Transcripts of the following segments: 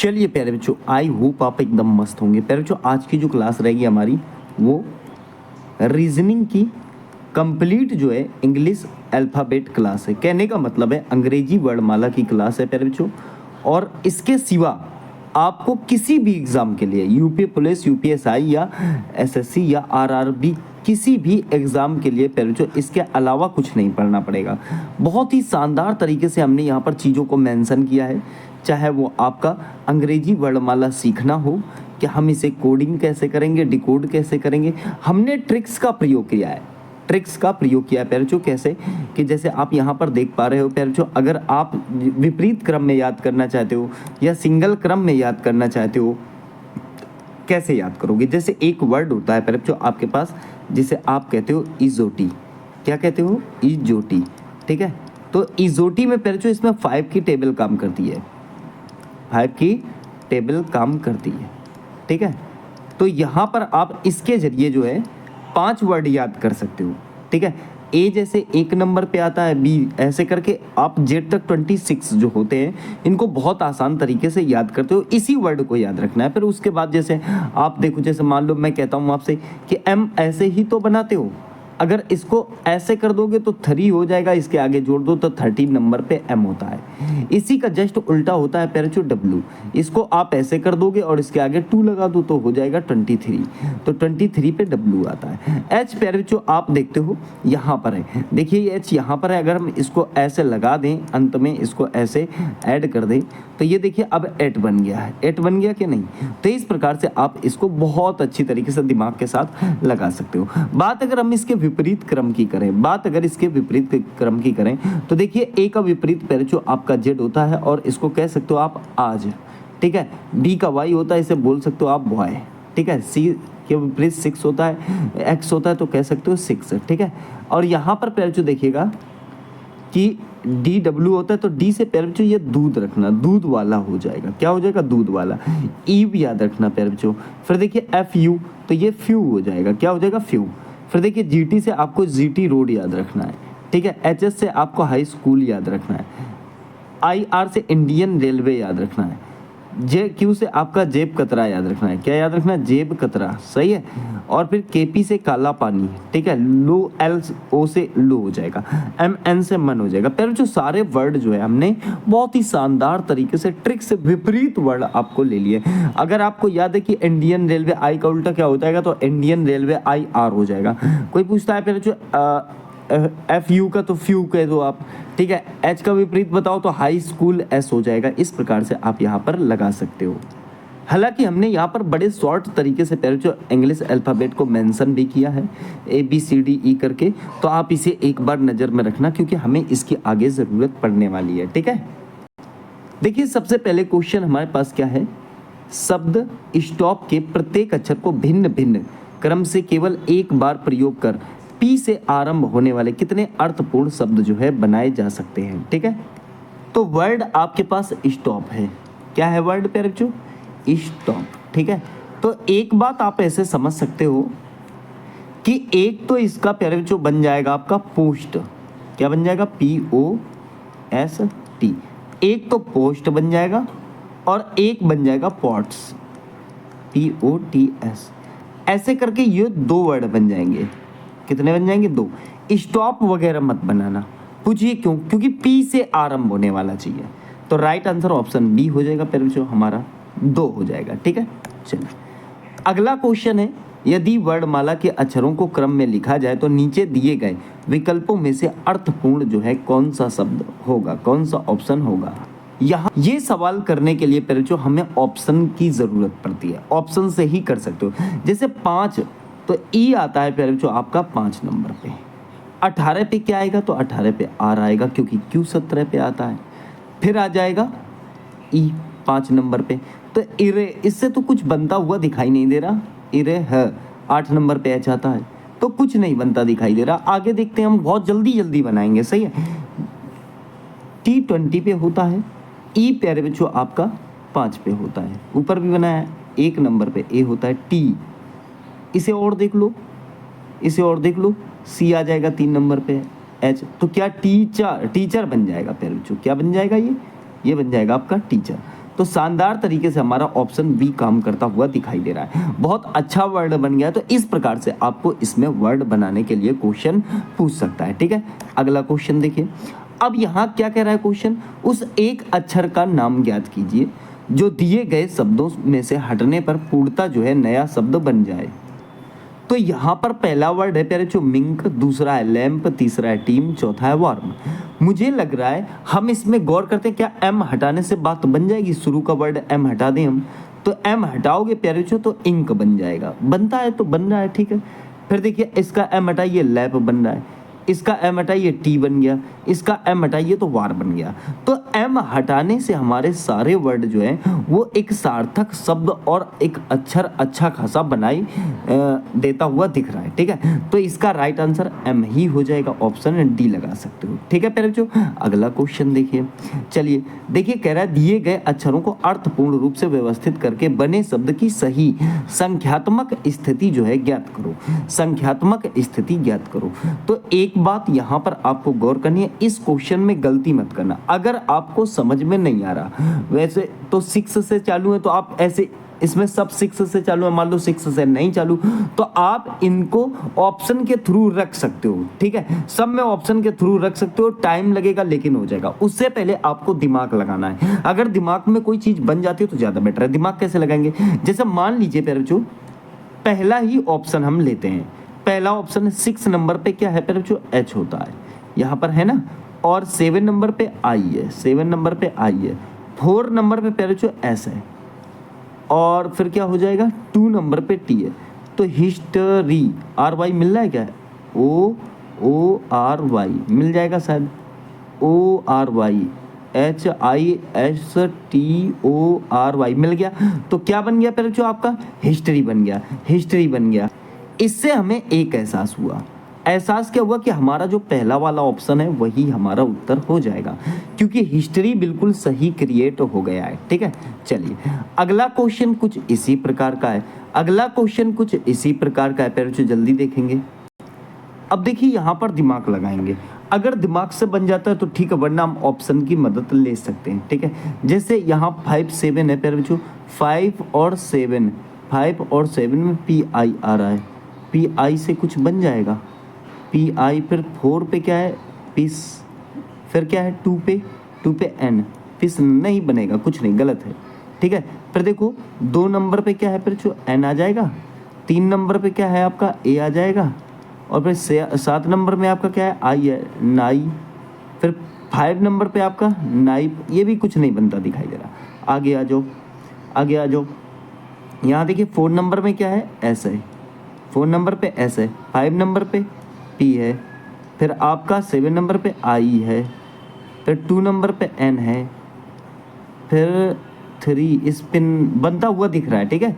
चलिए प्यारे बच्चों, आई होप आप एकदम मस्त होंगे। प्यारे बच्चों, आज की जो क्लास रहेगी हमारी वो रीजनिंग की कंप्लीट जो है इंग्लिश अल्फ़ाबेट क्लास है। कहने का मतलब है अंग्रेजी वर्णमाला की क्लास है प्यारे बच्चों। और इसके सिवा आपको किसी भी एग्ज़ाम के लिए यूपी पुलिस, यूपीएसआई या एसएससी या आरआरबी किसी भी एग्ज़ाम के लिए प्यारे बच्चों इसके अलावा कुछ नहीं पढ़ना पड़ेगा। बहुत ही शानदार तरीके से हमने यहाँ पर चीज़ों को मेंशन किया है। चाहे वो आपका अंग्रेजी वर्णमाला सीखना हो कि हम इसे कोडिंग कैसे करेंगे, डिकोड कैसे करेंगे, हमने ट्रिक्स का प्रयोग किया है। ट्रिक्स का प्रयोग किया है प्यारे बच्चों। कैसे कि जैसे आप यहाँ पर देख पा रहे हो प्यारे बच्चों, अगर आप विपरीत क्रम में याद करना चाहते हो या सिंगल क्रम में याद करना चाहते हो, कैसे याद करोगे। जैसे एक वर्ड होता है प्यारे बच्चों आपके पास, जिसे आप कहते हो इजोटी। क्या कहते हो? इजोटी। ठीक है, तो इजोटी में प्यारे बच्चों इसमें 5 की टेबल काम करती है। 5 की टेबल काम करती है। ठीक है, तो यहाँ पर आप इसके जरिए जो है 5 वर्ड याद कर सकते हो। ठीक है, ए जैसे 1 नंबर पे आता है, बी ऐसे करके आप जेड तक 26 जो होते हैं इनको बहुत आसान तरीके से याद करते हो। इसी वर्ड को याद रखना है। फिर उसके बाद जैसे आप देखो, जैसे मान लो मैं कहता हूँ आपसे कि एम ऐसे ही तो बनाते हो, अगर इसको ऐसे कर दोगे तो 3 हो जाएगा, इसके आगे जोड़ दो तो 13 नंबर पे एम होता है। इसी का जस्ट उल्टा होता है प्यारे बच्चों डब्लू। इसको आप ऐसे कर दोगे और इसके आगे 2 लगा दो तो हो जाएगा 23, तो 23 पे डब्लू आता है। एच प्यारे बच्चों आप देखते हो यहाँ पर है, देखिए ये एच यहाँ पर है। अगर हम इसको ऐसे लगा दें, अंत में इसको ऐसे ऐड कर दें तो ये देखिए अब 8 बन गया है। 8 बन गया कि नहीं? तो इस प्रकार से आप इसको बहुत अच्छी तरीके से दिमाग के साथ लगा सकते हो। बात अगर हम इसके विपरीत क्रम की करें, तो देखिए ए का विपरीत प्यारे बच्चों आपका जेड होता है और इसको कह सकते हो आप आज। ठीक है, बी का वाई होता है, इसे बोल सकते हो आप बॉय। ठीक है, सी के विपरीत 6 होता है, एक्स होता है तो कह सकते हो 6। ठीक है, और यहाँ पर प्यारे बच्चों देखिएगा कि डी डब्ल्यू होता है, तो डी से प्यारे बच्चों ये दूध रखना, दूध वाला हो जाएगा। क्या हो जाएगा? दूध वाला। ई भी याद रखना प्यारे बच्चों। फिर देखिए एफ यू, तो ये फ्यू हो जाएगा। क्या हो जाएगा? फ्यू। फिर देखिए जीटी से आपको जीटी रोड याद रखना है। ठीक है, एचएस से आपको हाई स्कूल याद रखना है। आईआर से इंडियन रेलवे याद रखना है। जे क्यू से आपका जेब कतरा याद रखना है। क्या याद रखना है? जेब कतरा। सही है। और फिर केपी से काला पानी। ठीक है, लो एल ओ से लो हो जाएगा। एम एन से मन हो जाएगा। पर जो सारे वर्ड जो है हमने बहुत ही शानदार तरीके से ट्रिक से विपरीत वर्ड आपको ले लिए। अगर आपको याद है कि इंडियन रेलवे आई का उल्टा क्या होता है, तो इंडियन रेलवे आई आर हो जाएगा। कोई पूछता है फिर जो एफ यू का तो फ्यू कह दो आप। ठीक है, एच का विपरीत बताओ तो हाई स्कूल एस हो जाएगा। इस प्रकार से आप यहाँ पर लगा सकते हो। हालांकि हमने यहाँ पर बड़े शॉर्ट तरीके से पहले जो इंग्लिश अल्फ़ाबेट को मेंशन भी किया है ABCDE करके, तो आप इसे एक बार नज़र में रखना क्योंकि हमें इसकी आगे ज़रूरत पड़ने वाली है। ठीक है, देखिए सबसे पहले क्वेश्चन हमारे पास क्या है। शब्द स्टॉप के प्रत्येक अक्षर को भिन्न भिन्न क्रम से केवल एक बार प्रयोग कर पी से आरंभ होने वाले कितने अर्थपूर्ण शब्द जो है बनाए जा सकते हैं। ठीक है, तो वर्ड आपके पास स्टॉप है। क्या है वर्ड प्यारे बच्चों? स्टॉप। ठीक है, तो एक बात आप ऐसे समझ सकते हो कि एक तो इसका प्यारे बच्चों बन जाएगा आपका पोस्ट। क्या बन जाएगा? POST। एक तो पोस्ट बन जाएगा और एक बन जाएगा पॉट्स, POTS। ऐसे करके ये 2 वर्ड बन जाएंगे। कितने बन जाएंगे? 2। स्टॉप वगैरह मत बनाना। पूछिए क्यों? क्योंकि पी से आरंभ होने वाला चाहिए। तो राइट आंसर ऑप्शन बी हो जाएगा प्यारे बच्चों, हमारा 2 हो जाएगा। ठीक है, चलिए अगला क्वेश्चन है। यदि वर्णमाला के अक्षरों को क्रम में लिखा जाए तो नीचे दिए गए विकल्पों में से अर्थपूर्ण जो है कौन सा शब्द होगा, कौन सा ऑप्शन होगा। यहाँ ये सवाल करने के लिए प्यारे बच्चों हमें ऑप्शन की जरूरत पड़ती है। ऑप्शन से ही कर सकते हो। जैसे 5 तो ई आता है प्यारे बच्चों आपका 5 नंबर पे। 18 पे क्या आएगा? तो 18 पे आर आएगा क्योंकि क्यू 17 पे आता है। फिर आ जाएगा ई 5 नंबर पे। तो इरे, इससे तो कुछ बनता हुआ दिखाई नहीं दे रहा। इरे है 8 नंबर पे एच आता है तो कुछ नहीं बनता दिखाई दे रहा। आगे देखते हैं, हम बहुत जल्दी जल्दी बनाएंगे। सही है, T20 पे होता है। ई प्यारे बच्चों आपका 5 पे होता है। ऊपर भी बनाया है 1 नंबर पे ए होता है टी। इसे और देख लो, इसे और देख लो, सी आ जाएगा 3 नंबर पे एच। तो क्या टीचर बन जाएगा प्यारे बच्चों? क्या बन जाएगा? ये बन जाएगा आपका टीचर। तो शानदार तरीके से हमारा ऑप्शन बी काम करता हुआ दिखाई दे रहा है। बहुत अच्छा वर्ड बन गया। तो इस प्रकार से आपको इसमें वर्ड बनाने के लिए क्वेश्चन पूछ सकता है। ठीक है, अगला क्वेश्चन देखिए। अब यहाँ क्या कह रहा है क्वेश्चन, उस एक अक्षर का नाम ज्ञात कीजिए जो दिए गए शब्दों में से हटने पर पूर्णतः जो है नया शब्द बन जाए। तो यहाँ पर पहला वर्ड है प्यारे जो मिंक, दूसरा है लैंप, तीसरा है टीम, चौथा है वार्म। मुझे लग रहा है हम इसमें गौर करते हैं, क्या एम हटाने से बात बन जाएगी? शुरू का वर्ड एम हटा दें हम, तो एम हटाओगे प्यारे जो तो इंक बन जाएगा। बनता है तो बन रहा है, ठीक है। फिर देखिए इसका एम हटाइए लैप बन रहा है, इसका एम हटाइए टी बन गया, इसका एम हटाइए तो वार बन गया। तो एम हटाने से हमारे सारे वर्ड जो है वो एक सार्थक शब्द और एक अक्षर अच्छा खासा बनाई देता हुआ दिख रहा है। ठीक है, तो इसका राइट आंसर एम ही हो जाएगा, ऑप्शन डी लगा सकते हो। ठीक है पहले जो अगला क्वेश्चन देखिए। चलिए देखिए, कह रहा है दिए गए अक्षरों को अर्थपूर्ण रूप से व्यवस्थित करके बने शब्द की सही संख्यात्मक स्थिति जो है ज्ञात करो। संख्यात्मक स्थिति ज्ञात करो। तो एक बात यहाँ पर आपको गौर करनी है, इस क्वेश्चन में गलती मत करना। अगर आपको समझ में नहीं आ रहा, वैसे तो 6 से चालू है तो आप ऐसे इसमें सब 6 से चालू है, मान लो 6 से नहीं चालू तो आप इनको ऑप्शन के थ्रू रख सकते हो। ठीक है, सब में ऑप्शन के थ्रू रख सकते हो, टाइम लगेगा लेकिन हो जाएगा। उससे पहले आपको दिमाग लगाना है। अगर दिमाग में कोई चीज बन जाती है तो ज्यादा बेटर है। दिमाग कैसे लगाएंगे, जैसे मान लीजिए पेरचो पहला ही ऑप्शन हम लेते हैं। पहला ऑप्शन 6 नंबर पे क्या है पेरचो, एच होता है यहाँ पर है ना, और 7 नंबर पे आई है, 7 नंबर पे आई है। 4 नंबर पे पेरचो एस है, और फिर क्या हो जाएगा 2 नंबर पे टी है। तो हिस्टरी आर वाई मिल रहा है क्या, ओ आर वाई मिल जाएगा शायद, ओ आर वाई HISTORY मिल गया। तो क्या बन गया पहले जो आपका हिस्ट्री बन गया, हिस्ट्री बन गया। इससे हमें एक एहसास हुआ, एहसास क्या हुआ कि हमारा जो पहला वाला ऑप्शन है वही हमारा उत्तर हो जाएगा, क्योंकि हिस्ट्री बिल्कुल सही क्रिएट हो गया है। ठीक है, चलिए अगला क्वेश्चन कुछ इसी प्रकार का है। अगला क्वेश्चन कुछ इसी प्रकार का है, पहले जो जल्दी देखेंगे। अब देखिए यहाँ पर दिमाग लगाएंगे, अगर दिमाग से बन जाता है तो ठीक है, वरना हम ऑप्शन की मदद ले सकते हैं। ठीक है, जैसे यहाँ 5 7 है पेर बच्चों, 5 और 7, 5 और 7 में PI आ रहा है, PI से कुछ बन जाएगा, PI। फिर 4 पे क्या है पिस, फिर क्या है 2 पे N, पिस नहीं बनेगा, कुछ नहीं, गलत है। ठीक है, फिर देखो 2 नंबर पे क्या है फिर जो N आ जाएगा, 3 नंबर पे क्या है आपका A आ जाएगा, और फिर 7 नंबर में आपका क्या है आई है, नाई। फिर 5 नंबर पे आपका नाइप, ये भी कुछ नहीं बनता दिखाई दे रहा। आगे आ जाओ, आगे आ जाओ। यहाँ देखिए 4 नंबर में क्या है एस है, 4 नंबर पे एस है, 5 नंबर पे पी है, फिर आपका 7 नंबर पे आई है, फिर 2 नंबर पे एन है, फिर 3 स्पिन बनता हुआ दिख रहा है। ठीक है,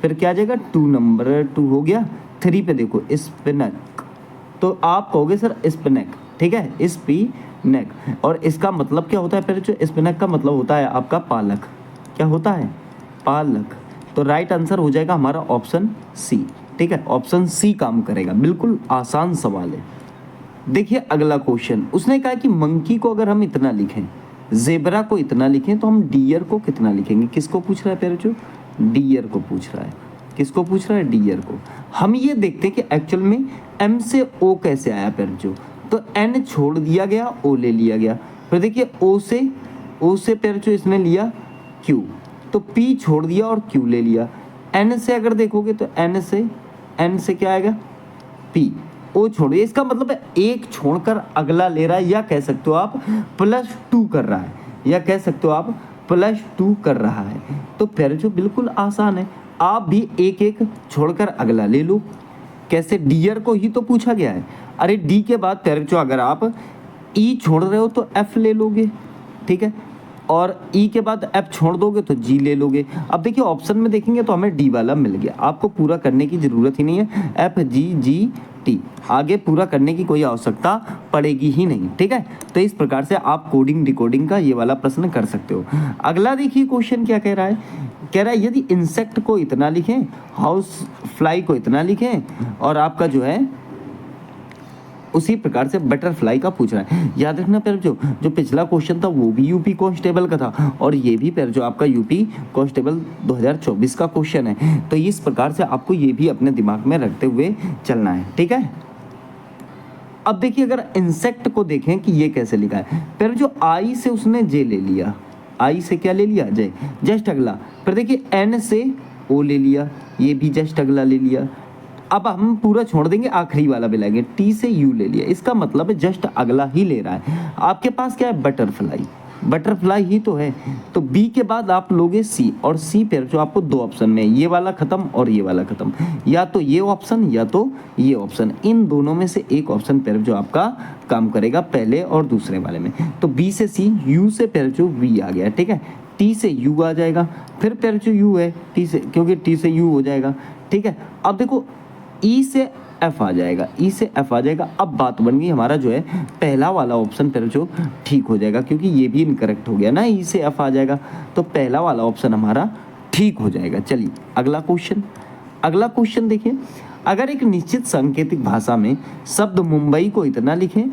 फिर क्या आ जाएगा 2 नंबर 2 हो गया। 3 पे देखो स्पिनक, तो आप कहोगे सर स्पिनक। ठीक है, स्पिनक, और इसका मतलब क्या होता है फिर जो स्पिनक का मतलब होता है आपका पालक। क्या होता है, पालक। तो राइट आंसर हो जाएगा हमारा ऑप्शन सी। ठीक है, ऑप्शन सी काम करेगा, बिल्कुल आसान सवाल है। देखिए अगला क्वेश्चन, उसने कहा कि मंकी को अगर हम इतना लिखें, जेबरा को इतना लिखें, तो हम डियर को कितना लिखेंगे। किसको पूछ रहा है पेर जो, डियर को पूछ रहा है। किसको पूछ रहा है, डियर को। हम ये देखते हैं कि एक्चुअल में एम से ओ कैसे आया पेर जो, तो एन छोड़ दिया गया, ओ ले लिया गया। फिर देखिए ओ से पेर जो इसने लिया क्यू, तो पी छोड़ दिया और क्यू ले लिया। एन से अगर देखोगे तो एन से क्या आएगा पी, ओ छोड़िए, इसका मतलब है एक छोड़कर अगला ले रहा है, या कह सकते हो आप +2 कर रहा है, या कह सकते हो आप +2 कर रहा है। तो फिर जो बिल्कुल आसान है, आप भी एक एक छोड़कर अगला ले लो। कैसे, डियर को ही तो पूछा गया है। अरे डी के बाद फिर जो अगर आप ई छोड़ रहे हो तो एफ ले लोगे। ठीक है, और ई के बाद एफ छोड़ दोगे तो जी ले लोगे। अब देखिए ऑप्शन में देखेंगे तो हमें डी वाला मिल गया, आपको पूरा करने की ज़रूरत ही नहीं है, FGGT आगे पूरा करने की कोई आवश्यकता पड़ेगी ही नहीं। ठीक है, तो इस प्रकार से आप कोडिंग डिकोडिंग का ये वाला प्रश्न कर सकते हो। अगला देखिए क्वेश्चन क्या कह रहा है, कह रहा है यदि इंसेक्ट को इतना लिखें, हाउस फ्लाई को इतना लिखें, और आपका जो है उसी प्रकार से बटरफ्लाई का पूछ रहा है। याद रखना फिर जो पिछला क्वेश्चन था वो भी यूपी कांस्टेबल का था और ये भी फिर जो आपका यूपी कांस्टेबल 2024 का क्वेश्चन है। तो इस प्रकार से आपको ये भी अपने दिमाग में रखते हुए चलना है, ठीक है। अब देखिए अगर इंसेक्ट को देखें कि ये कैसे लिखा है, फिर जो आई से उसने जे ले लिया, आई से क्या ले लिया, जे, जस्ट अगला। फिर देखिए एन से ओ ले लिया, ये भी जस्ट अगला ले लिया। अब हम पूरा छोड़ देंगे, आखिरी वाला भी लाएंगे, टी से यू ले लिया। इसका मतलब है जस्ट अगला ही ले रहा है। आपके पास क्या है, बटरफ्लाई, बटरफ्लाई ही तो है। तो बी के बाद आप लोगे सी, और सी पे जो आपको दो ऑप्शन में, ये वाला खत्म और ये वाला खत्म, या तो ये ऑप्शन या तो ये ऑप्शन, इन दोनों में से एक ऑप्शन पे जो आपका काम करेगा पहले और दूसरे वाले में। तो बी से सी, यू से पे जो वी आ गया, ठीक है। टी से यू आ जाएगा, फिर पे जो यू है टी से, क्योंकि टी से यू हो जाएगा, ठीक है। अब देखो ई से एफ आ जाएगा, ई से एफ आ जाएगा। अब बात बन गई हमारा जो है पहला वाला ऑप्शन फिर जो ठीक हो जाएगा, क्योंकि ये भी इनकरेक्ट हो गया ना, ई से एफ आ जाएगा, तो पहला वाला ऑप्शन हमारा ठीक हो जाएगा। चलिए अगला क्वेश्चन, अगला क्वेश्चन देखिए, अगर एक निश्चित सांकेतिक भाषा में शब्द मुंबई को इतना लिखें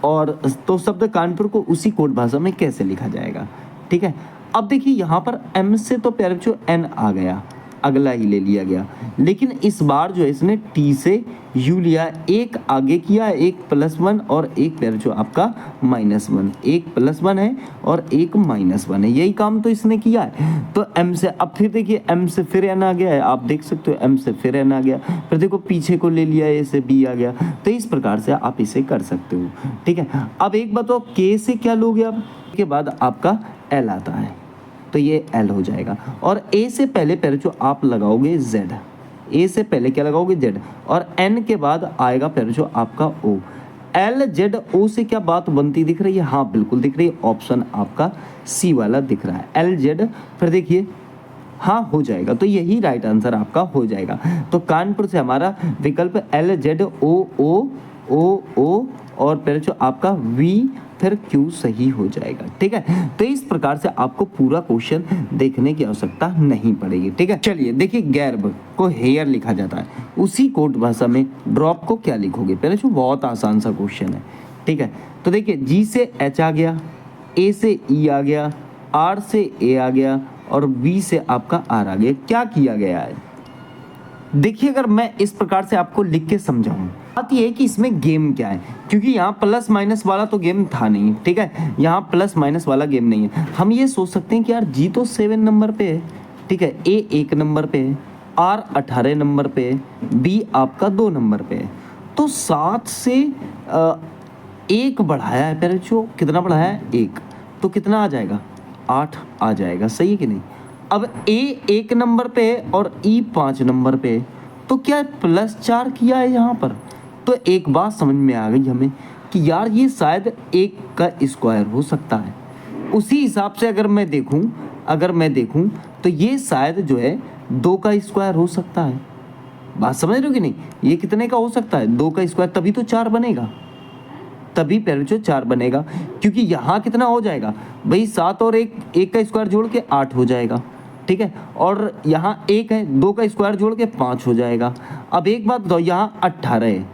और तो शब्द कानपुर को उसी कोड भाषा में कैसे लिखा जाएगा, ठीक है। अब देखिए यहाँ पर एम से तो प्यारे जो एन आ गया, अगला ही ले लिया गया, लेकिन इस बार जो है इसने टी से यू लिया, एक आगे किया, एक +1 और एक पैर जो आपका -1, एक +1 है और एक -1 है, यही काम तो इसने किया है। तो एम से, अब फिर देखिए एम से फिर एन आ गया है, आप देख सकते हो एम से फिर एन आ गया, फिर देखो पीछे को ले लिया, ए से बी आ गया। तो इस प्रकार से आप इसे कर सकते हो, ठीक है। अब एक बताओ के से क्या लोगे, अब के बाद आपका एल आता है, तो ये एल हो जाएगा। और ए से पहले पहले जो आप लगाओगे जेड, ए से पहले क्या लगाओगे, जेड, और एन के बाद आएगा पहले जो आपका ओ। एल जेड ओ से क्या बात बनती दिख रही है, हाँ बिल्कुल दिख रही है, ऑप्शन आपका सी वाला दिख रहा है, एल जेड। फिर देखिए हाँ हो जाएगा, तो यही राइट आंसर आपका हो जाएगा। तो कानपुर से हमारा विकल्प एल जेड ओ ओ ओ ओ और फिर जो आपका वी फिर क्यू सही हो जाएगा, ठीक है। तो इस प्रकार से आपको पूरा क्वेश्चन देखने की आवश्यकता नहीं पड़ेगी, ठीक है। चलिए देखिए, गैर्ब को हेयर लिखा जाता है, उसी कोड भाषा में ड्रॉप को क्या लिखोगे, पहले जो बहुत आसान सा क्वेश्चन है, ठीक है। तो देखिए जी से एच आ गया, ए से ई आ गया, आर से ए आ गया और बी से आपका आर आ गया। क्या किया गया है, देखिए अगर मैं इस प्रकार से आपको लिख के समझाऊं, बात ये है कि इसमें गेम क्या है, क्योंकि यहाँ प्लस माइनस वाला तो गेम था नहीं, ठीक है, यहाँ प्लस माइनस वाला गेम नहीं है। हम ये सोच सकते हैं कि यार जी तो 7 नंबर पे है, ठीक है, ए 1 नंबर पे है, आर 18 नंबर पे है, बी आपका 2 नंबर पे है। तो 7 से 1 बढ़ाया है, पहले जो कितना बढ़ाया है 1, तो कितना आ जाएगा 8 आ जाएगा, सही है कि नहीं। अब ए 1 नंबर पे है और ई 5 नंबर पे है, तो क्या +4 किया है यहाँ पर। तो एक बात समझ में आ गई हमें कि यार ये शायद 1 का स्क्वायर हो सकता है। उसी हिसाब से अगर मैं देखूं तो ये शायद जो है 2 का स्क्वायर हो सकता है। बात समझ रहे हो कि नहीं, ये कितने का हो सकता है, 2 का स्क्वायर, तभी तो 4 बनेगा, तभी पहले जो 4 बनेगा, क्योंकि यहाँ कितना हो जाएगा भाई 7 और 1 का स्क्वायर जोड़ के 8 हो जाएगा, ठीक है। और यहाँ 1 है, 2 का स्क्वायर जोड़ के 5 हो जाएगा। अब एक बात बताओ, यहाँ 18 है,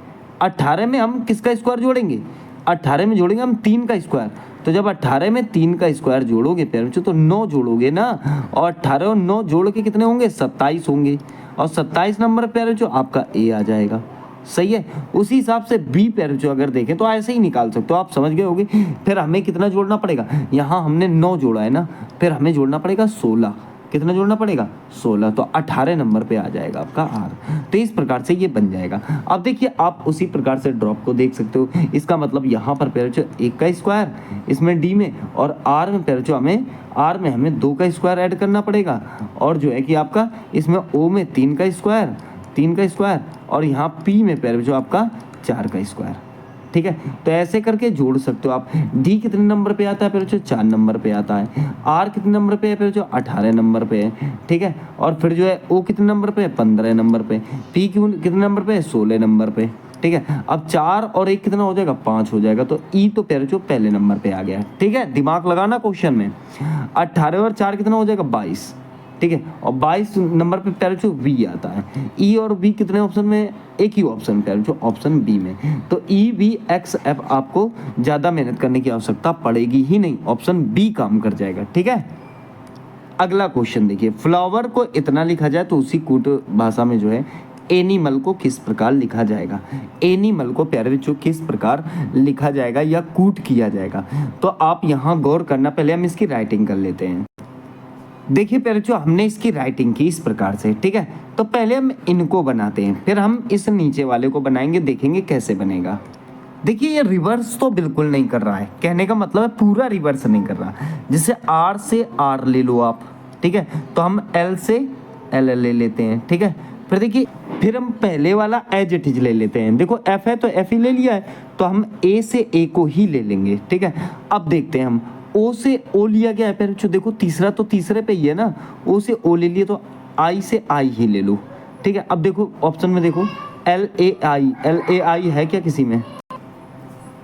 18 में हम किसका स्क्वायर जोड़ेंगे, 18 में जोड़ेंगे हम 3 का स्क्वायर। तो जब 18 में 3 का स्क्वायर जोड़ोगे पेरेंट्स तो 9 जोड़ोगे ना, और 18 और 9 जोड़ के कितने होंगे, 27 होंगे, और 27 नंबर पेरेंट्स आपका ए आ जाएगा, सही है। उसी हिसाब से बी पेरेंट्स अगर देखें तो ऐसे ही निकाल सकते हो, आप समझ गए होगे। फिर हमें कितना जोड़ना पड़ेगा, यहाँ हमने 9 जोड़ा है ना, फिर हमें जोड़ना पड़ेगा 16, कितना जोड़ना पड़ेगा 16, तो 18 नंबर पे आ जाएगा आपका आर। तो इस प्रकार से ये बन जाएगा। अब देखिए आप उसी प्रकार से ड्रॉप को देख सकते हो, इसका मतलब यहाँ पर पेरेंट्स 1 का स्क्वायर, इसमें डी में, और आर में पेरेंट्स हमें 2 का स्क्वायर ऐड करना पड़ेगा, और जो है कि आपका इसमें ओ में 3 का स्क्वायर, और यहाँ पी में पेरेंट्स आपका 4 का स्क्वायर, ठीक है। तो ऐसे करके जोड़ सकते हो आप। डी कितने नंबर पे आता है, फिर जो 4 नंबर पे आता है। आर कितने नंबर पे है, फिर जो 18 नंबर पे है, ठीक है। और फिर जो है ओ कितने नंबर पे है, 15 नंबर पे। पी कितने नंबर पे है, 16 नंबर पे, ठीक है। अब 4 और 1 कितना हो जाएगा, 5 हो जाएगा। तो ई तो फिर जो पहले नंबर पे आ गया, ठीक है। दिमाग लगाना क्वेश्चन में, 18 और 4 कितना हो जाएगा, 22, ठीक है। और 22 नंबर पे प्यारे बच्चों वी आता है। ई और वी कितने ऑप्शन में? एक ही ऑप्शन प्यारे बच्चों, ऑप्शन बी में। तो ई वी एक्स एफ आपको ज़्यादा मेहनत करने की आवश्यकता पड़ेगी ही नहीं, ऑप्शन बी काम कर जाएगा, ठीक है। अगला क्वेश्चन देखिए, फ्लावर को इतना लिखा जाए तो उसी कूट भाषा में जो है एनिमल को किस प्रकार लिखा जाएगा? एनिमल को प्यारे बच्चों किस प्रकार लिखा जाएगा या कूट किया जाएगा? तो आप यहाँ गौर करना, पहले हम इसकी राइटिंग कर लेते हैं। देखिए प्यारे बच्चों, हमने इसकी राइटिंग की इस प्रकार से, ठीक है। तो पहले हम इनको बनाते हैं, फिर हम इस नीचे वाले को बनाएंगे, देखेंगे कैसे बनेगा। देखिए ये रिवर्स तो बिल्कुल नहीं कर रहा है, कहने का मतलब है पूरा रिवर्स नहीं कर रहा। जैसे आर से आर ले लो आप, ठीक है, तो हम एल से एल ले लेते हैं, ठीक है। फिर देखिए, फिर हम पहले वाला एज इट इज ले लेते हैं। देखो एफ है तो एफ ही ले लिया है, तो हम ए से ए को ही ले लेंगे, ठीक है। अब देखते हैं हम ओ से ओ लिया गया है, फिर देखो तीसरा तो तीसरे पे ही है ना, ओ से ओ ले लिए तो आई से आई ही ले लो, ठीक है। अब देखो ऑप्शन में देखो एल ए आई है क्या किसी में?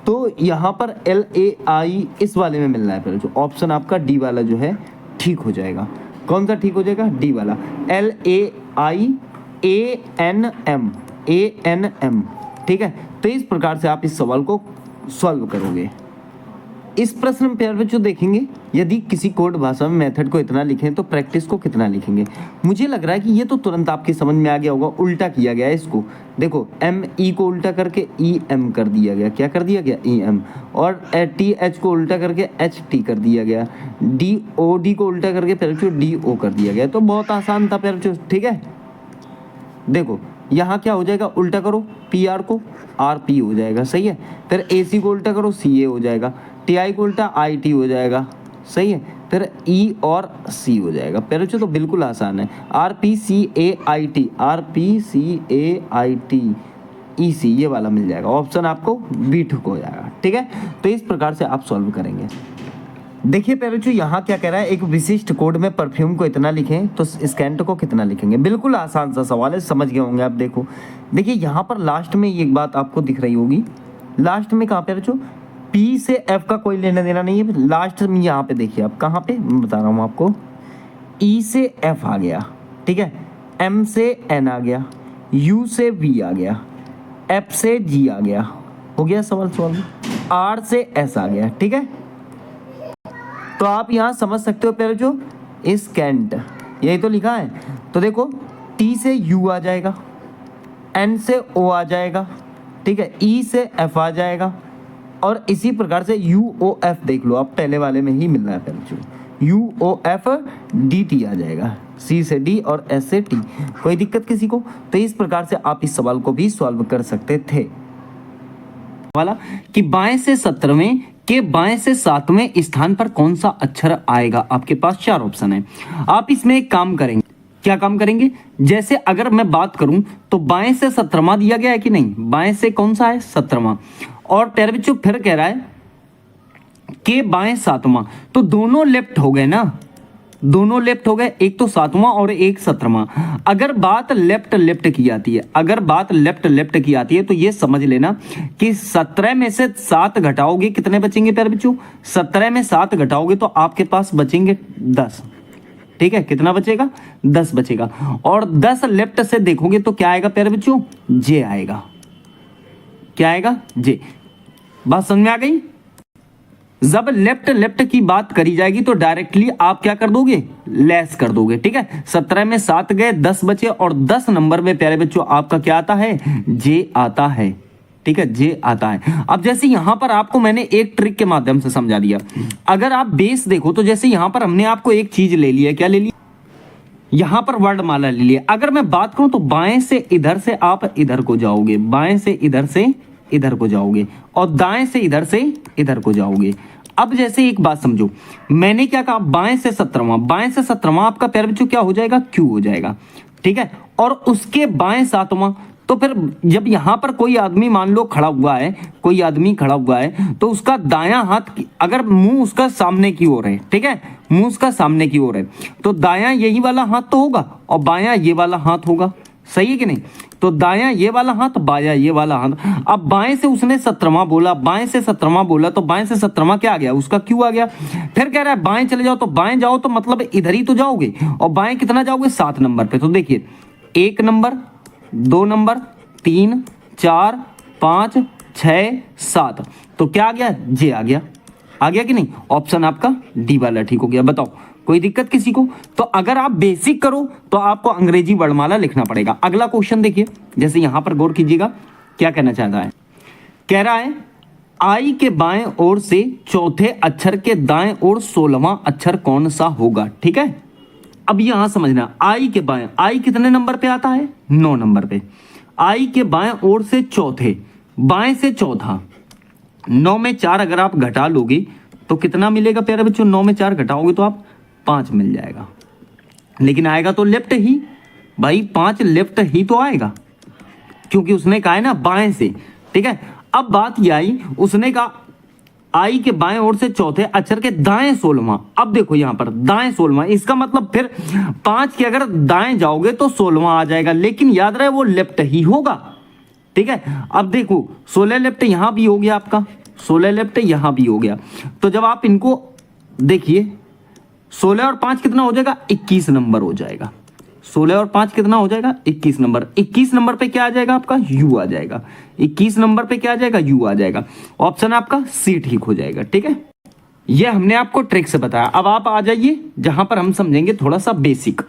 तो यहाँ पर एल ए आई इस वाले में मिल रहा है, फिर जो ऑप्शन आपका डी वाला जो है ठीक हो जाएगा। कौन सा ठीक हो जाएगा? डी वाला, L A I A N M, ठीक है। तो इस प्रकार से आप इस सवाल को सॉल्व करोगे। इस प्रश्न में प्यारे बच्चों देखेंगे, यदि किसी कोड भाषा में मेथड को इतना लिखें तो प्रैक्टिस को कितना लिखेंगे। मुझे लग रहा है कि ये तो तुरंत आपकी समझ में आ गया होगा, उल्टा किया गया है इसको। देखो एम ई को उल्टा करके ई एम कर दिया गया, क्या कर दिया गया? E M. और टी एच को उल्टा करके एच टी कर दिया गया, डी ओ डी को उल्टा करके प्यारे बच्चों डी ओ कर दिया गया। तो बहुत आसान था प्यारे बच्चों, ठीक है। देखो यहाँ क्या हो जाएगा, उल्टा करो पी आर को आर पी हो जाएगा, सही है। फिर ए सी को उल्टा करो सी ए हो जाएगा, टी आई को उल्टा आई टी हो जाएगा, सही है। फिर ई और सी हो जाएगा। प्यारे बच्चों तो बिल्कुल आसान है, R P C A I T, R P C A I T E C, ये वाला मिल जाएगा। ऑप्शन आपको बी ठीक हो जाएगा, ठीक है। तो इस प्रकार से आप सॉल्व करेंगे। देखिए प्यारे बच्चों यहाँ क्या कह रहा है, एक विशिष्ट कोड में परफ्यूम को इतना लिखें तो स्कैंट को कितना लिखेंगे। बिल्कुल आसान सा सवाल है, समझ गए होंगे आप। देखो देखिए यहाँ पर लास्ट में एक बात आपको दिख रही होगी, लास्ट में कहाँ पे बच्चों पी से एफ का कोई लेना देना नहीं है। लास्ट में यहाँ पे देखिए आप कहाँ पे, मैं बता रहा हूँ आपको, ई से एफ आ गया, ठीक है, एम से एन आ गया, यू से वी आ गया, एफ से जी आ गया, हो गया सवाल सॉल्व। आर से एस आ गया, ठीक है। तो आप यहाँ समझ सकते हो प्यारे जो स्कैंट यही तो लिखा है। तो देखो टी से यू आ जाएगा, एन से ओ आ जाएगा, ठीक है, ई से एफ आ जाएगा, और इसी प्रकार से यू ओ एफ देख लो आप, पहले वाले में ही मिल रहा है प्यारे जो U O F D T आ जाएगा, सी से डी और एस से टी। कोई दिक्कत किसी को? तो इस प्रकार से आप इस सवाल को भी सॉल्व कर सकते थे। वाला कि बाएं से 17वें के बाएं से 7वें स्थान पर कौन सा अक्षर आएगा। आपके पास 4 ऑप्शन है। आप इसमें एक काम करेंगे, क्या काम करेंगे? जैसे अगर मैं बात करूं तो बाएं से 17वां दिया गया है कि नहीं, बाएं से कौन सा है? 17वां। और प्यारे बच्चों फिर कह रहा है के बाएं 7वां, तो दोनों लेफ्ट हो गए ना, दोनों लेफ्ट हो गए, एक तो 7वां और एक 17वां। अगर बात लेफ्ट लेफ्ट की आती है, अगर बात लेफ्ट लेफ्ट की आती है तो ये समझ लेना कि 17 में से 7 घटाओगे कितने बचेंगे प्यारे बच्चों? 17 में 7 घटाओगे तो आपके पास बचेंगे 10, ठीक है। कितना बचेगा? 10 बचेगा। और 10 लेफ्ट से देखोगे तो क्या आएगा प्यारे बच्चों? जे आएगा। क्या आएगा? जे। बात समझ में आ गई? जब लेफ्ट लेफ्ट की बात करी जाएगी तो डायरेक्टली आप क्या कर दोगे? लेस कर दोगे, ठीक है। 17 में 7 गए, 10 बचे, और 10 नंबर में प्यारे बच्चों आपका क्या आता है? जे आता है, ठीक है, जे आता है। अब जैसे यहां पर आपको मैंने एक ट्रिक के माध्यम से समझा दिया। अगर आप बेस देखो तो जैसे यहां पर हमने आपको एक चीज ले ली है, क्या ले ली? यहां पर वर्णमाला ले लिया। अगर मैं बात करूं तो बाएं से इधर से आप इधर को जाओगे, बाएं से इधर से इधर को जाओगे, और दाएं से इधर को जाओगे। अब जैसे एक बात समझो, मैंने क्या कहा? बाएं से 17वां, बाएं से 17वां आपका प्यारे बच्चों क्या हो जाएगा? क्यू हो जाएगा, ठीक है। और उसके बाएं 7वां, तो फिर जब यहां पर कोई आदमी मान लो खड़ा हुआ है, कोई आदमी खड़ा हुआ है, तो उसका दायां हाथ अगर मुंह उसका सामने की ओर है, ठीक है, मुंह उसका सामने की ओर है, तो दायां यही वाला हाथ तो होगा और बायां ये वाला हाथ होगा, सही है कि नहीं? तो दायां ये वाला हाथ, बायां ये वाला हाथ। अब बाएं से उसने 17वां बोला, बाएं से 17वां बोला, तो बाएं से 17वां क्या आ गया, उसका क्यू आ गया। फिर कह रहा है बाएं चले जाओ, तो बाएं जाओ तो मतलब इधर ही तो जाओगे, और बाएं कितना जाओगे, 7 नंबर पे। तो देखिए 1 नंबर, 2 नंबर, 3, 4, 5, 6, 7, तो क्या आ गया, जे आ गया। आ गया कि नहीं, ऑप्शन आपका डी वाला ठीक हो गया। बताओ कोई दिक्कत किसी को। तो अगर आप बेसिक करो तो आपको अंग्रेजी वर्णमाला लिखना पड़ेगा। अगला क्वेश्चन देखिए, जैसे यहां पर गौर कीजिएगा क्या कहना चाहता है। कह रहा है आई के बाएं ओर से चौथे अक्षर के दाएं ओर 16वां अक्षर कौन सा होगा। ठीक है, अब यहां समझना, आई के बाएं, आई कितने नंबर पे आता है, 9 नंबर पे। आई के बाएं ओर से चौथे, बाएं से चौथा, 9 में 4 अगर आप घटा लोगे तो कितना मिलेगा प्यारे बच्चों, 9 में 4 घटाओगे तो आप 5 मिल जाएगा, लेकिन आएगा तो लेफ्ट ही भाई, 5 लेफ्ट ही तो आएगा, क्योंकि उसने कहा है ना बाएं से। ठीक है, अब बात ये आई, उसने कहा आई के बाएं ओर से चौथे अक्षर के दाएं 16वां। अब देखो यहां पर दाएं 16वां, इसका मतलब फिर 5 के अगर दाएं जाओगे तो 16वां आ जाएगा, लेकिन याद रहे वो लेफ्ट ही होगा। ठीक है, अब देखो 16 लेफ्ट यहां भी हो गया आपका, 16 लेफ्ट यहां भी हो गया। तो जब आप इनको देखिए 16 और 5 कितना हो जाएगा, 21 नंबर हो जाएगा। 16 और 5 कितना हो जाएगा, 21 नंबर। 21 नंबर पे क्या आ जाएगा आपका, यू आ जाएगा। 21 नंबर पे क्या आ जाएगा, यू आ जाएगा। ऑप्शन आपका सी ठीक हो जाएगा। ठीक है, ये हमने आपको ट्रिक से बताया। अब आप आ जाइए जहां पर हम समझेंगे थोड़ा सा बेसिक।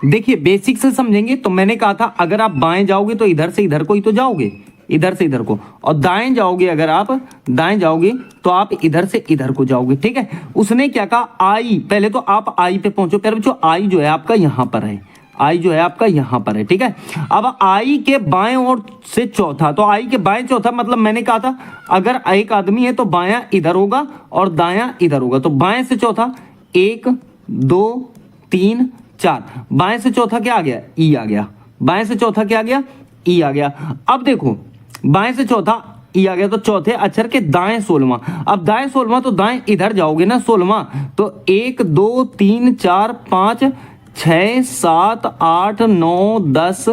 देखिए बेसिक से समझेंगे तो मैंने कहा था अगर आप बाएं जाओगे तो इधर से इधर को ही तो जाओगे, इधर से इधर को, और दाएं जाओगे, अगर आप दाएं जाओगे तो आप इधर से इधर को जाओगे। ठीक है, उसने क्या कहा, आई, पहले तो आप आई पे पहुंचो प्यारे बच्चों। आई जो है आपका यहां पर है, आई जो है आपका यहां पर है। ठीक है, अब आई के बाएं ओर से चौथा, तो आई के बाएं चौथा मतलब मैंने कहा था अगर एक आदमी है तो बायां इधर होगा और दायां इधर होगा। तो बाएं से चौथा 1, 2, 3, 4, बाएं से चौथा क्या आ गया, ई आ गया। बाएं से चौथा क्या आ गया, ई आ गया। अब देखो बाएं से चौथा ई आ गया, तो चौथे अक्षर के दाएं 16वां। अब दाएं 16वां तो दाएं इधर जाओगे ना 16वां, तो 1, 2, 3, 4, 5, 6, 7, 8, 9, 10,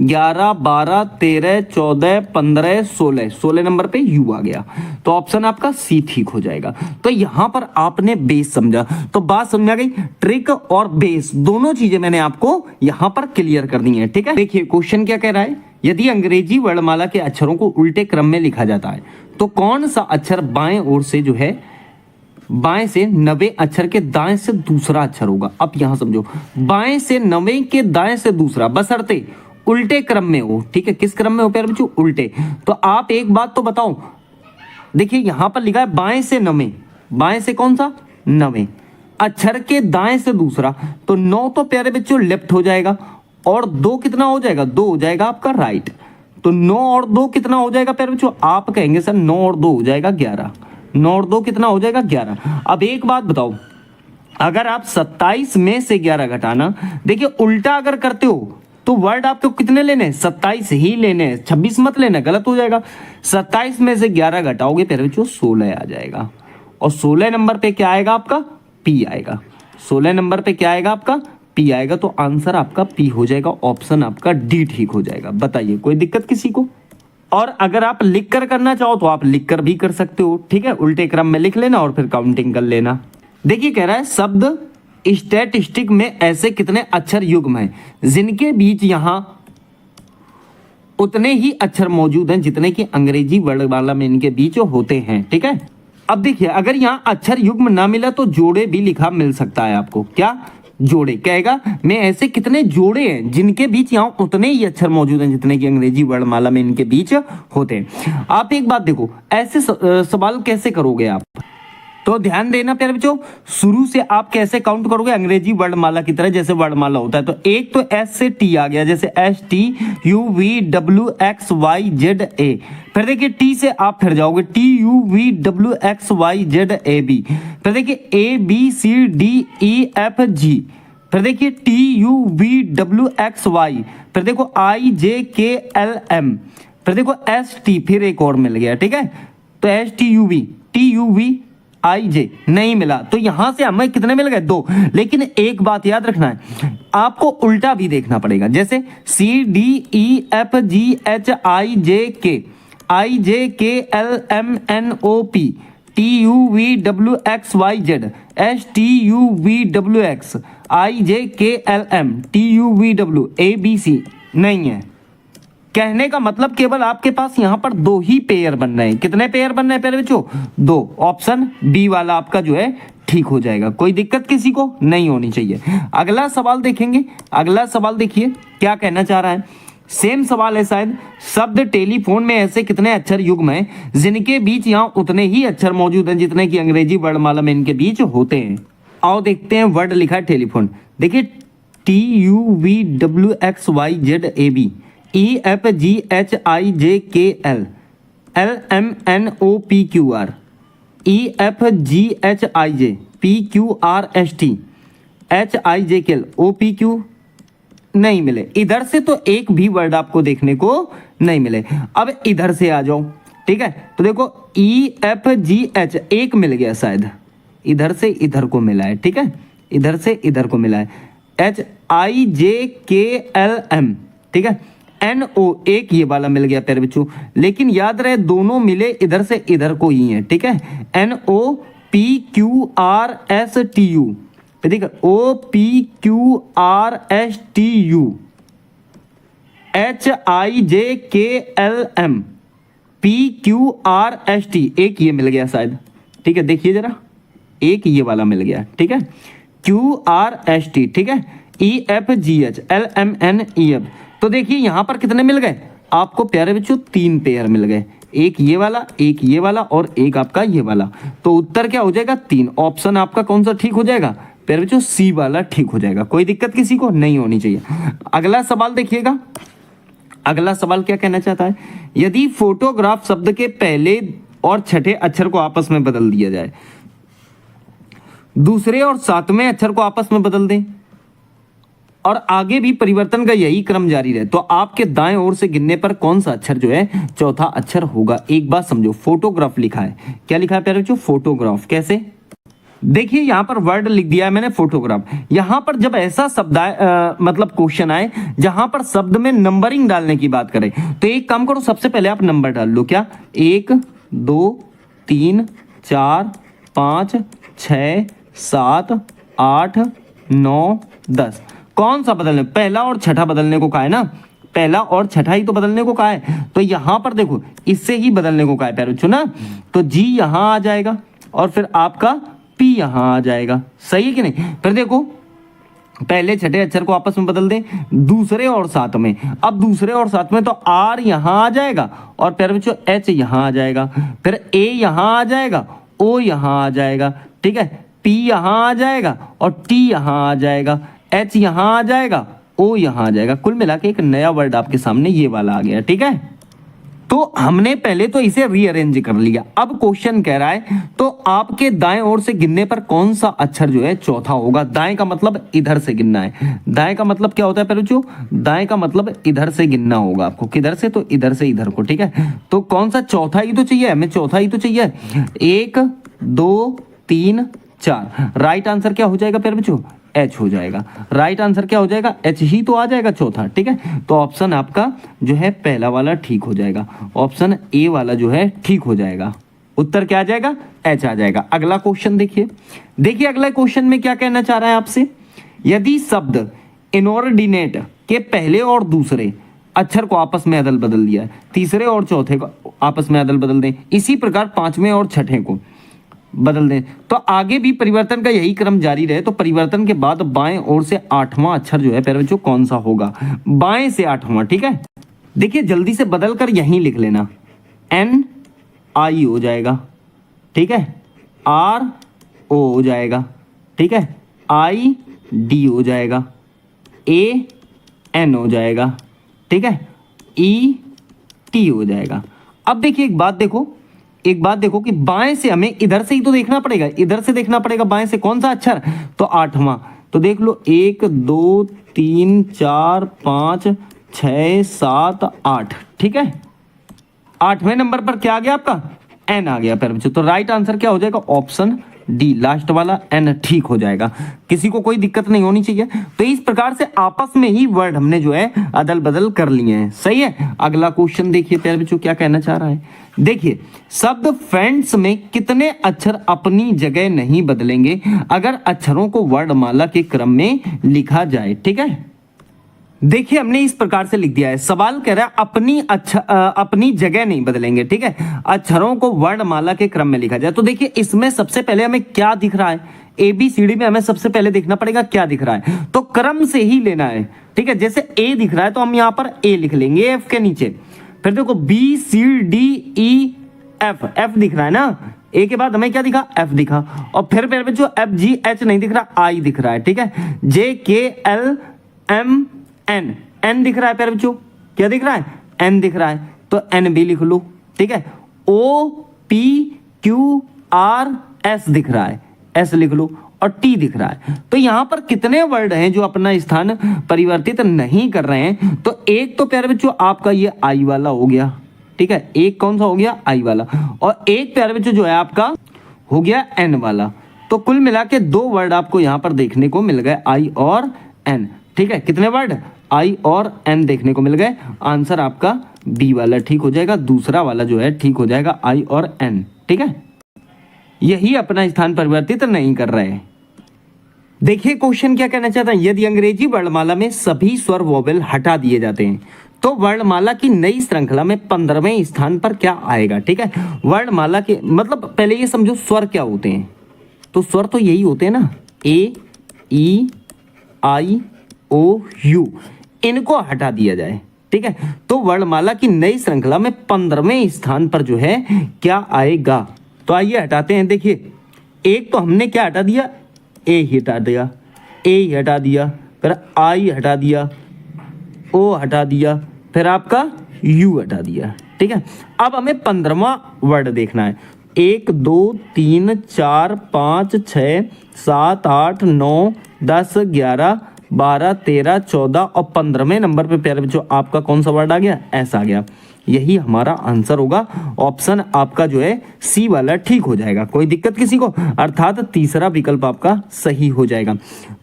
11, 12, 13, 14, 15, 16, 16 नंबर पे यू आ गया। तो ऑप्शन आपका सी ठीक हो जाएगा। तो यहां पर आपने बेस समझा, तो बात समझा गई। ट्रिक और बेस दोनों चीजें मैंने आपको यहां पर क्लियर कर दी है। ठीक है, देखिए क्वेश्चन क्या कह रहा है, यदि अंग्रेजी वर्णमाला के अक्षरों को उल्टे क्रम में लिखा जाता है तो कौन सा अक्षर बाएं ओर से जो है, बाएं से 90 अक्षर के दाएं से दूसरा अक्षर होगा। अब यहां समझो, बाएं से 90 के दाएं से दूसरा, बशर्ते उल्टे क्रम में हो। ठीक है, किस क्रम में हो प्यारे बच्चों, उल्टे। तो आप एक बात तो बताओ, देखिए यहां पर लिखा है बाएं से 90, बाएं से कौन सा, 90 अक्षर के दाएं से दूसरा, तो 9 तो प्यारे बच्चों लेफ्ट हो जाएगा, और 2 कितना हो जाएगा, 2 हो जाएगा आपका राइट। तो 9 और 2 कितना हो जाएगा प्यारे बच्चों, आप कहेंगे सर 9 और 2 हो जाएगा 11, 9 और 2 कितना हो जाएगा 11। अब एक बात बताओ, अगर आप 27 में से 11 घटाना, देखिए उल्टा अगर करते हो तो वर्ड आपको कितने लेने हैं, 27 ही लेने हैं, 26 मत लेना, गलत हो जाएगा। 27 में से 11 घटाओगे प्यारे बच्चों 16 आ जाएगा, और 16 नंबर पे क्या आएगा आपका, पी आएगा। 16 नंबर पे क्या आएगा आपका, पी आएगा। तो आंसर आपका पी हो जाएगा, ऑप्शन आपका डी ठीक हो जाएगा। बताइए कोई दिक्कत किसी को। और अगर आप लिख कर करना चाहो तो आप लिख कर भी कर सकते हो। ठीक है, उल्टे क्रम में लिख लेना और फिर काउंटिंग कर लेना। देखिए कह रहा है शब्द स्टैटिस्टिक में ऐसे कितने अक्षर युग्म हैं जिनके बीच यहां उतने ही अक्षर मौजूद हैं जितने कि अंग्रेजी वर्णमाला में इनके बीच होते हैं। ठीक है, अब देखिए अगर यहां अक्षर युग्म ना मिला तो जोड़े भी लिखा मिल सकता है आपको। क्या, जोड़े। कहेगा मैं ऐसे कितने जोड़े हैं जिनके बीच यहाँ उतने ही अक्षर मौजूद हैं जितने कि अंग्रेजी वर्णमाला में इनके बीच होते हैं। आप एक बात देखो, ऐसे सवाल कैसे करोगे आप, तो ध्यान देना प्यारे बच्चों, शुरू से आप कैसे काउंट करोगे अंग्रेजी वर्णमाला की तरह, जैसे वर्णमाला होता है। तो एक तो एस से टी आ गया, जैसे S T U V W X Y Z A. फिर देखिए टी से आप फिर जाओगे T U V W X Y Z A B. फिर देखिए A B C D E F G. फिर देखिए T U V W X Y. फिर देखो आई जे के एल एम। फिर देखो एस टी, फिर एक और मिल गया। ठीक है, तो S T U V, T U V I J नहीं मिला, तो यहां से हमें कितने मिल गए? 2। लेकिन एक बात याद रखना है, आपको उल्टा भी देखना पड़ेगा। जैसे CDEFGHIJK IJKLMNOP TUVWXYZ STUVWABC नहीं है। कहने का मतलब केवल आपके पास यहां पर 2 ही पेयर बन रहे हैं। कितने पेयर बन रहे हैं प्यारे बच्चों? 2। ऑप्शन बी वाला आपका जो है ठीक हो जाएगा। कोई दिक्कत किसी को नहीं होनी चाहिए। अगला सवाल देखेंगे। अगला सवाल देखिए क्या कहना चाह रहा है। सेम सवाल है शायद। शब्द टेलीफोन में ऐसे कितने अक्षर युग्म हैं जिनके बीच यहां उतने ही अक्षर मौजूद हैं जितने कि अंग्रेजी वर्णमाला में इनके बीच होते हैं? आओ देखते हैं। वर्ड लिखा है टेलीफोन। देखिए TUVWXYZAB EFGHIJKL LMNOPQR EFGHIJ PQRST HIJKL OPQ नहीं मिले। इधर से तो एक भी वर्ड आपको देखने को नहीं मिले। अब इधर से आ जाओ, ठीक है। तो देखो EFGH एक मिल गया शायद, इधर से इधर को मिला है, ठीक है। इधर से इधर को मिला है। HIJKLM, ठीक है। NO एक ये वाला मिल गया प्यारे बच्चों, लेकिन याद रहे दोनों मिले इधर से इधर को ही है, ठीक है। NOPQRSTU, ठीक है। OPQRSTU HIJKLM PQRST एक ये मिल गया शायद, ठीक है। देखिए जरा, एक ये वाला मिल गया, ठीक है। QRST, ठीक है। EFGH LMNEF। तो देखिए यहां पर कितने मिल गए आपको प्यारे बच्चों? 3 पेयर मिल गए। एक ये वाला, एक ये वाला और एक आपका ये वाला। तो उत्तर क्या हो जाएगा? 3। ऑप्शन आपका कौन सा ठीक हो जाएगा प्यारे बच्चों? सी वाला ठीक हो जाएगा। कोई दिक्कत किसी को नहीं होनी चाहिए। अगला सवाल देखिएगा। अगला सवाल क्या कहना चाहता है? यदि फोटोग्राफ शब्द के पहले और छठे अक्षर को आपस में बदल दिया जाए, दूसरे और सातवें अक्षर को आपस में बदल दें और आगे भी परिवर्तन का यही क्रम जारी रहे, तो आपके दाएं ओर से गिनने पर कौन सा अक्षर जो है चौथा अक्षर होगा? एक बात समझो, फोटोग्राफ लिखा है। क्या लिखा है प्यारे बच्चों? फोटोग्राफ। कैसे? देखिए यहां पर वर्ड लिख दिया है मैंने फोटोग्राफ। यहां पर जब ऐसा शब्द आए, मतलब क्वेश्चन आए जहां पर शब्द में नंबरिंग डालने की बात करें, तो एक काम करो, सबसे पहले आप नंबर डाल लो। क्या? 1 2 3 4 5 6 7 8 9 10। कौन सा बदलने? पहला और छठा बदलने को कहा है ना, पहला और छठा ही तो बदलने को कहा है। तो यहां पर देखो इससे ही बदलने को कहा है प्यारे बच्चों ना। तो जी यहां आ जाएगा और फिर आपका पी यहां आ जाएगा। सही है कि नहीं? फिर देखो पहले छठे अक्षर को आपस में बदल दें, दूसरे और साथ में। अब दूसरे और साथ में तो आर यहां आ जाएगा और प्यारे बच्चों एच यहां आ जाएगा, फिर ए यहां आ जाएगा, ओ यहां आ जाएगा, ठीक है। पी यहां आ जाएगा और टी यहां आ जाएगा, एच यहां आ जाएगा, ओ यहां आ जाएगा। कुल मिला के एक नया वर्ड आपके सामने ये वाला आ गया, ठीक है। तो हमने पहले तो इसे रीअरेंज कर लिया। अब क्वेश्चन कह रहा है तो आपके दाएं ओर से गिनने पर कौन सा अक्षर जो है चौथा होगा? दाएं का मतलब इधर से गिनना है। दाएं का मतलब क्या होता है पहले जो? दाएं का मतलब इधर से गिनना होगा आपको। किधर से? तो इधर से इधर को, ठीक है। तो कौन सा? चौथा ही तो चाहिए हमें, चौथा ही तो चाहिए। 1 2 3 4। राइट आंसर क्या हो जाएगा प्यारे बच्चों? एच हो जाएगा। राइट आंसर क्या हो जाएगा? एच ही तो आ जाएगा चौथा, ठीक है। तो ऑप्शन आपका जो है पहला वाला ठीक हो जाएगा, ऑप्शन ए वाला जो है ठीक हो जाएगा। उत्तर क्या आ जाएगा? एच आ जाएगा। अगला क्वेश्चन देखिए। देखिए अगला क्वेश्चन में क्या कहना चाह रहा है आपसे। यदि शब्द इनऑर्डिनेट के पहले और दूसरे अक्षर को आपस में अदल बदल दिया, तीसरे और चौथे को आपस में अदल बदल दें, इसी प्रकार पांचवें और छठे को बदल दें, तो आगे भी परिवर्तन का यही क्रम जारी रहे, तो परिवर्तन के बाद बाएं ओर से आठवां अक्षर जो है प्यारे बच्चों कौन सा होगा? बाएं से आठवां, ठीक है। देखिए जल्दी से बदल कर यहीं लिख लेना। एन आई हो जाएगा, ठीक है। आर ओ हो जाएगा, ठीक है। आई डी हो जाएगा, ए एन हो जाएगा, ठीक है। ई टी हो जाएगा। अब देखिए एक बात देखो कि बाएं से हमें इधर से ही तो देखना पड़ेगा, इधर से देखना पड़ेगा बाएं से कौन सा अक्षर? तो आठवां। तो देख लो 1 2 3 4 5 6 7 8, ठीक है। आठवें नंबर पर क्या आ गया आपका? एन आ गया प्यारे बच्चों। तो राइट आंसर क्या हो जाएगा? ऑप्शन डी लास्ट वाला एन ठीक हो जाएगा। किसी को कोई दिक्कत नहीं होनी चाहिए। तो इस प्रकार से आपस में ही वर्ड हमने जो है अदल बदल कर लिए हैं। सही है। अगला क्वेश्चन देखिए प्यारे बच्चों क्या कहना चाह रहा है। देखिए, शब्द फ्रेंड्स में कितने अक्षर अपनी जगह नहीं बदलेंगे अगर अक्षरों को वर्णमाला के क्रम में लिखा जाए? ठीक है, देखिए हमने इस प्रकार से लिख दिया है। सवाल कह रहा है अपनी जगह नहीं बदलेंगे। ठीक है, अक्षरों को वर्णमाला के क्रम में लिखा जाए। तो देखिए इसमें सबसे पहले हमें क्या दिख रहा है? ABCD में हमें सबसे पहले देखना पड़ेगा क्या दिख रहा है। तो क्रम से ही लेना है। ठीक है, जैसे A दिख रहा है तो हम यहां पर A लिख लेंगे F के नीचे। फिर देखो BCDEF, F दिख रहा है ना, A के बाद हमें क्या दिखा? F दिखा। और फिर मेरे जो FGH नहीं दिख रहा, I दिख रहा है। ठीक है, JKLM N दिख रहा है प्यारे बच्चों। क्या दिख रहा है? N दिख रहा है। तो N भी लिख लो। ठीक है, OPQRS दिख रहा है, S लिख लो। और T दिख रहा है। तो यहां पर कितने वर्ड हैं जो अपना स्थान परिवर्तित नहीं कर रहे हैं? तो एक तो प्यारे बच्चों आपका ये I वाला हो गया। ठीक है, एक कौन सा हो गया? I वाला। और एक प्यारे बच्चों जो है आपका हो गया N वाला। तो कुल मिला के 2 वर्ड आपको यहां पर देखने को मिल गए, I और N। ठीक है, कितने वर्ड? I और N देखने को मिल गए। आंसर आपका B वाला ठीक हो जाएगा। दूसरा वाला जो है ठीक हो जाएगा I और N। ठीक है, यही अपना स्थान परिवर्तित नहीं कर रहे हैं। देखिए क्वेश्चन क्या कहना चाहता है। यदि अंग्रेजी वर्णमाला में सभी स्वर वोवेल हटा दिए जाते हैं तो वर्णमाला की नई श्रृंखला में 15वें स्थान पर क्या आएगा? ठीक है, वर्णमाला के मतलब पहले ये समझो स्वर क्या होते हैं। तो स्वर तो यही होते हैं ना, A E I O U, इनको हटा दिया जाए। ठीक है, तो वर्णमाला की नई श्रृंखला में 15वें स्थान पर जो है क्या आएगा? तो आइए हटाते हैं। देखिए एक तो हमने क्या हटा दिया? A ही हटा दिया, A ही हटा दिया, फिर I हटा दिया, O हटा दिया, फिर आपका U हटा दिया। ठीक है, अब हमें 15वां वर्ड देखना है। 1 2 3 4 5 6 7 8 9 10 11 12 13 14 और 15वें नंबर पे प्यारे बच्चों आपका कौन सा वर्ड आ गया? S आ गया। यही हमारा आंसर होगा। ऑप्शन आपका जो है C वाला ठीक हो जाएगा। कोई दिक्कत किसी को? अर्थात तीसरा विकल्प आपका सही हो जाएगा।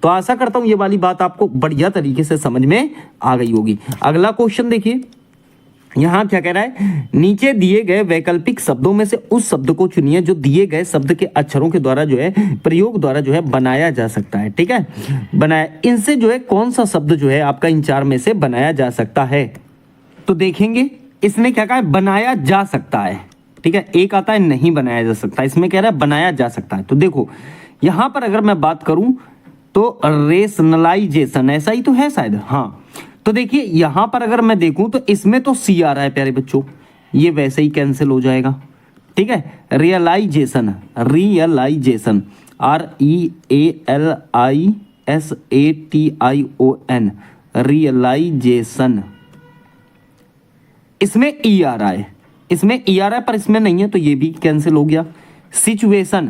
तो आशा करता हूं ये वाली बात आपको बढ़िया तरीके से समझ में आ गई होगी। अगला क्वेश्चन देखिए, यहां क्या कह रहा है? नीचे दिए गए वैकल्पिक शब्दों में से उस शब्द को चुनिए जो दिए गए शब्द के अक्षरों के द्वारा जो है प्रयोग द्वारा जो है बनाया जा सकता है। ठीक है, बनाया, इनसे जो है कौन सा शब्द जो है आपका इन 4 में से बनाया जा सकता है? तो देखेंगे इसने क्या कहा है? बनाया जा सकता है। ठीक है, एक आता है नहीं बनाया जा सकता, इसमें कह रहा है बनाया जा सकता है। तो देखो यहां पर अगर मैं बात करूं तो रेशनलाइजेशन, ऐसा ही तो है शायद। हाँ, तो देखिए यहां पर अगर मैं देखूं तो इसमें तो C आ रहा है प्यारे बच्चों, ये वैसे ही कैंसिल हो जाएगा। ठीक है, रियलाइजेशन, रियलाइजेशन REALISATION, रियलाइजेशन, इसमें E आ रहा है, इसमें E आ रहा है पर इसमें नहीं है तो ये भी कैंसिल हो गया। सिचुएशन,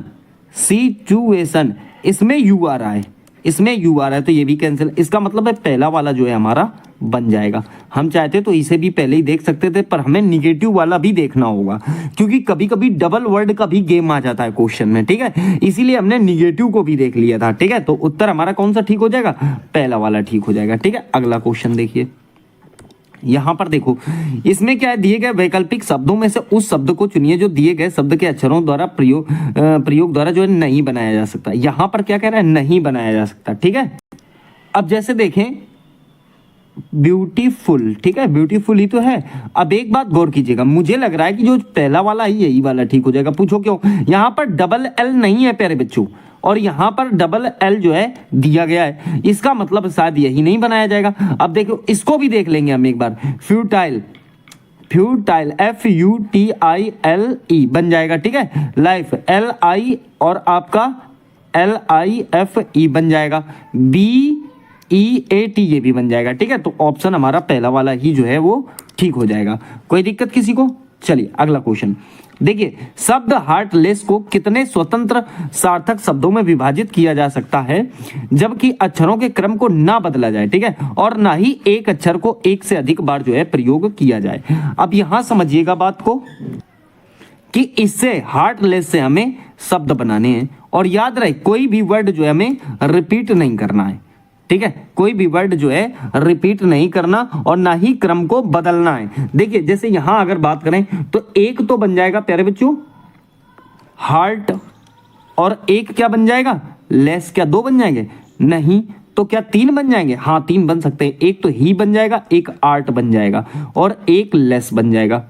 सिचुएशन, इसमें U आ रहा है, इसमें U आ रहा है तो ये भी कैंसिल। इसका मतलब है पहला वाला जो है हमारा बन जाएगा। हम चाहते तो इसे भी पहले ही देख सकते थे पर हमें निगेटिव वाला भी देखना होगा क्योंकि कभी कभी डबल वर्ड का भी गेम आ जाता है क्वेश्चन में। ठीक है, इसीलिए हमने निगेटिव को भी देख लिया था। ठीक है, तो उत्तर हमारा कौन सा ठीक हो जाएगा? पहला वाला ठीक हो जाएगा। ठीक है, अगला क्वेश्चन देखिए, यहां पर देखो इसमें क्या है? दिए गए वैकल्पिक शब्दों में से उस शब्द को चुनिए जो दिए गए शब्द के अक्षरों द्वारा प्रयोग द्वारा जो है नहीं बनाया जा सकता। यहां पर क्या कह रहा है? नहीं बनाया जा सकता। ठीक है, अब जैसे देखें ब्यूटीफुल, ठीक है, ब्यूटीफुल ही तो है। अब एक बात गौर कीजिएगा, मुझे लग रहा है कि जो पहला वाला है यही वाला ठीक हो जाएगा। पूछो क्यों? यहां पर डबल L नहीं है प्यारे बच्चों और यहां पर डबल L जो है दिया गया है, इसका मतलब शायद यही नहीं बनाया जाएगा। अब देखो इसको भी देख लेंगे हम एक बार। फ्यूटाइल, फ्यूटाइल FUTILE बन जाएगा। ठीक है, लाइफ LI और आपका LIFE बन जाएगा। BEAT ये भी बन जाएगा। ठीक है, तो ऑप्शन हमारा पहला वाला ही जो है वो ठीक हो जाएगा। कोई दिक्कत किसी को? चलिए अगला क्वेश्चन देखिए, शब्द हार्टलेस को कितने स्वतंत्र सार्थक शब्दों में विभाजित किया जा सकता है जबकि अक्षरों के क्रम को ना बदला जाए? ठीक है, और ना ही एक अक्षर को एक से अधिक बार जो है प्रयोग किया जाए। अब यहां समझिएगा बात को, कि इससे हार्टलेस से हमें शब्द बनाने हैं। और याद रहे कोई भी वर्ड जो है हमें रिपीट नहीं करना है, ठीक है, कोई भी वर्ड जो है रिपीट नहीं करना और ना ही क्रम को बदलना है। देखिए जैसे यहां अगर बात करें तो एक तो बन जाएगा प्यारे बच्चों हार्ट, और एक क्या बन जाएगा लेस। क्या दो बन जाएंगे? नहीं। तो क्या तीन बन जाएंगे? हाँ तीन बन सकते हैं। एक तो ही बन जाएगा, एक आर्ट बन जाएगा और एक लेस बन जाएगा,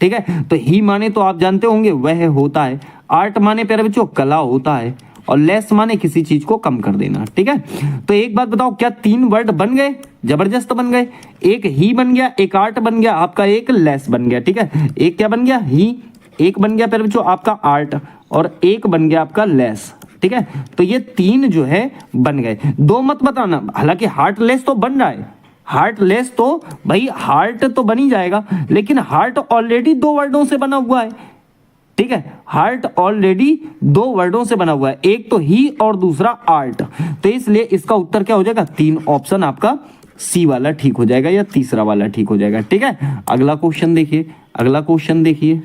ठीक है। तो ही माने तो आप जानते होंगे वह होता है, आर्ट माने प्यारे बच्चों कला होता है, और लेस माने किसी चीज को कम कर देना, ठीक है। तो एक बात बताओ, क्या तीन वर्ड बन गए? जबरदस्त बन गए। एक ही बन गया, एक आर्ट बन गया, आपका एक लेस बन गया, ठीक है। एक क्या बन गया? ही। एक बन गया प्यारे बच्चों आपका आर्ट, और एक बन गया आपका लेस, ठीक है। तो ये तीन जो है बन गए। दो मत बताना, हालांकि हार्टलेस तो बन रहा है, हार्टलेस तो भाई हार्ट तो बन ही जाएगा, लेकिन हार्ट ऑलरेडी दो वर्डों से बना हुआ है, ठीक है। हार्ट ऑलरेडी दो वर्डों से बना हुआ है, एक तो ही और दूसरा आर्ट। तो इसलिए इसका उत्तर क्या हो जाएगा? तीन। ऑप्शन आपका सी वाला ठीक हो जाएगा या तीसरा वाला ठीक हो जाएगा, ठीक है। अगला क्वेश्चन देखिए, अगला क्वेश्चन देखिए।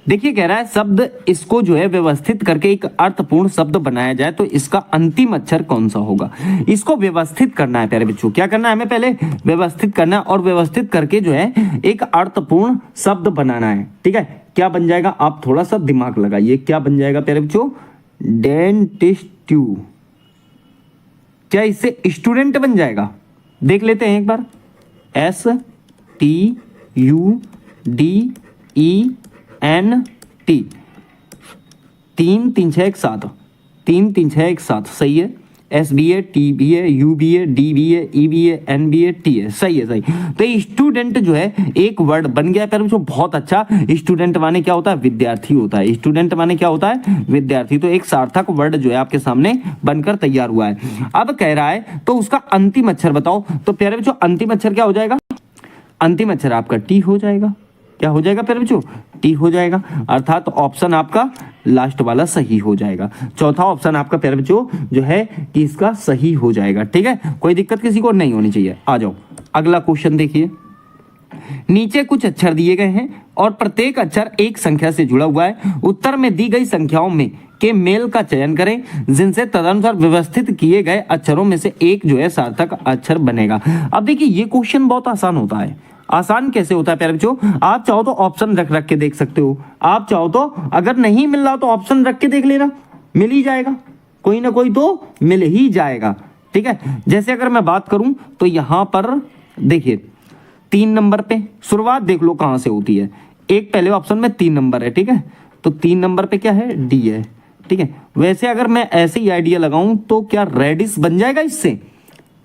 देखिए कह रहा है शब्द इसको जो है व्यवस्थित करके एक अर्थपूर्ण शब्द बनाया जाए तो इसका अंतिम अक्षर कौन सा होगा? इसको व्यवस्थित करना है प्यारे बच्चों। क्या करना है हमें? पहले व्यवस्थित करना है, और व्यवस्थित करके जो है एक अर्थपूर्ण शब्द बनाना है, ठीक है। क्या बन जाएगा? आप थोड़ा सा दिमाग लगाइए, क्या बन जाएगा प्यारे बच्चों? डेंटिस्ट्यू। क्या इससे स्टूडेंट बन जाएगा? देख लेते हैं एक बार। STUDENT, तीन तीन छः एक साथ, तीन तीन छः एक साथ, सही है। SBA TBA UBA DBA EBA NBA TA, सही है, सही। तो स्टूडेंट जो है एक वर्ड बन गया पर जो बहुत अच्छा। स्टूडेंट माने क्या होता है? विद्यार्थी होता है। स्टूडेंट माने क्या होता है? विद्यार्थी। तो एक सार्थक वर्ड जो है आपके सामने बनकर तैयार हुआ है। अब कह रहा है तो उसका अंतिम अक्षर बताओ। तो प्यारे बच्चों अंतिम अक्षर क्या हो जाएगा? अंतिम अक्षर आपका टी हो जाएगा। क्या हो जाएगा प्यारे बच्चों? टी हो जाएगा। अर्थात ऑप्शन आपका लास्ट वाला सही हो जाएगा। चौथा ऑप्शन आपका प्यारे बच्चों जो है कि इसका सही हो जाएगा, ठीक है। कोई दिक्कत किसी को नहीं होनी चाहिए। आ जाओ अगला क्वेश्चन देखिए। नीचे कुछ अक्षर दिए गए हैं और प्रत्येक अक्षर एक संख्या से जुड़ा हुआ है। उत्तर में दी गई संख्याओं में के मेल का चयन करें जिनसे तदनुसार व्यवस्थित किए गए अक्षरों में से एक जो है सार्थक अक्षर बनेगा। अब देखिए ये क्वेश्चन बहुत आसान होता है। आसान कैसे होता है प्यारे बच्चों? आप चाहो तो ऑप्शन रख रख के देख सकते हो, आप चाहो तो अगर नहीं मिल रहा तो ऑप्शन रख के देख लेना, मिल ही जाएगा, कोई ना कोई तो मिल ही जाएगा, ठीक है। जैसे अगर मैं बात करूं तो यहां पर देखिए 3 नंबर पे शुरुआत देख लो कहां से होती है। एक पहले ऑप्शन में 3 नंबर है, ठीक है। तो 3 नंबर पे क्या है? डी है, ठीक है। वैसे अगर मैं ऐसे ही आइडिया लगाऊं तो क्या रेडिस बन जाएगा इससे?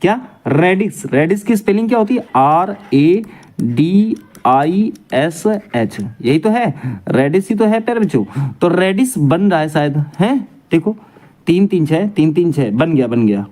क्या रेडिस? रेडिस की स्पेलिंग क्या होती है? RADISH, यही तो है, रेडिस ही तो है प्यारे बच्चों। तो रेडिस बन रहा है शायद, है। देखो 3 3 6 3 3 6 बन गया, बन गया।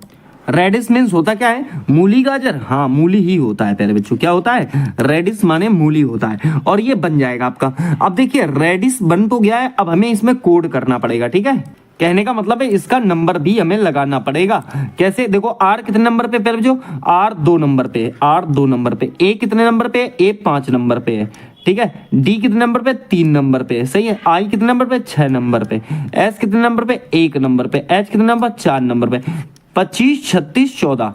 रेडिस मीन्स होता क्या है? मूली गाजर। हाँ मूली ही होता है प्यारे बच्चों। क्या होता है? रेडिस माने मूली होता है, और ये बन जाएगा आपका। अब देखिए रेडिस बन तो गया है, अब हमें इसमें कोड करना पड़ेगा, ठीक है। कहने का मतलब है इसका नंबर भी हमें लगाना पड़ेगा। कैसे? देखो आर कितने नंबर पे प्यारे बच्चों? आर 2 नंबर पे, आर 2 नंबर पे। ए कितने नंबर पे? ए 5 नंबर पे है, ठीक है। डी कितने नंबर पे? 3 नंबर पे, सही है। आई कितने नंबर पे? 6 नंबर पे। एस कितने नंबर पे? 1 नंबर पे। एच कितने नंबर? 4 नंबर पे। 25 36 14,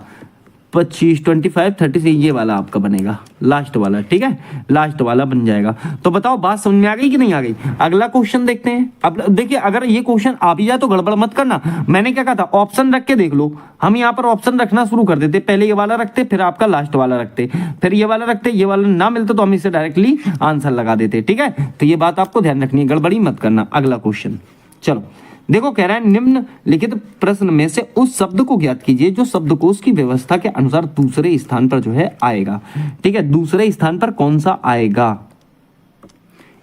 25 25 36, ये वाला आपका बनेगा लास्ट वाला, ठीक है। लास्ट वाला बन जाएगा। तो बताओ बात समझ में आ गई कि नहीं आ गई? अगला क्वेश्चन देखते हैं। अब देखिए अगर ये क्वेश्चन आ भी जाए तो गड़बड़ मत करना। मैंने क्या कहा था? ऑप्शन रख के देख लो। हम यहाँ पर ऑप्शन रखना शुरू कर देते, पहले ये वाला रखते, फिर आपका लास्ट वाला रखते, फिर ये वाला रखते, ये वाला ना मिलता तो हम इसे डायरेक्टली आंसर लगा देते, ठीक है। तो ये बात आपको ध्यान रखनी है, गड़बड़ी मत करना। अगला क्वेश्चन चलो देखो, कह रहा है निम्नलिखित प्रश्न में से उस शब्द को ज्ञात कीजिए जो शब्दकोश की व्यवस्था के अनुसार दूसरे स्थान पर जो है आएगा, ठीक है। दूसरे स्थान पर कौन सा आएगा?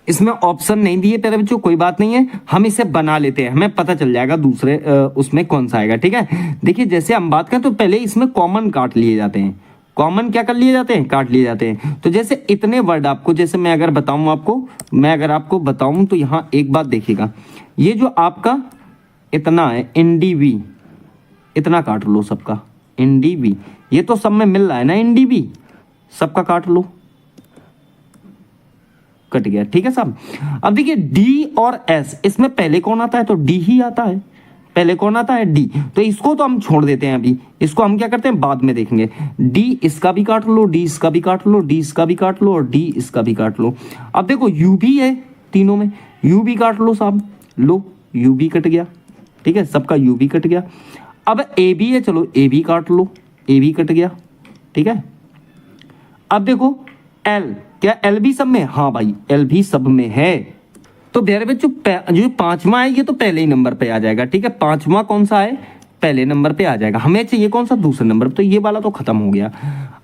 इसमें ऑप्शन नहीं दिए प्यारे बच्चों, कोई बात नहीं है, हम इसे बना लेते हैं, हमें पता चल जाएगा दूसरे उसमें कौन सा आएगा, ठीक है। देखिए जैसे हम बात करें तो पहले इसमें कॉमन काट लिए जाते हैं। कॉमन क्या कर लिए जाते हैं? काट लिए जाते हैं। तो जैसे इतने वर्ड आपको, जैसे मैं अगर बताऊं आपको, मैं अगर आपको बताऊं तो यहां एक बात देखिएगा, ये जो आपका इतना है NDV, इतना काट लो सबका NDV, ये तो सब में मिल रहा है ना NDV, सबका काट लो। कट गया, ठीक है साहब। अब देखिए डी और एस, इसमें पहले कौन आता है, तो डी ही आता है, पहले कौन आता है, डी। तो इसको तो हम छोड़ देते हैं अभी, इसको हम क्या करते हैं, बाद में देखेंगे। डी इसका भी काट लो, डी इसका भी काट लो, डी इसका भी काट लो, और डी इसका भी काट लो। अब देखो यू भी है तीनों में, यू भी काट लो साहब, लो यू भी कट गया, ठीक है, सबका यू भी कट गया। अब ए भी है, चलो ए भी काट लो, ए भी कट गया, ठीक है। अब देखो एल, क्या एल भी सब में, हाँ भाई एल भी सब में है। तो प्यारे बच्चों जो पांचवा है ये तो पहले ही नंबर पे आ जाएगा, ठीक है, पांचवा कौन सा है, पहले नंबर पे आ जाएगा। हमें चाहिए कौन सा, दूसरे नंबर पे, तो ये वाला तो खत्म हो गया।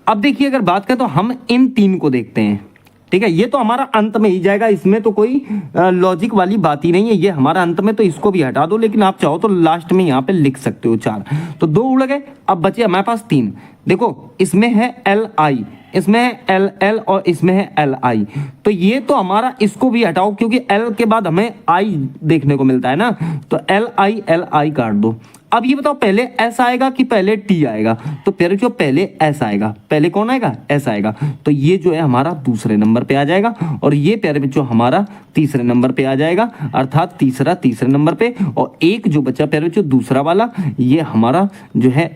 अब देखिए अगर बात करें तो हम इन तीन को देखते हैं, ठीक है, ये तो हमारा अंत में ही जाएगा, इसमें तो कोई लॉजिक वाली बात ही नहीं है, ये हमारा अंत में, तो इसको भी हटा दो, लेकिन आप चाहो तो लास्ट में यहाँ पे लिख सकते हो 4। तो 2 उड़ गए, अब बचे हमारे पास 3। देखो इसमें है एल आई, इसमें है एल एल, और इसमें है एल आई। तो ये तो हमारा, इसको भी हटाओ क्योंकि एल के बाद हमें आई देखने को मिलता है ना, तो एल आई काट दो। अब ये बताओ पहले एस आएगा कि पहले टी आएगा, तो फिर जो पहले एस आएगा, पहले कौन आएगा, एस आएगा, तो ये जो है हमारा दूसरे नंबर पे आ जाएगा, और ये प्यारे बच्चों हमारा तीसरे नंबर पे आ जाएगा, अर्थात तीसरा तीसरे नंबर पे, और एक जो बच्चा प्यारे बच्चों दूसरा वाला, ये हमारा जो है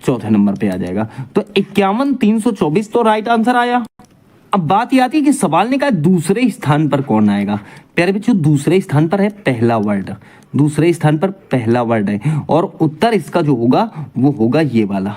चौथे नंबर पे आ जाएगा। तो 51,324 तो राइट आंसर आया। अब बात ये आती है कि सवाल ने कहा दूसरे स्थान पर कौन आएगा। प्यारे बच्चों दूसरे स्थान पर है पहला वर्ड, दूसरे स्थान पर पहला वर्ड है, और उत्तर इसका जो होगा वो होगा ये वाला,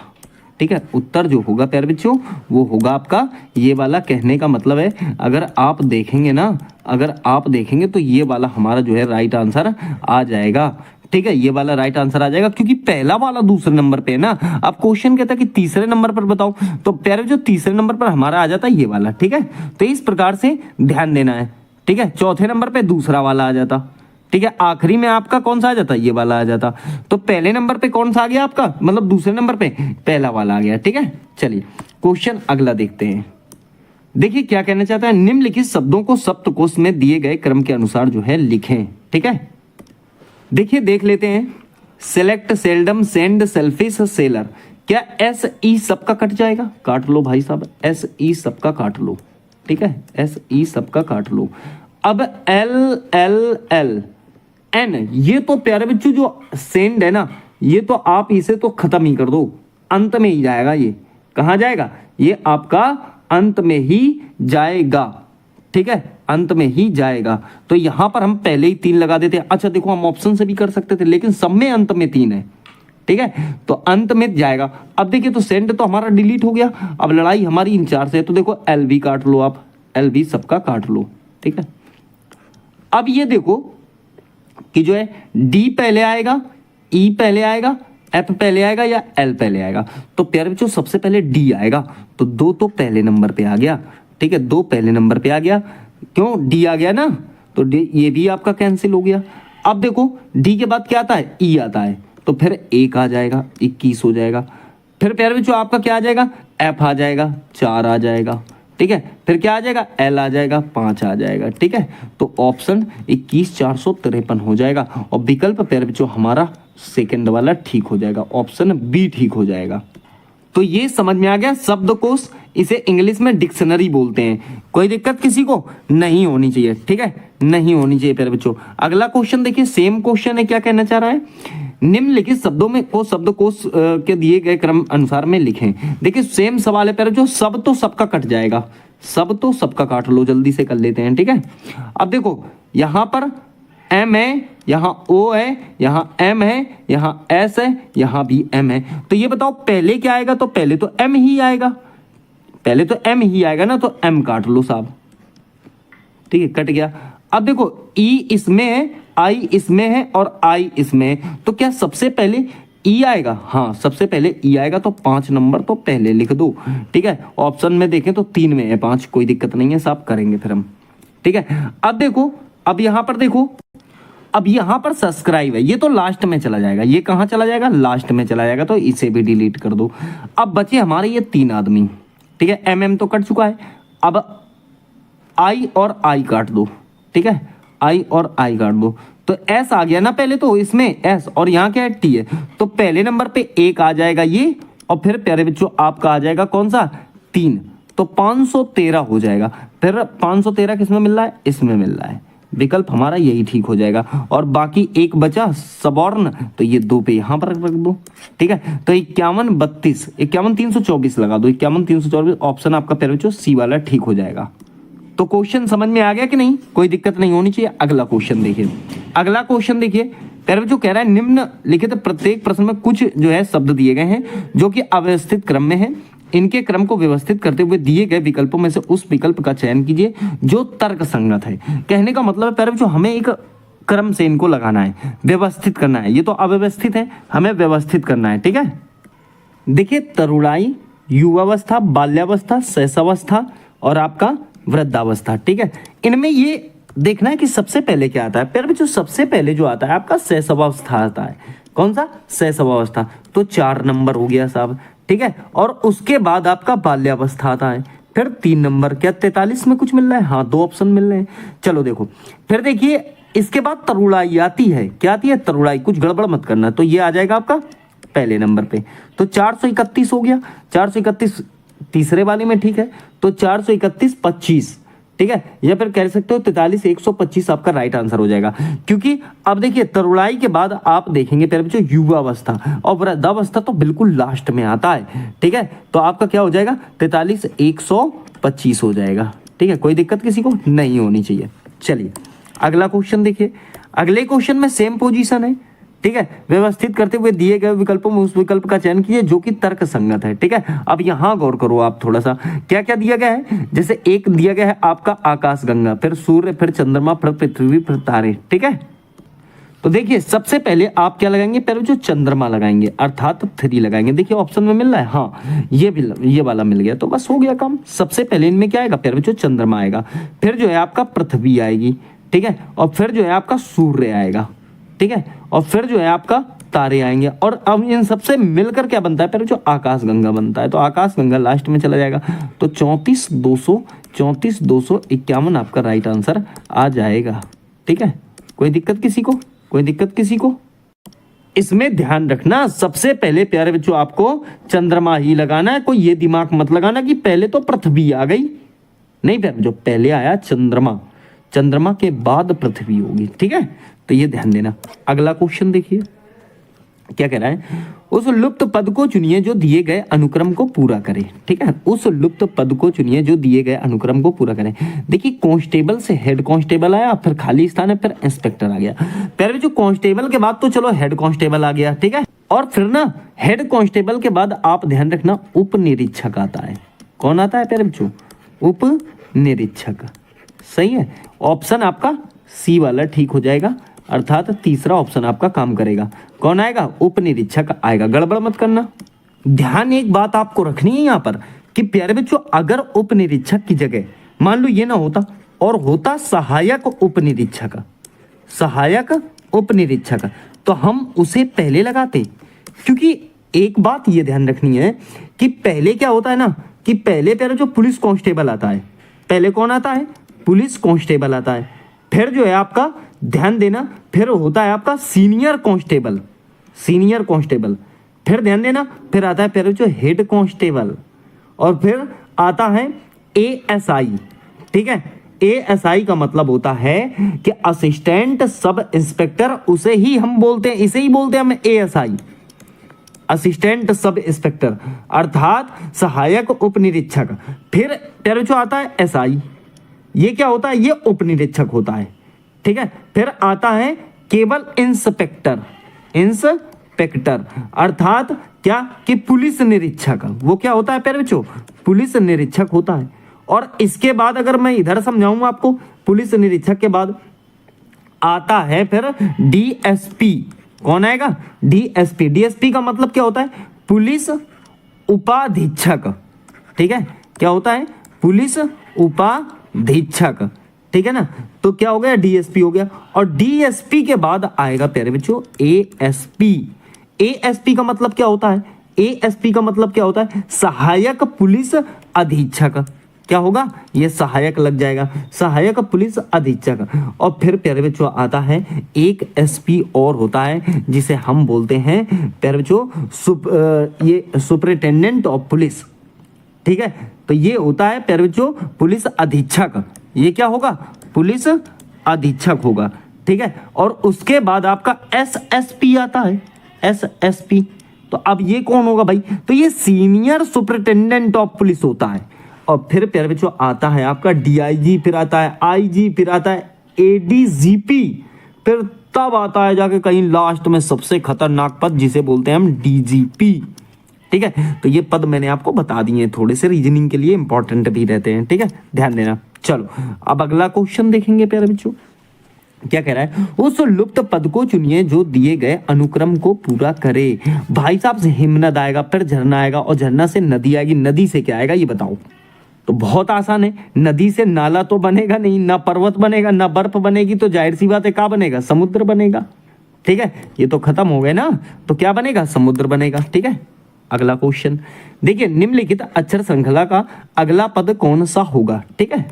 ठीक है, उत्तर जो होगा प्यारे बच्चों वो होगा आपका ये वाला। कहने का मतलब है अगर आप देखेंगे ना, अगर आप देखेंगे तो ये वाला हमारा जो है राइट आंसर आ जाएगा, ठीक है, ये वाला राइट आंसर आ जाएगा, क्योंकि पहला वाला दूसरे नंबर पे है ना। अब क्वेश्चन कहता है कि तीसरे नंबर पर बताओ, तो प्यारे जो तीसरे नंबर पर हमारा आ जाता है ये वाला, ठीक है। तो इस प्रकार से ध्यान देना है, ठीक है। चौथे नंबर पे दूसरा वाला आ जाता, ठीक है, आखिरी में आपका कौन सा आ जाता, ये वाला आ जाता। तो पहले नंबर पे कौन सा आ गया आपका, मतलब दूसरे नंबर पे पहला वाला आ गया, ठीक है। चलिए क्वेश्चन अगला देखते हैं। देखिए क्या कहना चाहता है, निम्नलिखित शब्दों को सप्तकोश में दिए गए क्रम के अनुसार जो है लिखें, ठीक है। देखिए देख लेते हैं, select, seldom, send, selfish, seller, क्या एस ई सबका कट जाएगा, काट लो भाई साहब, एस ई सबका काट लो, ठीक है, एस ई सबका काट लो। अब एल एल एल एन, ये तो प्यारे बच्चों जो सेंड है ना, ये तो आप इसे तो खत्म ही कर दो, अंत में ही जाएगा, ये कहाँ जाएगा, ये आपका अंत में ही जाएगा, ठीक है, अंत में ही जाएगा। तो यहां पर हम पहले ही 3 लगा देते हैं। अच्छा देखो हम ऑप्शन से भी कर सकते थे, लेकिन सब में अंत में 3 है, ठीक है, तो अंत में जाएगा। अब देखिए तो सेंड तो हमारा डिलीट हो गया, अब लड़ाई हमारी इन 4 से है, तो देखो एल भी काट लो, आप एल भी सबका काट लो, ठीक है। अब ये देखो कि जो है डी पहले आएगा, ई पहले आएगा, एफ पहले आएगा या एल पहले आएगा, तो प्यारे बच्चों सबसे पहले डी आएगा, तो 2 तो पहले नंबर पे आ गया, ठीक है, 2 पहले नंबर पे आ गया, क्यों डी आ गया ना, तो डी ये भी आपका कैंसिल हो गया। अब देखो डी के बाद क्या आता है, ई आता है, तो फिर 1 आ जाएगा, 21 हो जाएगा। फिर प्यारे बच्चों आपका क्या आ जाएगा, एफ आ जाएगा, 4 आ जाएगा, ठीक है, फिर क्या आ जाएगा, एल आ जाएगा, 5 आ जाएगा, ठीक है। तो ऑप्शन 21,453 हो जाएगा, और विकल्प प्यारे बच्चों हमारा सेकंड वाला ठीक हो जाएगा, ऑप्शन बी ठीक हो जाएगा। तो ये समझ में आ गया शब्दकोश, इसे इंग्लिश में डिक्शनरी बोलते हैं। कोई दिक्कत किसी को नहीं होनी चाहिए, ठीक है, नहीं होनी चाहिए प्यारे बच्चों। अगला क्वेश्चन देखिए, सेम क्वेश्चन है, क्या कहना चाह रहा है, निम्नलिखित शब्दों में को शब्दकोश के दिए गए क्रम अनुसार में लिखें। देखिए सेम सवाल है प्यारे बच्चों, सब तो सबका कट जाएगा, सब तो सबका काट लो, जल्दी से कर लेते हैं, ठीक है। अब देखो यहां पर एम है, यहाँ ओ है, यहाँ एम है, यहाँ एस है, यहाँ भी एम है, तो ये बताओ पहले क्या आएगा, तो पहले तो एम ही आएगा, पहले तो एम ही आएगा ना, तो एम काट लो साहब, ठीक है, कट गया। अब देखो ई इसमें है, आई इसमें है, और आई इसमें है, तो क्या सबसे पहले ई आएगा, हाँ सबसे पहले ई आएगा, तो 5 नंबर तो पहले लिख दो, ठीक है। ऑप्शन में देखें तो 3 में है 5, कोई दिक्कत नहीं है, साफ करेंगे फिर हम, ठीक है। अब देखो, अब यहां पर देखो, अब यहां पर सब्सक्राइब है, ये तो लास्ट में चला जाएगा, ये कहां चला जाएगा, लास्ट में चला जाएगा, तो इसे भी डिलीट कर दो। अब बचे हमारे ये 3 आदमी, ठीक है, एम एम तो कट चुका है, अब आई और आई काट दो, ठीक है, आई और आई काट दो, तो एस आ गया ना पहले, तो इसमें एस, और यहाँ क्या है, टी है, तो पहले नंबर पे 1 आ जाएगा ये, और फिर प्यारे बच्चों आपका आ जाएगा कौन सा, 3, तो 513 हो जाएगा। फिर 513 किसमें मिल रहा है, इसमें मिल रहा है, विकल्प हमारा यही ठीक हो जाएगा। और बाकी एक बचा सबॉर्न, तो ये 2 पे यहां पर रख दो, ठीक है। तो 51 32 51 324 लगा दो, 51 324 ऑप्शन आपका प्यारे बच्चों सी वाला ठीक हो जाएगा। तो क्वेश्चन समझ में आ गया कि नहीं, कोई दिक्कत नहीं होनी चाहिए। अगला क्वेश्चन देखिए, अगला क्वेश्चन देखिए प्यारे बच्चों कह रहा है निम्नलिखित प्रत्येक प्रश्न में कुछ जो है शब्द दिए गए हैं जो कि अव्यवस्थित क्रम में है, इनके क्रम को व्यवस्थित करते हुए दिए गए विकल्पों में से उस विकल्प का चयन कीजिए जो तर्क संगत है। कहने का मतलब है प्यारे बच्चों हमें एक क्रम से इनको लगाना है, व्यवस्थित करना है। ये तो अव्यवस्थित है, हमें व्यवस्थित करना है, ठीक है। देखिए तरुणाई, युवावस्था, बाल्यावस्था, शैशवावस्था और आपका वृद्धावस्था, ठीक है। इनमें ये देखना है कि सबसे पहले क्या आता है प्यारे बच्चों, सबसे पहले जो आता है आपका शैशवावस्था आता है। कौन सा, शैशवावस्था, तो 4 नंबर हो गया साहब, ठीक है। और उसके बाद आपका बाल्यावस्था आता है, फिर 3 नंबर। क्या 43 में कुछ मिल रहा है, हाँ 2 ऑप्शन मिल रहे हैं। चलो देखो फिर देखिए इसके बाद तरुणाई आती है, क्या आती है, तरुणाई, कुछ गड़बड़ मत करना, तो ये आ जाएगा आपका पहले नंबर पे। तो 431 हो गया, 431 तीसरे वाले में, ठीक है। तो 431 25, ठीक है, या फिर कह सकते हो 43 125 आपका राइट आंसर हो जाएगा। क्योंकि अब देखिए तरुणाई के बाद आप देखेंगे प्यारे बच्चों युवावस्था और वृद्धावस्था तो बिल्कुल लास्ट में आता है, ठीक है। तो आपका क्या हो जाएगा, 43 125 हो जाएगा, ठीक है। कोई दिक्कत किसी को नहीं होनी चाहिए। चलिए अगला क्वेश्चन देखिए, अगले क्वेश्चन में सेम पोजीशन है, ठीक है। व्यवस्थित करते हुए दिए गए विकल्पों में उस विकल्प का चयन कीजिए जो कि तर्क संगत है, ठीक है। अब यहां गौर करो आप थोड़ा सा, क्या क्या दिया गया है। जैसे एक दिया गया है आपका आकाश गंगा, फिर सूर्य, फिर चंद्रमा, फिर पृथ्वी, फिर तारे, ठीक है। तो देखिए सबसे पहले आप क्या लगाएंगे, पहले जो चंद्रमा लगाएंगे अर्थात 3 लगाएंगे। देखिए ऑप्शन में मिल रहा है, हाँ ये वाला मिल गया, तो बस हो गया काम। सबसे पहले इनमें क्या आएगा, पहले जो चंद्रमा आएगा, फिर जो है आपका पृथ्वी आएगी, ठीक है, और फिर जो है आपका सूर्य आएगा, ठीक है, और फिर जो है आपका तारे आएंगे। और अब इन सबसे मिलकर क्या बनता है, पहले जो आकाश गंगा बनता है, तो आकाश गंगा लास्ट में चला जाएगा। तो 34 251 आपका राइट आंसर आ जाएगा, ठीक है। कोई दिक्कत किसी को, कोई दिक्कत किसी को। इसमें ध्यान रखना सबसे पहले प्यारे बच्चों आपको चंद्रमा ही लगाना है, कोई ये दिमाग मत लगाना कि पहले तो पृथ्वी आ गई, नहीं प्यारे बच्चों, पहले आया चंद्रमा, चंद्रमा के बाद पृथ्वी होगी, ठीक है। तो ये ध्यान देना। अगला क्वेश्चन देखिए क्या कह रहा है, उस लुप्त पद को चुनिए जो दिए गए अनुक्रम को पूरा करे, ठीक है। उस लुप्त पद को चुनिए जो दिए गए अनुक्रम को पूरा करे। देखिए कांस्टेबल से हेड कांस्टेबल आया, फिर खाली स्थान है, फिर इंस्पेक्टर आ गया। पहले जो कांस्टेबल के बाद तो चलो हेड कांस्टेबल आ गया, ठीक है। और फिर ना हेड कांस्टेबल के बाद आप ध्यान रखना उप निरीक्षक आता है। कौन आता है प्यारे बच्चों, उप निरीक्षक, सही है। ऑप्शन आपका सी वाला ठीक हो जाएगा, अर्थात तीसरा ऑप्शन आपका काम करेगा। कौन आएगा, उप निरीक्षक आएगा, गड़बड़ मत करना। ध्यान एक बात आपको रखनी है यहाँ पर कि प्यारे बच्चों अगर उप निरीक्षक की जगह मान लो ये ना होता और होता सहायक उप निरीक्षक, सहायक उप निरीक्षक, तो हम उसे पहले लगाते। क्योंकि एक बात ये ध्यान रखनी है कि पहले क्या होता है ना, कि पहले प्यारे जो पुलिस कांस्टेबल आता है, पहले कौन आता है, पुलिस कांस्टेबल आता है, फिर जो है आपका ध्यान देना, फिर होता है आपका सीनियर कांस्टेबल, सीनियर कांस्टेबल, फिर ध्यान देना, फिर आता है फिर जो हेड कांस्टेबल, और फिर आता है एएसआई, ठीक है। एएसआई का मतलब होता है कि असिस्टेंट सब इंस्पेक्टर, उसे ही हम बोलते हैं, इसे ही बोलते हैं हम एएसआई, असिस्टेंट सब इंस्पेक्टर, अर्थात सहायक उप निरीक्षक। फिर जो आता है एसआई, ये क्या होता है, ये उप निरीक्षक होता है, ठीक है। फिर आता है केवल इंस्पेक्टर, इंस्पेक्टर अर्थात क्या कि पुलिस निरीक्षक, वो क्या होता है प्यारे बच्चों, पुलिस निरीक्षक होता है। और इसके बाद अगर मैं इधर समझाऊं आपको, पुलिस निरीक्षक के बाद आता है फिर डीएसपी। कौन आएगा, डीएसपी। डीएसपी का मतलब क्या होता है, पुलिस उपाधीक्षक, ठीक है। क्या होता है, पुलिस उपाधीक्षक, ठीक है ना। तो क्या हो गया, डीएसपी हो गया। और डीएसपी के बाद आएगा प्यारे बच्चों एएसपी। एएसपी का मतलब क्या होता है, एएसपी का मतलब क्या होता है, सहायक पुलिस अधीक्षक। क्या होगा, ये सहायक लग जाएगा, सहायक पुलिस अधीक्षक। और फिर प्यारे बच्चों आता है एक एसपी और होता है जिसे हम बोलते हैं प्यारे बच्चों ये सुपरिटेंडेंट ऑफ पुलिस, ठीक है। तो ये होता है प्यारे बच्चों पुलिस अधीक्षक। ये क्या होगा? पुलिस अधीक्षक होगा, ठीक है। और उसके बाद आपका एसएसपी आता है, एसएसपी। तो अब ये कौन होगा भाई? तो ये सीनियर सुपरिटेंडेंट ऑफ पुलिस होता है। और फिर प्यारे बच्चों आता है आपका डीआईजी, फिर आता है आईजी, फिर आता है एडीजीपी, फिर तब आता है जाके कहीं लास्ट में सबसे खतरनाक पद जिसे बोलते हैं हम डीजीपी, ठीक है। तो ये पद मैंने आपको बता दिए हैं, थोड़े से रीजनिंग के लिए इंपॉर्टेंट भी रहते हैं, ठीक है, ध्यान देना। चलो अब अगला क्वेश्चन देखेंगे प्यारे बच्चों, क्या कह रहा है? उस लुप्त पद को चुनिए जो दिए गए अनुक्रम को पूरा करे। भाई साहब से हिमनद आएगा, फिर झरना आएगा, और झरना से नदी आएगी, नदी से क्या आएगा ये बताओ। तो बहुत आसान है, नदी से नाला तो बनेगा नहीं, ना पर्वत बनेगा, ना बर्फ बनेगी, तो जाहिर सी बात है क्या बनेगा? समुद्र बनेगा, ठीक है। ये तो खत्म हो गए ना, तो क्या बनेगा? समुद्र बनेगा, ठीक है। अगला क्वेश्चन देखिए, निम्नलिखित अक्षर श्रृंखला का अगला पद कौन सा होगा, ठीक है।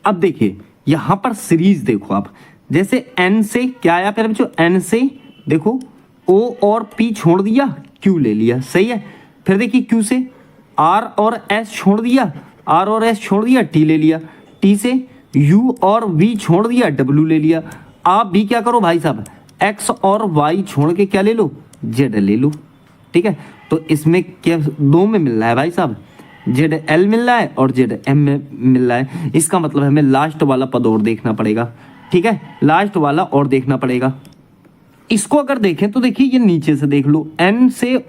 अब देखिए यहां पर सीरीज देखो आप, जैसे एन से क्या आया फिर बच्चों? एन से देखो ओ और पी छोड़ दिया, क्यू ले लिया, सही है। फिर देखिए क्यू से आर और एस छोड़ दिया, आर और एस छोड़ दिया, टी ले लिया। टी से यू और वी छोड़ दिया, डब्ल्यू ले लिया। आप भी क्या करो भाई साहब, एक्स और वाई छोड़ के क्या ले लो? जेड ले लो, ठीक है। तो इसमें क्या दो में मिल रहा है भाई साहब? जेड एल मिल रहा है और जेड एम में मिल रहा है। इसका मतलब हमें लास्ट वाला पद और देखना पड़ेगा, ठीक है, लास्ट वाला और देखना पड़ेगा। इसको अगर देखें तो देखिए ये नीचे से देख लो, एन से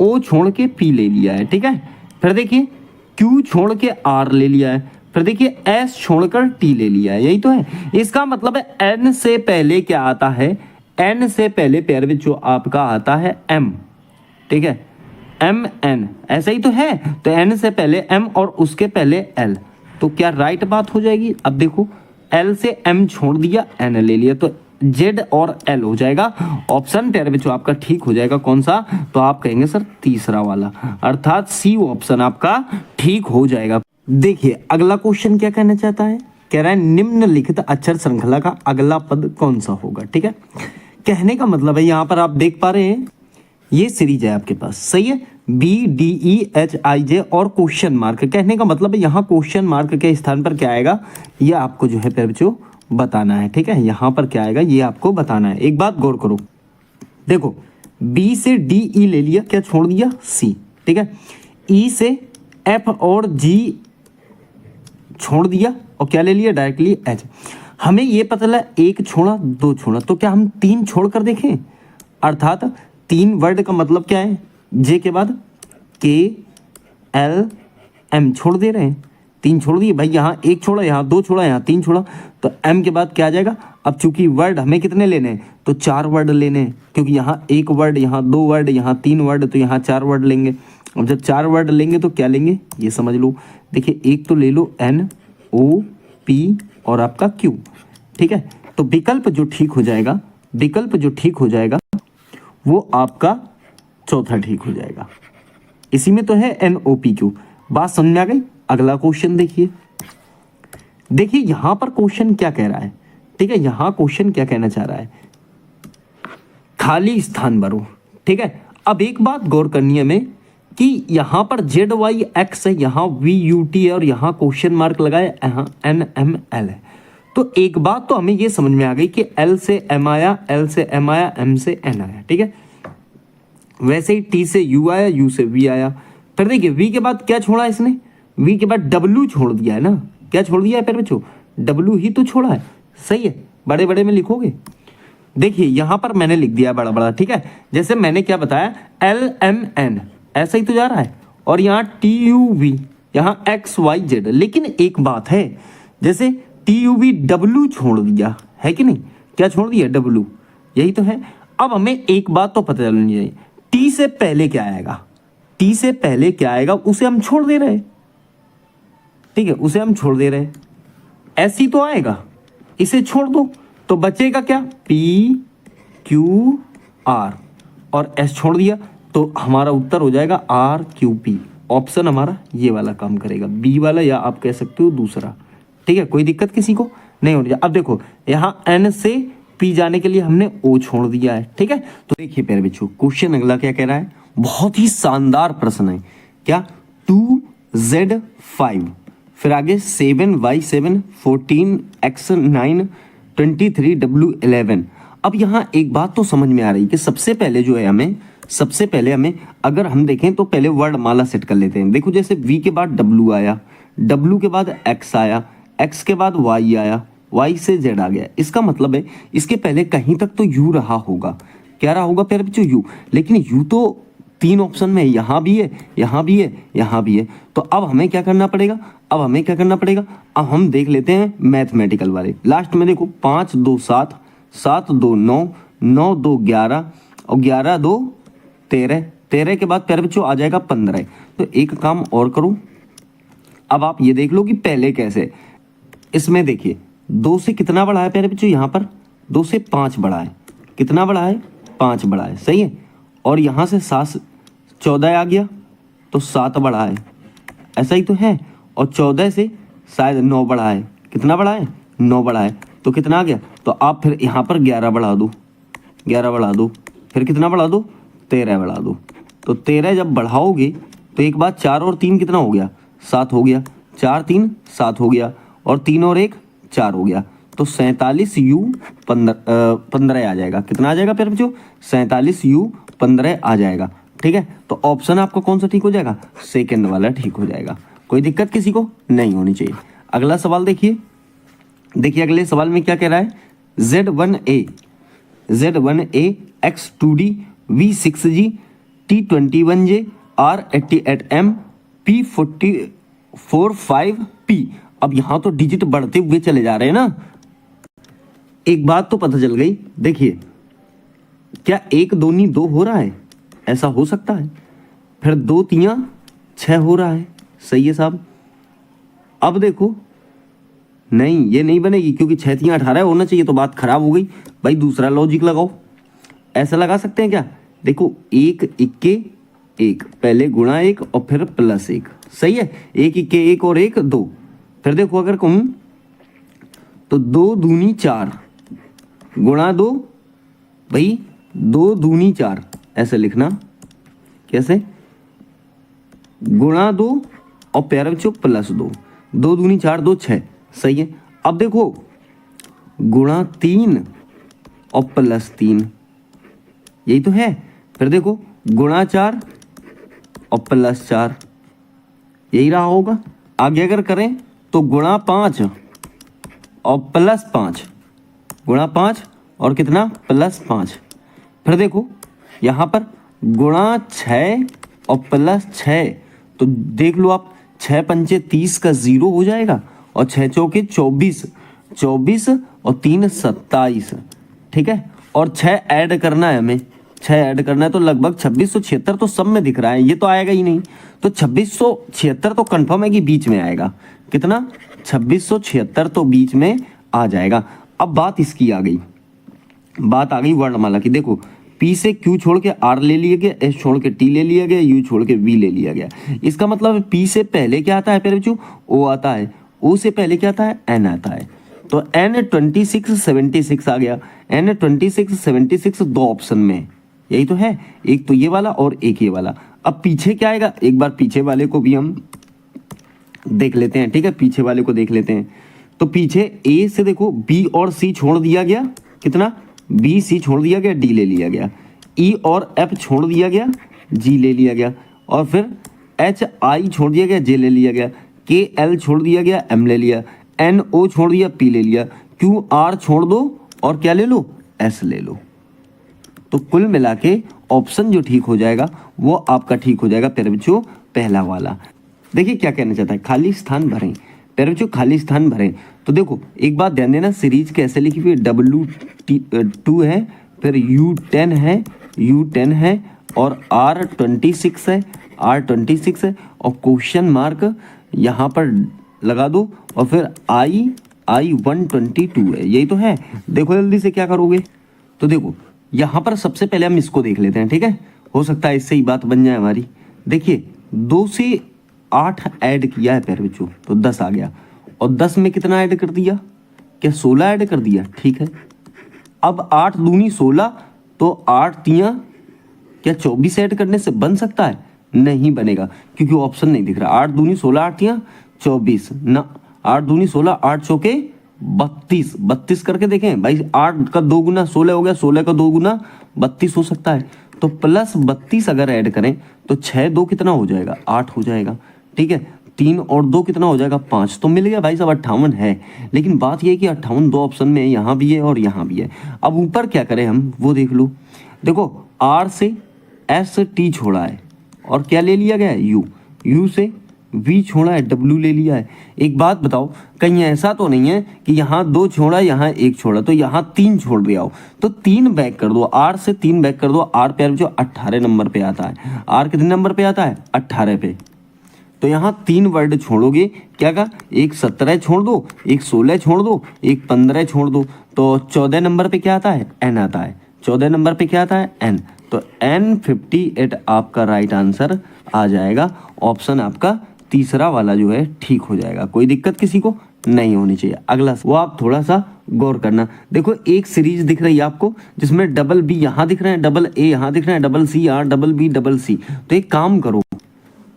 ओ छोड़ के पी ले लिया है, ठीक है। फिर देखिए क्यू छोड़ के आर ले लिया है, फिर देखिए एस छोड़कर टी ले लिया है, यही तो है। इसका मतलब है एन से पहले क्या आता है? एन से पहले प्यारे बच्चों आपका आता है एम, ठीक है, एम एन, ऐसा ही तो है। तो एन से पहले एम और उसके पहले एल, तो क्या राइट बात हो जाएगी? अब देखो एल से एम छोड़ दिया, एन ले लिया, तो जेड और एल हो जाएगा। ऑप्शन प्यारे बच्चों आपका ठीक हो जाएगा, कौन सा? तो आप कहेंगे सर तीसरा वाला, अर्थात सी ऑप्शन आपका ठीक हो जाएगा। देखिए अगला क्वेश्चन क्या कहना चाहता है, कह रहा है निम्नलिखित अक्षर श्रृंखला का अगला पद कौन सा होगा, ठीक है। कहने का मतलब है यहाँ पर आप देख पा रहे हैं ये सीरीज है आपके पास, सही है, BDEHIJ और क्वेश्चन मार्क। कहने का मतलब है यहाँ क्वेश्चन मार्क के स्थान पर क्या आएगा ये आपको जो है प्यारे बच्चों बताना है, ठीक है। यहाँ पर क्या आएगा ये आपको बताना है। एक बात गौर करो, देखो B से D E ले लिया, क्या छोड़ दिया? C, ठीक है। E से F और G छोड़ दिया और क्या ले लिया? Directly H। हमें ये पता चला एक छोड़ा दो छोड़ा, तो क्या हम तीन छोड़ कर देखें? अर्थात तीन वर्ड का मतलब क्या है? जे के बाद के एल एम छोड़ दे रहे हैं, तीन छोड़ दिए भाई, यहाँ एक छोड़ा, यहाँ दो छोड़ा, यहाँ तीन छोड़ा, तो एम के बाद क्या आ जाएगा? अब चूंकि वर्ड हमें कितने लेने हैं? तो चार वर्ड लेने हैं, क्योंकि यहाँ एक वर्ड, यहाँ दो वर्ड, यहाँ तीन वर्ड, तो यहाँ चार वर्ड लेंगे। अब जब चार वर्ड लेंगे तो क्या लेंगे ये समझ लो। देखिए एक तो ले लो एन ओ पी और आपका क्यू, ठीक है। तो विकल्प जो ठीक हो जाएगा, विकल्प जो ठीक हो जाएगा वो आपका चौथा ठीक हो जाएगा। इसी में तो है NOPQ। बात समझ में आ गई? अगला क्वेश्चन देखिए, देखिए यहां पर क्वेश्चन क्या कह रहा है, ठीक है। यहां क्वेश्चन क्या कहना चाह रहा है? खाली स्थान भरो, ठीक है। अब एक बात गौर करनी है हमें कि यहां पर ZYX है, यहां VUT है और यहां क्वेश्चन मार्क लगाए, यहां NML है। तो एक बात तो हमें ये समझ में आ गई कि L से M आया, L से M आया, M से N आया, ठीक है। वैसे ही T से U आया, U से V आया। फिर देखिए V के बाद क्या छोड़ा इसने? V के बाद W छोड़ दिया है ना। क्या छोड़ दिया है फिर बच्चों? W ही तो छोड़ा है, सही है। बड़े बड़े में लिखोगे, देखिए यहां पर मैंने लिख दिया बड़ा बड़ा, ठीक है। जैसे मैंने क्या बताया LMN, ऐसा ही तो जा रहा है। और यहाँ TUV, यहाँ XYZ। लेकिन एक बात है, जैसे TUV W छोड़ दिया है कि नहीं? क्या छोड़ दिया? W, यही तो है। अब हमें एक बात तो पता चलनी चाहिए, T से पहले क्या आएगा? T से पहले क्या आएगा उसे हम छोड़ दे रहे, ठीक है, उसे हम छोड़ दे रहे। ऐसी तो आएगा, इसे छोड़ दो तो बचेगा क्या? PQR और S छोड़ दिया तो हमारा उत्तर हो जाएगा RQP। ऑप्शन हमारा ये वाला काम करेगा, बी वाला, या आप कह सकते हो दूसरा, ठीक है। कोई दिक्कत किसी को नहीं होनी चाहिए। अब देखो यहाँ N से P जाने के लिए हमने O छोड़ दिया है, ठीक है। तो देखिए प्यारे बच्चों क्वेश्चन अगला क्या कह रहा है, बहुत ही शानदार प्रश्न है। क्या? 2 Z5, फिर आगे 7Y7, 14X9, 23W11। अब यहाँ एक बात तो समझ में आ रही कि सबसे पहले जो है हमें अगर हम देखें तो पहले वर्णमाला सेट कर लेते हैं। देखो जैसे V के बाद W आया, W के बाद X आया, X के बाद Y आया, Y से Z आ गया। इसका मतलब है इसके पहले कहीं तक तो U रहा होगा। क्या रहा होगा प्यारे बच्चों? U। लेकिन U तो 3 ऑप्शन में है, यहाँ भी है, यहाँ भी है, यहाँ भी है। तो अब हमें क्या करना पड़ेगा? अब हम देख लेते हैं मैथमेटिकल वाले। लास्ट में देखो 5 2 7, 7 2 9, 9 2 11 और 11 2 13, 13 के बाद प्यारे बच्चों आ जाएगा 15। तो एक काम और करो, अब आप ये देख लो कि पहले कैसे। इसमें देखिए 2 से कितना बड़ा है प्यारे बच्चों? यहाँ पर 2 से 5 बड़ा है। कितना बड़ा है? 5 बड़ा है, सही है। और यहाँ से 7 14 आ गया तो 7 बड़ा है, ऐसा ही तो है। और 14 से शायद 9 बड़ा है। कितना बड़ा है? 9 बड़ा है। तो कितना आ गया? तो आप फिर यहाँ पर 11 बढ़ा दो, 11 बढ़ा दो, फिर कितना बढ़ा दो? 13 बढ़ा दो। तो 13 जब बढ़ाओगे तो एक बात 4 और 3 कितना हो गया? 7 हो गया। 4 3 7 हो गया और 3 और 1 4 हो गया। तो 47U 15 आ जाएगा। कितना आ जाएगा फिर बच्चों? 47U 15 आ जाएगा। ठीक है, तो ऑप्शन आपका कौन सा ठीक हो जाएगा? सेकंड वाला ठीक हो जाएगा। कोई दिक्कत किसी को नहीं होनी चाहिए। अगला सवाल देखिए अगले सवाल में क्या कह रहा है? Z1A X2D V6G T21J R88M P445P। अब यहां तो डिजिट बढ़ते हुए चले जा रहे हैं ना। एक बात तो पता चल गई, देखिए क्या 1 2 2 हो रहा है? ऐसा हो सकता है। फिर 2 3 6 हो रहा है, सही है साहब। अब देखो नहीं, ये नहीं बनेगी क्योंकि 6 3 18 होना चाहिए, तो बात खराब हो गई भाई। दूसरा लॉजिक लगाओ। ऐसा लगा सकते हैं क्या? देखो 1 इक्के 1, पहले गुणा 1 और फिर प्लस 1, सही है। 1 इक्के 1 और 1 2। फिर देखो अगर कहूं तो 2 दूनी 4 गुणा 2, भाई 2 दूनी 4 ऐसे लिखना। कैसे? गुणा 2 और प्यारे बच्चों प्लस 2, 2 दूनी 4 2 6, सही है। अब देखो गुणा 3 और प्लस 3, यही तो है। फिर देखो गुणा 4 और प्लस 4, यही रहा होगा। आगे अगर करें तो गुणा 5 और प्लस 5, गुणा 5 और कितना? प्लस 5। फिर देखो यहाँ पर गुणा 6 और प्लस 6, तो देख लो आप 6 पंचे 30 का 0 हो जाएगा और 6 चौके 24, 24 और 3 27, ठीक है। और 6 ऐड करना है हमें, 6 ऐड करना है तो लगभग 2676 तो सब में दिख रहा है, ये तो आएगा ही नहीं। तो 2676 तो कंफर्म है कि बीच में आएगा। कितना? 2676 तो बीच में आ जाएगा। अब बात इसकी आ गई, बात आ गई वर्णमाला की। देखो P से Q छोड़ के R ले लिया गया, S छोड़ के T ले लिया गया, U छोड़ के V ले लिया गया। इसका मतलब P से पहले क्या आता है प्यारे बच्चों? O आता है। O से पहले क्या आता है? N आता है। तो N 26 76 आ गया। N 26 76 दो ऑप्शन में, यही तो है। एक तो ये वाला और एक ये वाला। अब पीछे क्या आएगा? एक बार पीछे वाले को भी हम देख लेते हैं, ठीक है। पीछे वाले को देख लेते हैं। तो पीछे A से देखो B और C छोड़ दिया गया। कितना? B C छोड़ दिया गया, D ले लिया गया। E और F छोड़ दिया गया, G ले लिया गया। और फिर H I छोड़ दिया गया, J ले लिया गया। K L छोड़ दिया गया, M ले लिया। N O छोड़ दिया, P ले लिया। Q R छोड़ दो और क्या ले लो? S ले लो। तो कुल मिला के ऑप्शन जो ठीक हो जाएगा वो आपका ठीक हो जाएगा प्यारे बच्चों, पहला वाला। देखिए क्या कहना चाहता है, खाली स्थान भरें प्यारे बच्चों, खाली स्थान भरें। तो देखो एक बात ध्यान देना, सीरीज कैसे लिखी हुई है? W2 है, फिर U10 है, U10 है और R26 है, R26 है और क्वेश्चन मार्क यहाँ पर लगा दो और फिर I122 है, यही तो है। देखो जल्दी से क्या करोगे? तो देखो यहाँ पर सबसे पहले हम इसको देख लेते हैं, ठीक है। हो सकता है इससे ही बात बन जाए हमारी। देखिए 2 से 8 ऐड किया है प्यारे बच्चों, तो 10 आ गया। और 10 में कितना ऐड कर दिया? क्या 16 ऐड कर दिया? ठीक है। अब 8 दूनी 16, तो 8 तियां क्या 24 ऐड करने से बन सकता है? नहीं बनेगा क्योंकि ऑप्शन नहीं दिख रहा। 8 दूनी 16, 8 या 24 ना, 8 दूनी 16, 8 चौके 32, 32 करके देखें भाई, 8 का 2 गुना 16 हो गया, 16 का 2 गुना 32 हो सकता है। तो प्लस 32 अगर ऐड करें तो 6 2 कितना हो जाएगा, 8 हो जाएगा। ठीक है, 3 और 2 कितना हो जाएगा, 5। तो मिल गया भाई साहब 58 है। लेकिन बात यह है कि 58 दो ऑप्शन में है, यहाँ भी है और यहाँ भी है। अब ऊपर क्या करें हम वो देख लो। देखो R से S T छोड़ा है और क्या ले लिया गया है, U से V छोड़ा है, W ले लिया है। एक बात बताओ, कहीं ऐसा तो नहीं है कि यहाँ 2 छोड़ा यहाँ 1 छोड़ा, तो यहाँ 3 छोड़ दिया हो, तो 3 बैक कर दो, R से 3 बैक कर दो। R पे जो 18 नंबर पे आता है, R कितने नंबर पे आता है, 18 पे। तो यहाँ 3 वर्ड छोड़ोगे, क्या का, एक 17 छोड़ दो, एक 16 छोड़ दो, एक 15 छोड़ दो, तो 14 नंबर पे क्या आता है, N आता है। 14 नंबर पे क्या आता है, N। तो N58 आपका राइट आंसर आ जाएगा। ऑप्शन आपका तीसरा वाला जो है ठीक हो जाएगा। कोई दिक्कत किसी को नहीं होनी चाहिए। अगला वो आप थोड़ा सा गौर करना। देखो एक सीरीज दिख रही है आपको जिसमें डबल बी यहाँ दिख रहे हैं, डबल ए यहाँ दिख रहे हैं, डबल सी यहाँ, डबल बी डबल सी। तो एक काम करो,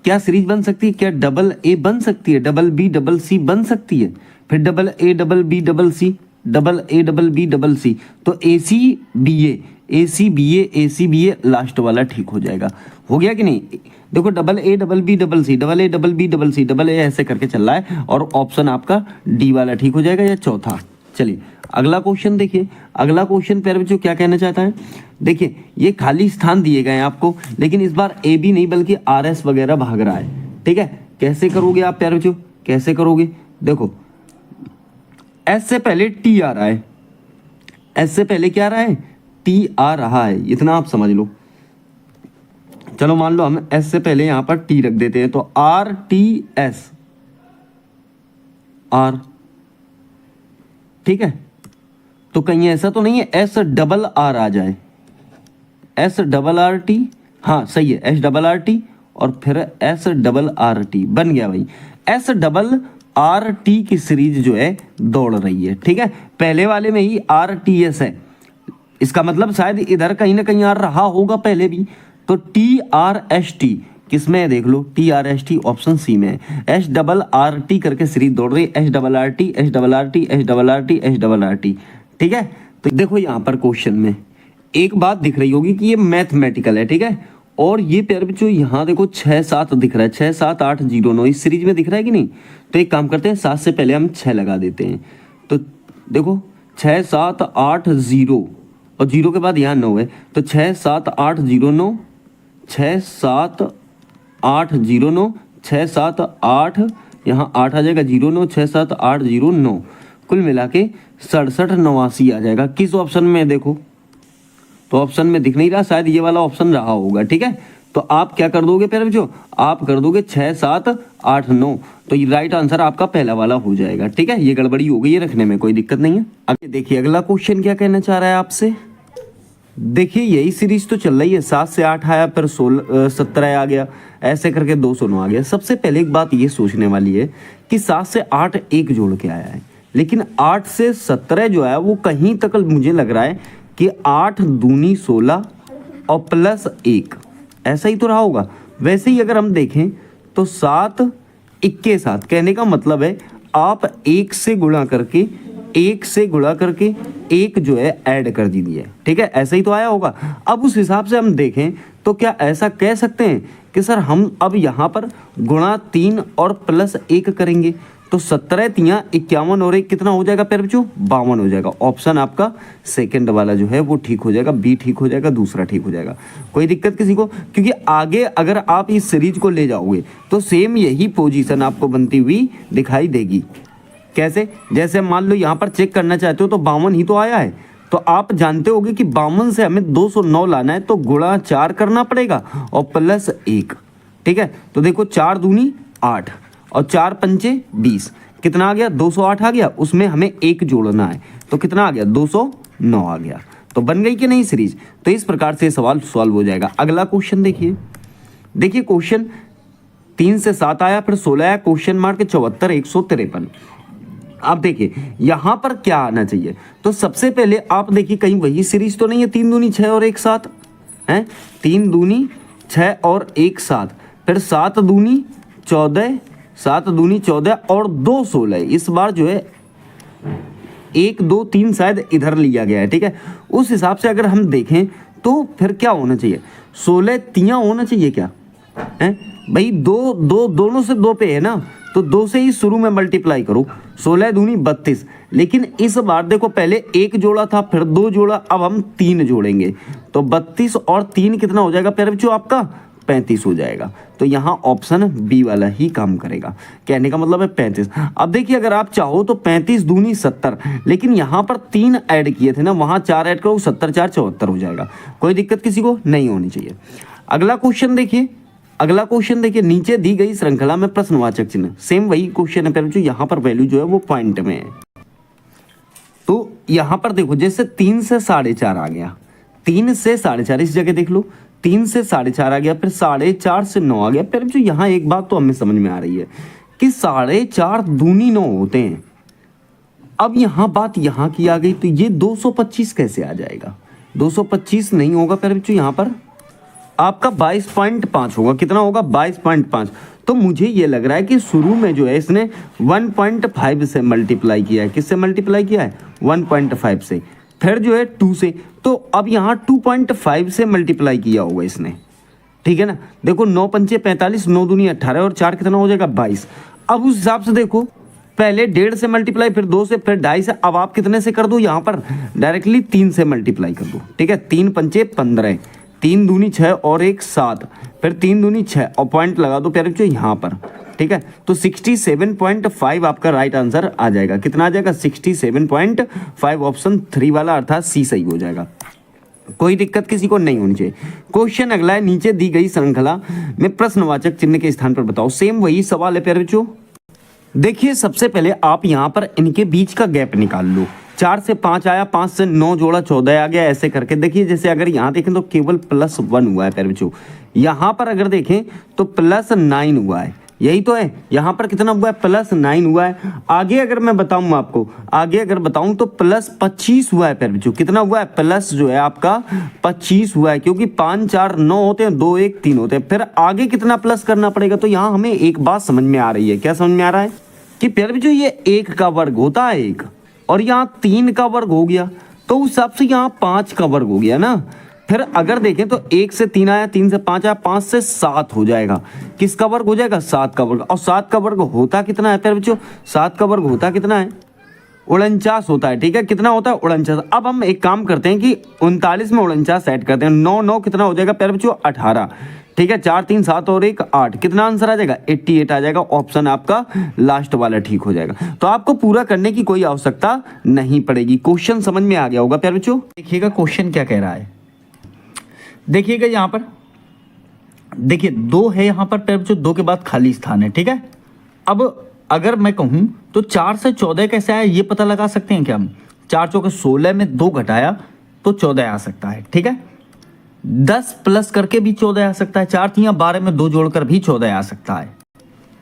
क्या सीरीज बन सकती है, क्या डबल ए बन सकती है, डबल बी डबल सी बन सकती है, फिर double A double B double C, double A double B double C. तो A C B A C B A C B A last वाला ठीक हो जाएगा। हो गया कि नहीं। देखो double A double B double C, double A double B double C, double A ऐसे करके चल रहा है और ऑप्शन आपका डी वाला ठीक हो जाएगा या चौथा। चलिए अगला क्वेश्चन देखिए। अगला क्वेश्चन प्यारे बच्चों क्या कहना चाहता है, देखिए ये खाली स्थान दिए गए हैं आपको, लेकिन इस बार ए बी नहीं बल्कि आर एस वगैरह भाग रहा है। ठीक है, कैसे करोगे आप प्यारे बच्चों, कैसे करोगे। देखो एस से पहले टी आ रहा है, एस से पहले क्या आ रहा है, टी आ रहा है, इतना आप समझ लो। चलो मान लो हम एस से पहले यहां पर टी रख देते हैं, तो आर टी एस आर। ठीक है, तो कहीं ऐसा तो नहीं है एस डबल आर आ जाए, एस डबल आर टी, हाँ सही है, एस डबल आर टी और फिर एस डबल आर टी बन गया भाई। एस डबल आर टी की सीरीज जो है दौड़ रही है। ठीक है, पहले वाले में ही आर टी एस है, इसका मतलब शायद इधर कहीं ना कहीं आर रहा होगा पहले भी। तो टी आर एस टी किसमें है देख लो, T R S T option C में है। एस डबल आर टी करके सीरीज दौड़ रही है, S double R T, S double R T, S double R T, S double R T. ठीक है, तो देखो यहाँ पर क्वेश्चन में एक बात दिख रही होगी कि ये मैथमेटिकल है। ठीक है, और ये प्यारे बच्चों यहाँ देखो 6 7 दिख रहा है, 6 7 8 0 9 इस सीरीज में दिख रहा है कि नहीं। तो एक काम करते हैं, 7 से पहले हम 6 लगा देते हैं। तो देखो 6 7 8 0 और 0 के बाद यहाँ 9 है, तो 6 7 8 0 9, 6 7 8 0 9, 6 7 8 यहाँ 8 आ जाएगा, 0 9 6 7 8 0 9, कुल मिला के 67 89 आ जाएगा। किस ऑप्शन में देखो, तो ऑप्शन में दिख नहीं रहा, शायद ये वाला ऑप्शन रहा होगा। ठीक है, तो आप क्या कर दोगे प्यारे बच्चों, आप कर दोगे 6 7 8 9, तो ये राइट आंसर आपका पहला वाला हो जाएगा। ठीक है, ये गड़बड़ी हो गई है रखने में, कोई दिक्कत नहीं है। अब देखिए अगला क्वेश्चन क्या कहना चाह रहा है आपसे। देखिए यही सीरीज तो चल रही है, 7 से 8 आया, फिर 17 आ गया, ऐसे करके 209 आ गया। सबसे पहले एक बात ये सोचने वाली है कि 7 से 8 एक जोड़ के आया है, लेकिन 8 से 17 जो है वो कहीं तक मुझे लग रहा है कि 8 दूनी 16 और प्लस 1 ऐसा ही तो रहा होगा। वैसे ही अगर हम देखें तो 7 इक्के साथ, कहने का मतलब है आप 1 से गुणा करके, 1 से गुणा करके 1 जो है ऐड कर दीजिए। ठीक है, ऐसा ही तो आया होगा। अब उस हिसाब से हम देखें तो क्या ऐसा कह सकते हैं कि सर हम अब यहाँ पर गुणा 3 और प्लस 1 करेंगे, तो 17 3 51 और 1 कितना हो जाएगा प्यारे बच्चों, 52 हो जाएगा। ऑप्शन आपका सेकंड वाला जो है वो ठीक हो जाएगा, बी ठीक हो जाएगा, दूसरा ठीक हो जाएगा। कोई दिक्कत किसी को, क्योंकि आगे अगर आप इस सीरीज को ले जाओगे तो सेम यही पोजीशन आपको बनती हुई दिखाई देगी। कैसे, जैसे मान लो यहाँ पर चेक करना चाहते हो तो 52 ही तो आया है, तो आप जानते होगे कि 52 से हमें 209 लाना है, तो गुणा 4 करना पड़ेगा और प्लस 1। ठीक है, तो देखो 4 दूनी 8 और 4 पंचे 20, कितना आ गया, 208 आ गया। उसमें हमें 1 जोड़ना है, तो कितना आ गया, 209 आ गया। तो बन गई कि नहीं सीरीज। तो इस प्रकार से सवाल सॉल्व हो जाएगा। अगला क्वेश्चन देखिए। देखिए क्वेश्चन 3 से 7 आया, फिर 16 आया, क्वेश्चन मार्क 74 153। अब देखिए यहां पर क्या आना चाहिए, तो सबसे पहले आप देखिए कहीं वही सीरीज तो नहीं है, 3 दूनी 6 और 1 7 है, 3 दूनी 6 और 1 7। फिर 7 दूनी 14, 7 दूनी 14 और 2 16। इस बार जो है 1 2 3 शायद इधर लिया गया है, ठीक है। उस हिसाब से अगर हम देखें तो फिर क्या होना चाहिए, 16 तियां होना चाहिए क्या है भाई, दोनों से 2 पे है ना, तो 2 से ही शुरू में मल्टीप्लाई करो, 16 दूनी 32। लेकिन इस बार देखो पहले 1 जोड़ा था, फिर 2 जोड़ा, अब हम 3 जोड़ेंगे, तो 32 और 3 कितना हो जाएगा प्यारे बच्चों आपका, 35 हो जाएगा। तो यहाँ ऑप्शन बी वाला ही काम करेगा, कहने का मतलब है 35। अब देखिए अगर आप चाहो तो 35 दूनी 70, लेकिन यहाँ पर 3 ऐड किए थे ना, वहाँ 4 ऐड करो, 70 4 74 हो जाएगा। कोई दिक्कत किसी को नहीं होनी चाहिए। अगला क्वेश्चन देखिए, अगला क्वेश्चन देखिए, नीचे दी गई श्रृंखला में प्रश्नवाचक चिन्ह, सेम वही क्वेश्चन है जो यहाँ पर वैल्यू जो है वो पॉइंट में है। तो यहाँ पर देखो जैसे 3 से 4.5 आ गया, 3 से 4.5 इस जगह देख लो, 3 से 4.5 आ गया, फिर 4.5 से 9 आ गया। फिर जो यहाँ एक बात तो हमें समझ में आ रही है कि 4.5 दूनी 9 होते हैं। अब यहाँ बात यहाँ की आ गई, तो ये 225 कैसे आ जाएगा, 225 नहीं होगा फिर बच्चों, यहाँ पर आपका 22.5 होगा। कितना होगा, 22.5। तो मुझे ये लग रहा है कि शुरू में जो है इसने 1.5 से मल्टीप्लाई किया है। किससे मल्टीप्लाई किया है, 1.5 से, फिर जो है 2 से, तो अब यहाँ 2.5 से मल्टीप्लाई किया होगा इसने, ठीक है ना। देखो 9 पंचे 45, 9 दूनी 18 और 4 कितना हो जाएगा 22। अब उस हिसाब से देखो पहले 1.5 से मल्टीप्लाई, फिर 2 से, फिर 2.5 से, अब आप कितने से कर दो, यहाँ पर डायरेक्टली 3 से मल्टीप्लाई कर दो, ठीक है। 3 पंचे 15, 3 दूनी 6 और 1 7, फिर 3 दूनी 6 और पॉइंट लगा दो प्यारे बच्चों यहाँ पर, ठीक है। तो 67.5 आपका राइट आंसर आ जाएगा। कितना आ जाएगा, 67.5, ऑप्शन 3 वाला अर्थात सी सही हो जाएगा। कोई दिक्कत किसी को नहीं होनी चाहिए। क्वेश्चन अगला है, नीचे दी गई श्रृंखला में प्रश्नवाचक चिन्ह के स्थान पर बताओ। सेम वही सवाल है प्यारे बच्चों। देखिए सबसे पहले आप यहाँ पर इनके बीच का गैप निकाल लो। 4 से 5 आया, 5 से 9 जोड़ा 14 आ गया, ऐसे करके देखिए। जैसे अगर यहाँ देखें तो केवल +1 हुआ है प्यारे बच्चों, यहाँ पर अगर देखें तो +9 हुआ है, यही तो है। यहाँ पर कितना हुआ है, +9 हुआ है। आगे अगर मैं बताऊँ आपको, आगे अगर बताऊँ तो +25 हुआ है प्यारे बच्चों। कितना हुआ है, प्लस जो है आपका 25 हुआ है, क्योंकि 5 4 9 होते हैं, 2 1 3 होते हैं। फिर आगे कितना प्लस करना पड़ेगा, तो यहाँ हमें एक बात समझ में आ रही है। क्या समझ में आ रहा है कि प्यारे बच्चों ये 1 का वर्ग होता है 1, और यहाँ 3 का वर्ग हो गया, तो उस हिसाब से यहाँ 5 का वर्ग हो गया ना। फिर अगर देखें तो 1 से 3 आया, 3 से 5 आया, 5 से 7 हो जाएगा। किसका वर्ग हो जाएगा, 7 का वर्ग। और 7 का वर्ग होता कितना है प्यारे बच्चों, 7 का वर्ग होता कितना है, 49 होता है, ठीक है। कितना होता है, 49। अब हम एक काम करते हैं कि 39 में 49 ऐड करते हैं, 9 9 कितना हो जाएगा प्यारे बच्चों, 18, ठीक है। 4 3 7 और 1 8, कितना आंसर आ जाएगा, 88 आ जाएगा। ऑप्शन आपका लास्ट वाला ठीक हो जाएगा। तो आपको पूरा करने की कोई आवश्यकता नहीं पड़ेगी। क्वेश्चन समझ में आ गया होगा प्यारे बच्चों। देखिएगा क्वेश्चन क्या कह रहा है, देखिएगा यहाँ पर देखिए 2 है यहाँ पर प्यारे बच्चों, 2 के बाद खाली स्थान है, ठीक है। अब अगर मैं कहूँ तो 4 से 14 कैसे आया, ये पता लगा सकते हैं क्या हम। 4 चौके 16 में 2 घटाया तो 14 आ सकता है, ठीक है। 10 प्लस करके भी 14 आ सकता है, 4 3 12 में 2 जोड़कर भी 14 आ सकता है।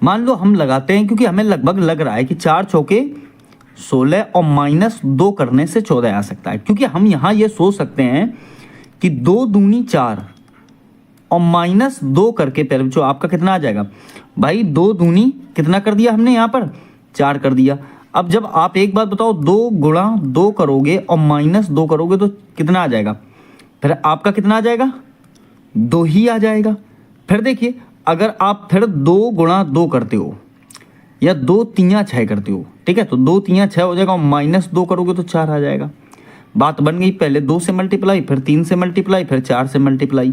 मान लो हम लगाते हैं, क्योंकि हमें लगभग लग रहा है कि 4 चौके 16 और -2 करने से 14 आ सकता है, क्योंकि हम यहाँ ये सोच सकते हैं कि 2 दूनी 4 और -2 करके प्यारे बच्चों आपका कितना आ जाएगा भाई, 2 दूनी कितना कर दिया हमने यहाँ पर, 4 कर दिया। अब जब आप एक बात बताओ, 2 गुणा 2 करोगे और -2 करोगे तो कितना आ जाएगा, फिर आपका कितना आ जाएगा, 2 ही आ जाएगा। फिर देखिए अगर आप फिर 2 गुणा 2 करते हो या 2 3 6 करते हो, ठीक है, तो 2 3 6 हो जाएगा और -2 करोगे तो 4 आ जाएगा। बात बन गई, पहले 2 से मल्टीप्लाई, फिर 3 से मल्टीप्लाई, फिर 4 से मल्टीप्लाई,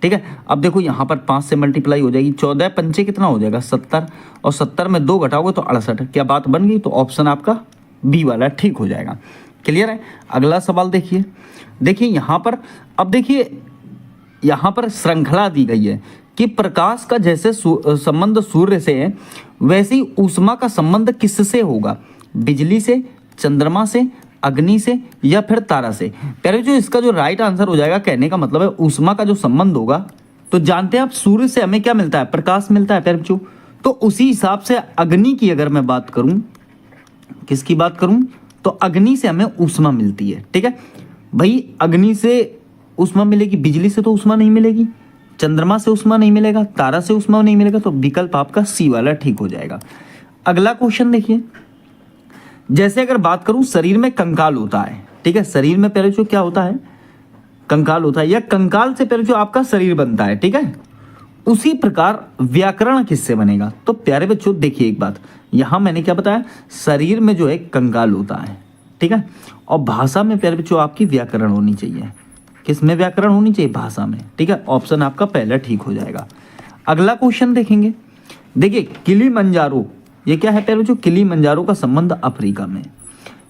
ठीक है। अब देखो यहाँ पर 5 से मल्टीप्लाई हो जाएगी, 14 पंचे कितना हो जाएगा 70, और 70 में 2 घटाओगे तो 68। क्या बात बन गई, तो ऑप्शन आपका बी वाला ठीक हो जाएगा। क्लियर है। अगला सवाल देखिए, देखिए यहाँ पर, अब देखिए यहाँ पर श्रृंखला दी गई है कि प्रकाश का जैसे संबंध सूर्य से है, वैसे ही ऊष्मा का संबंध किससे होगा, बिजली से, चंद्रमा से, अग्नि से, या फिर तारा से। प्यारे जो इसका जो राइट आंसर हो जाएगा, कहने का मतलब है ऊष्मा का जो संबंध होगा, तो जानते हैं आप सूर्य से हमें क्या मिलता है, प्रकाश मिलता है प्यारे बच्चों। तो उसी हिसाब से अग्नि की अगर मैं बात करूं, किसकी बात करूं, तो अग्नि से हमें ऊष्मा मिलती है, ठीक है भाई। अग्नि से ऊष्मा मिलेगी, बिजली से तो ऊष्मा नहीं मिलेगी, चंद्रमा से उष्मा नहीं मिलेगा, तारा से उष्मा नहीं मिलेगा, तो विकल्प आपका सी वाला ठीक हो जाएगा। अगला क्वेश्चन देखिए, जैसे अगर बात करूं शरीर में कंकाल होता है, ठीक है, शरीर में पहले जो क्या होता है, कंकाल होता है, या कंकाल से पहले जो आपका शरीर बनता है, ठीक है, उसी प्रकार व्याकरण किससे बनेगा? तो प्यारे बच्चों देखिए एक बात, यहां मैंने क्या बताया, शरीर में जो है कंकाल होता है, ठीक है, और भाषा में प्यारे बच्चों आपकी व्याकरण होनी चाहिए। किस में व्याकरण होनी चाहिए? भाषा में, ठीक है, ऑप्शन आपका पहला ठीक हो जाएगा। अगला क्वेश्चन देखेंगे, देखिए किलिमंजारो, ये क्या है प्यारे बच्चों? किलिमंजारो का संबंध अफ्रीका में।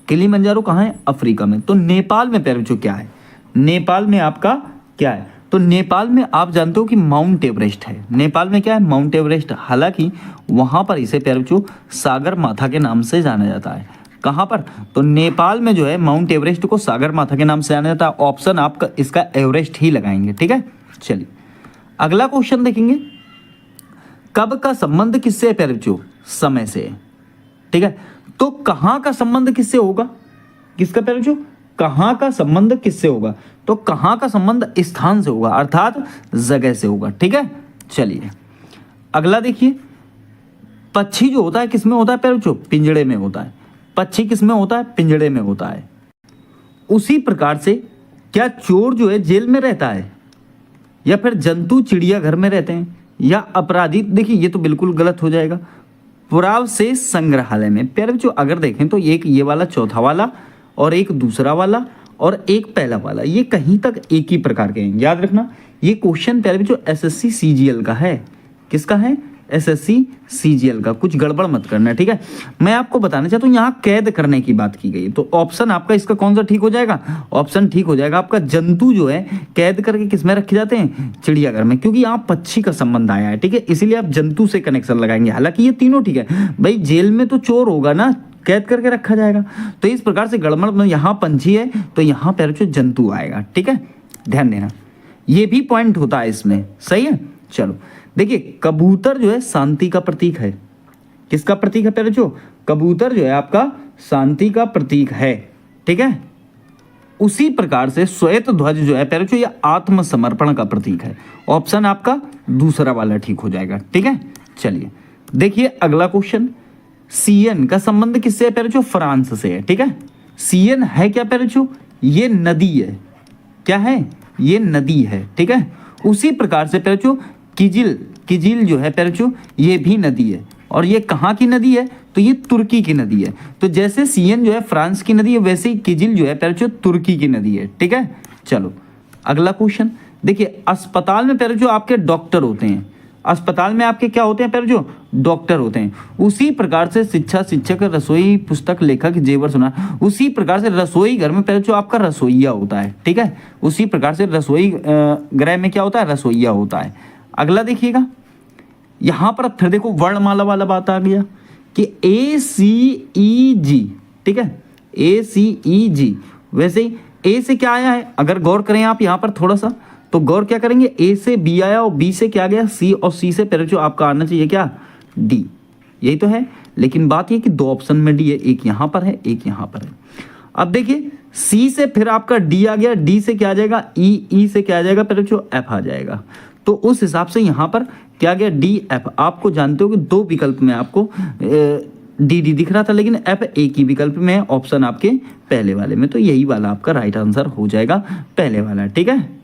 किलिमंजारो कहाँ है? अफ्रीका में। तो नेपाल में प्यारे बच्चों क्या है? नेपाल में आपका क्या है? तो नेपाल में आप जानते हो कि माउंट एवरेस्ट है। नेपाल में क्या है? Mount Everest. हालांकि वहां पर इसे प्यारे बच्चों सागर माथा के नाम से जाना जाता है। कहां पर? तो नेपाल में जो है माउंट एवरेस्ट को सागर माथा के नाम से जाना जाता है। ऑप्शन आपका इसका एवरेस्ट ही लगाएंगे, ठीक है। चलिए अगला क्वेश्चन देखेंगे, कब का संबंध किससे है प्यारे बच्चों? समय से, ठीक है। तो कहां का संबंध किससे होगा? किसका प्यारे बच्चों? कहां का संबंध किससे होगा? तो कहां का संबंध स्थान से होगा, अर्थात जगह से होगा, ठीक है। चलिए अगला देखिए, पक्षी जो होता है किसमें होता है प्यारे बच्चों? पिंजड़े में होता है। पक्षी किसमें होता है? पिंजड़े में होता है। उसी प्रकार से क्या चोर जो है जेल में रहता है, या फिर जंतु चिड़ियाघर में रहते हैं, या अपराधी? देखिए ये तो बिल्कुल गलत हो जाएगा। पुराव से संग्रहालय में। प्यारे बच्चों अगर देखें तो एक ये वाला चौथा वाला, और एक दूसरा वाला, और एक पहला वाला, ये कहीं तक एक ही प्रकार के हैं। याद रखना ये क्वेश्चन प्यारे बच्चों एसएससी सीजीएल का है। किसका है? एसएससी सीजीएल का। कुछ गड़बड़ मत करना, ठीक है। मैं आपको बताना चाहता हूँ यहाँ कैद करने की बात की गई, तो ऑप्शन आपका इसका कौन सा ठीक हो जाएगा? ऑप्शन ठीक हो जाएगा आपका, जंतु जो है कैद करके किसमें रखे जाते हैं? चिड़ियाघर में, क्योंकि यहाँ पक्षी का संबंध आया है, ठीक है, इसीलिए आप जंतु से कनेक्शन लगाएंगे। हालांकि ये तीनों ठीक है भाई, जेल में तो चोर होगा ना, कैद करके रखा जाएगा, तो इस प्रकार से गड़बड़, यहाँ पंछी है तो यहाँ पैर जंतु आएगा, ठीक है, ध्यान देना, ये भी पॉइंट होता है इसमें, सही है। चलो देखिए, कबूतर जो है शांति का प्रतीक है। किसका प्रतीक है प्यारे बच्चों? कबूतर जो है आपका शांति का प्रतीक है, ठीक है। उसी प्रकार से श्वेत ध्वज जो है प्यारे बच्चों ये आत्मसमर्पण का प्रतीक है। ऑप्शन आपका दूसरा वाला ठीक हो जाएगा, ठीक है। चलिए देखिए अगला क्वेश्चन, सीएन का संबंध किससे है प्यारे बच्चों? फ्रांस से है, ठीक है। सीएन है क्या प्यारे बच्चों? ये नदी है। क्या है? ये नदी है, ठीक है। उसी प्रकार से प्यारे बच्चों किजिल जो है प्यारे बच्चों ये भी नदी है, और ये कहाँ की नदी है? तो ये तुर्की की नदी है। तो जैसे सीएन जो है फ्रांस की नदी है, वैसे ही किजिल जो है प्यारे बच्चों तुर्की की नदी है, ठीक है। चलो अगला क्वेश्चन देखिए, अस्पताल में प्यारे बच्चों आपके डॉक्टर होते हैं। अस्पताल में आपके क्या होते हैं प्यारे बच्चों? डॉक्टर होते हैं। उसी प्रकार से शिक्षा शिक्षक, रसोई पुस्तक लेखक, जेवर सुनार, उसी प्रकार से रसोई घर में प्यारे बच्चों आपका रसोइया होता है, ठीक है। उसी प्रकार से रसोई गृह में क्या होता है? रसोइया होता है। अगला देखिएगा, यहां पर फिर देखो वर्णमाला वाला बात आ गया कि ACEG, ठीक है, ACEG। वैसे ही ए से क्या आया है, अगर गौर करें आप यहां पर थोड़ा सा, तो गौर क्या करेंगे, ए से बी आया और बी से क्या गया? सी, और सी से फिर जो आपका आना चाहिए क्या? डी। यही तो है, लेकिन बात ये कि दो ऑप्शन में डी है, एक यहां पर है, एक यहां पर है। अब देखिए सी से फिर आपका डी आ गया, डी से क्या आ जाएगा? ई से क्या आ जाएगा फिर जो? एफ आ जाएगा। तो उस हिसाब से यहां पर क्या गया? D F. आपको जानते हो कि दो विकल्प में आपको डी दिख रहा था, लेकिन एफ एक ही विकल्प में है, ऑप्शन आपके पहले वाले में, तो यही वाला आपका राइट आंसर हो जाएगा, पहले वाला, ठीक है।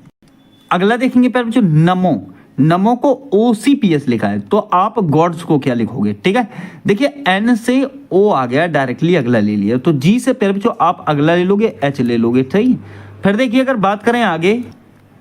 अगला देखेंगे प्यारे बच्चों, नमो। नमो को OCPS लिखा है, तो आप गॉड्स को क्या लिखोगे, ठीक है। देखिए N से O आ गया, डायरेक्टली अगला ले लिया, तो G से प्यारे बच्चों आप अगला ले लोगे, H ले लोगे, ठीक। फिर देखिए अगर बात करें आगे,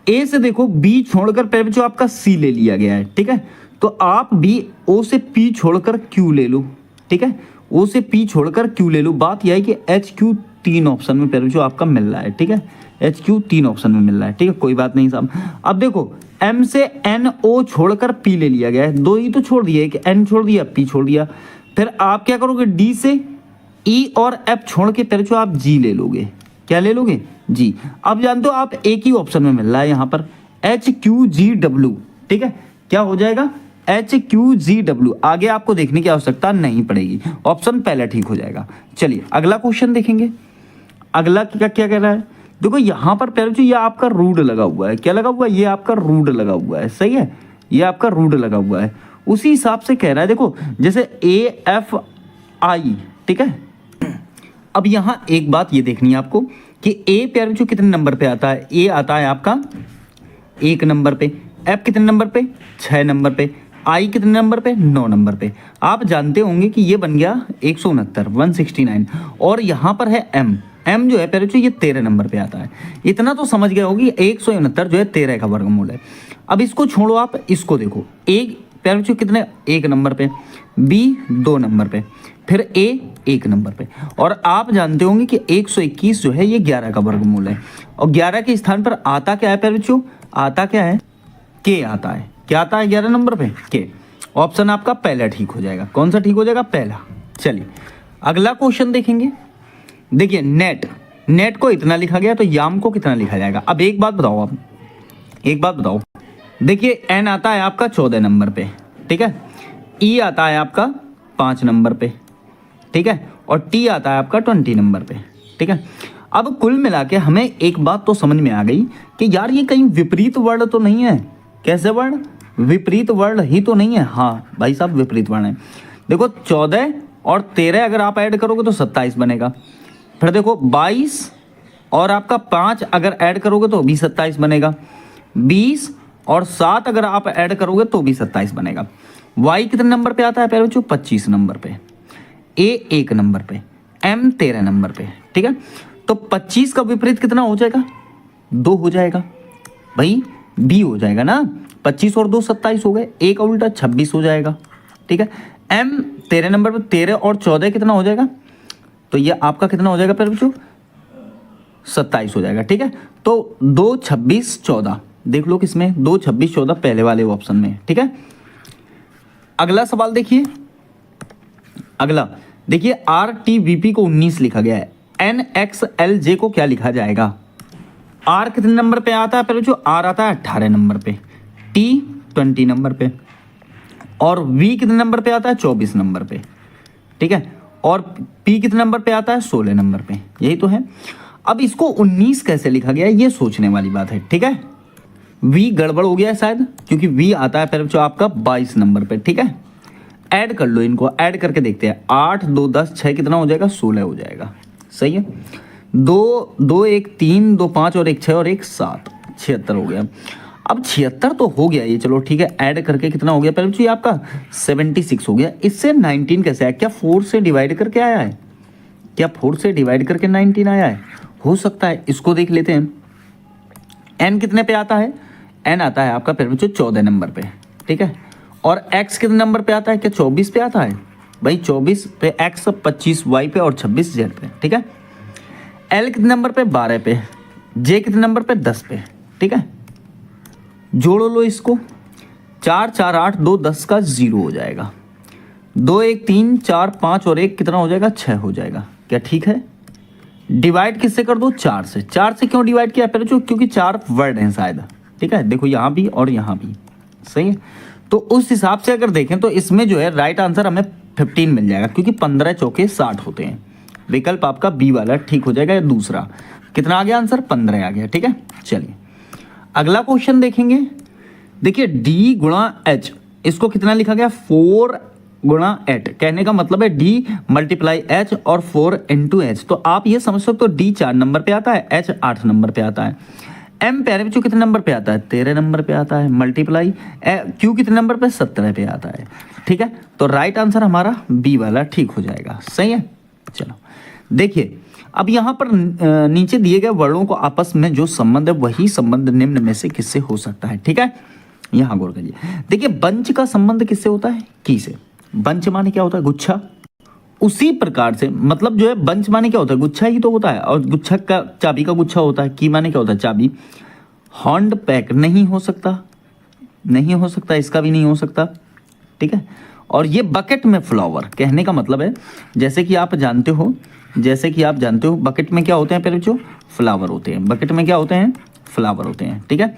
A से देखो B छोड़कर प्यारे बच्चों आपका C ले लिया गया है, ठीक है। तो आप B O से P छोड़कर Q ले लो, ठीक है। O से P छोड़कर Q ले लो। बात यह है कि HQ तीन ऑप्शन में प्यारे बच्चों आपका मिल रहा है, ठीक है। HQ तीन ऑप्शन में मिल रहा है, ठीक है, कोई बात नहीं साहब। अब देखो M से NO छोड़कर P ले लिया गया है, दो ही तो छोड़ दिए, एक N छोड़ दिया, P छोड़ दिया। फिर आप क्या करोगे? D से E और F छोड़ के प्यारे बच्चों आप G ले लोगे। क्या ले लोगे? G। अब जानते हो आप एक ही ऑप्शन में मिल रहा है यहाँ पर HQGW, ठीक है। क्या हो जाएगा? HQGW। आगे आपको देखने की आवश्यकता नहीं पड़ेगी, ऑप्शन पहला ठीक हो जाएगा। चलिए अगला क्वेश्चन देखेंगे। अगला क्या क्या कह रहा है? देखो यहाँ पर प्यारे बच्चों ये आपका रूट लगा हुआ है, क्या लगा हुआ है, ये आपका रूट लगा हुआ है, सही है, ये आपका रूट लगा हुआ है। उसी हिसाब से कह रहा है, देखो जैसे AFI, ठीक है। अब यहाँ एक बात ये देखनी है आपको कि ए प्यारे बच्चों कितने नंबर पे आता है, ए आता है आपका 1 नंबर पे, एफ कितने नंबर पे 6 नंबर पे, आई कितने नंबर पे 9 नंबर पे। आप जानते होंगे कि ये बन गया 169 और यहाँ पर है एम, एम जो है प्यारे बच्चों ये 13 नंबर पे आता है। इतना तो समझ गए होगी 169 जो है 13 का वर्गमूल है। अब इसको छोड़ो, आप इसको देखो, एक प्यारे बच्चों कितने 1 नंबर पे, बी 2 नंबर पे, फिर ए 1 नंबर पे। और आप जानते होंगे कि 121 जो है ये 11 का वर्गमूल है और 11 के स्थान पर आता क्या है प्यारे बच्चों, आता क्या है, के आता है। क्या आता है 11 नंबर पे, के। ऑप्शन आपका पहला ठीक हो जाएगा। कौन सा ठीक हो जाएगा, पहला। चलिए अगला क्वेश्चन देखेंगे। देखिए नेट, नेट को इतना लिखा गया तो याम को कितना लिखा जाएगा। अब एक बात बताओ, आप एक बात बताओ, देखिए एन आता है आपका 14 नंबर पे, ठीक है, ई आता है आपका 5 नंबर पे, ठीक है, और टी आता है आपका 20 नंबर पे, ठीक है। अब कुल मिला के हमें एक बात तो समझ में आ गई कि यार ये कहीं विपरीत वर्ण तो नहीं है। कैसे वर्ण, विपरीत वर्ण ही तो नहीं है। हाँ भाई साहब विपरीत वर्ण है। देखो 14 और 13 अगर आप ऐड करोगे तो 27 बनेगा। फिर देखो 22 और आपका 5 अगर ऐड करोगे तो भी 27 बनेगा। 20 और 7 अगर आप ऐड करोगे तो भी 27 बनेगा। y कितने नंबर पे आता है प्यारे बच्चों, 25 नंबर पे, a 1 नंबर पे, m 13 नंबर पे, ठीक है। तो 25 का विपरीत कितना हो जाएगा, 2 हो जाएगा भाई, b हो जाएगा ना। 25 और 2 27 हो गए, 1 का उल्टा 26 हो जाएगा, ठीक है। m 13 नंबर पे, 13 और 14 कितना हो जाएगा, तो ये आपका कितना हो जाएगा प्यारे बच्चों, 27 हो जाएगा, ठीक है। तो 2 26 14 देख लो किसमें, 2 26 14 पहले वाले ऑप्शन में, ठीक है। अगला सवाल देखिए, अगला देखिए RTVP को 19 लिखा गया है, NXLJ को क्या लिखा जाएगा। R कितने नंबर पे आता है पहले, जो R आता है 18 नंबर पे, T 20 नंबर पे, और V कितने नंबर पे आता है 24 नंबर पे, ठीक है, और P कितने नंबर पे आता है 16 नंबर पे, यही तो है। अब इसको 19 कैसे लिखा गया है ये सोचने वाली बात है, ठीक है। V गड़बड़ हो गया है शायद, क्योंकि V आता है पहले जो आपका 22 नंबर पे, ठीक है। ऐड कर लो, इनको ऐड करके देखते हैं। 8 2 10 6 कितना हो जाएगा, 16 हो जाएगा, सही है। 2 2 1 3 2 5 और 1 6 और 1 7, 76 हो गया। अब 76 तो हो गया ये, चलो ठीक है। ऐड करके कितना हो गया पहले ये आपका 76 हो गया। इससे 19 कैसे आया, क्या 4 से डिवाइड करके आया है, क्या 4 से डिवाइड करके 19 आया है, हो सकता है। इसको देख लेते हैं। n कितने पे आता है, n आता है आपका फिर बच्चों 14 नंबर पे, ठीक है। और x कितने नंबर पे आता है, क्या 24 पे आता है भाई, 24 पे x, 25 y पे और 26 z पे, ठीक है। l कितने नंबर पे, 12 पे, j कितने नंबर पे, 10 पे, ठीक है। जोड़ो लो इसको, 4 4 8 2 10 का 0 हो जाएगा। 2 1 3 4 5 और 1 कितना हो जाएगा, 6 हो जाएगा। क्या ठीक है। डिवाइड किससे कर दो, 4 से। 4 से क्यों डिवाइड किया पहले जो, क्योंकि 4 वर्ड हैं शायद, ठीक है। देखो यहाँ भी और यहाँ भी, सही है। तो उस हिसाब से अगर देखें तो इसमें जो है राइट आंसर हमें 15 मिल जाएगा, क्योंकि 15 चौके 60 होते हैं। विकल्प आपका बी वाला ठीक हो जाएगा, या दूसरा। कितना आ गया आंसर, 15 आ गया, ठीक है। चलिए अगला क्वेश्चन देखेंगे। देखिए डी गुणा एच, इसको कितना लिखा गया, 4 गुणा 8। कहने का मतलब है डी मल्टीप्लाई एच और 4 इंटू एच। तो आप ये समझ सकते हो डी 4 नंबर पे आता है, एच 8 नंबर पे आता है। एम प्यारे बच्चों कितने नंबर पे आता है, 13 नंबर पे आता है। मल्टीप्लाई क्यू कितने नंबर पे, 17 पे आता है, ठीक है। तो राइट आंसर हमारा बी वाला ठीक हो जाएगा, सही है। चलो देखिए, अब यहाँ पर नीचे दिए गए वर्णों को आपस में जो संबंध है वही संबंध निम्न में से किससे हो सकता है, ठीक है। यहाँ गौर करिए। देखिए बंच का संबंध किससे होता है, की से। बंच माने क्या होता है, गुच्छा। उसी प्रकार से मतलब जो है बंच माने क्या होता है, गुच्छा ही तो होता है। और गुच्छा का चाबी का गुच्छा होता है। की माने क्या होता है, चाबी। हॉन्ड पैक नहीं हो सकता, नहीं हो सकता, इसका भी नहीं हो सकता, ठीक है। और ये बकेट में फ्लावर, कहने का मतलब है जैसे कि आप जानते हो, जैसे कि आप जानते हो बकेट में क्या होते हैं पहले बच्चों, फ्लावर होते हैं। बकेट में क्या होते हैं, फ्लावर होते हैं, ठीक है।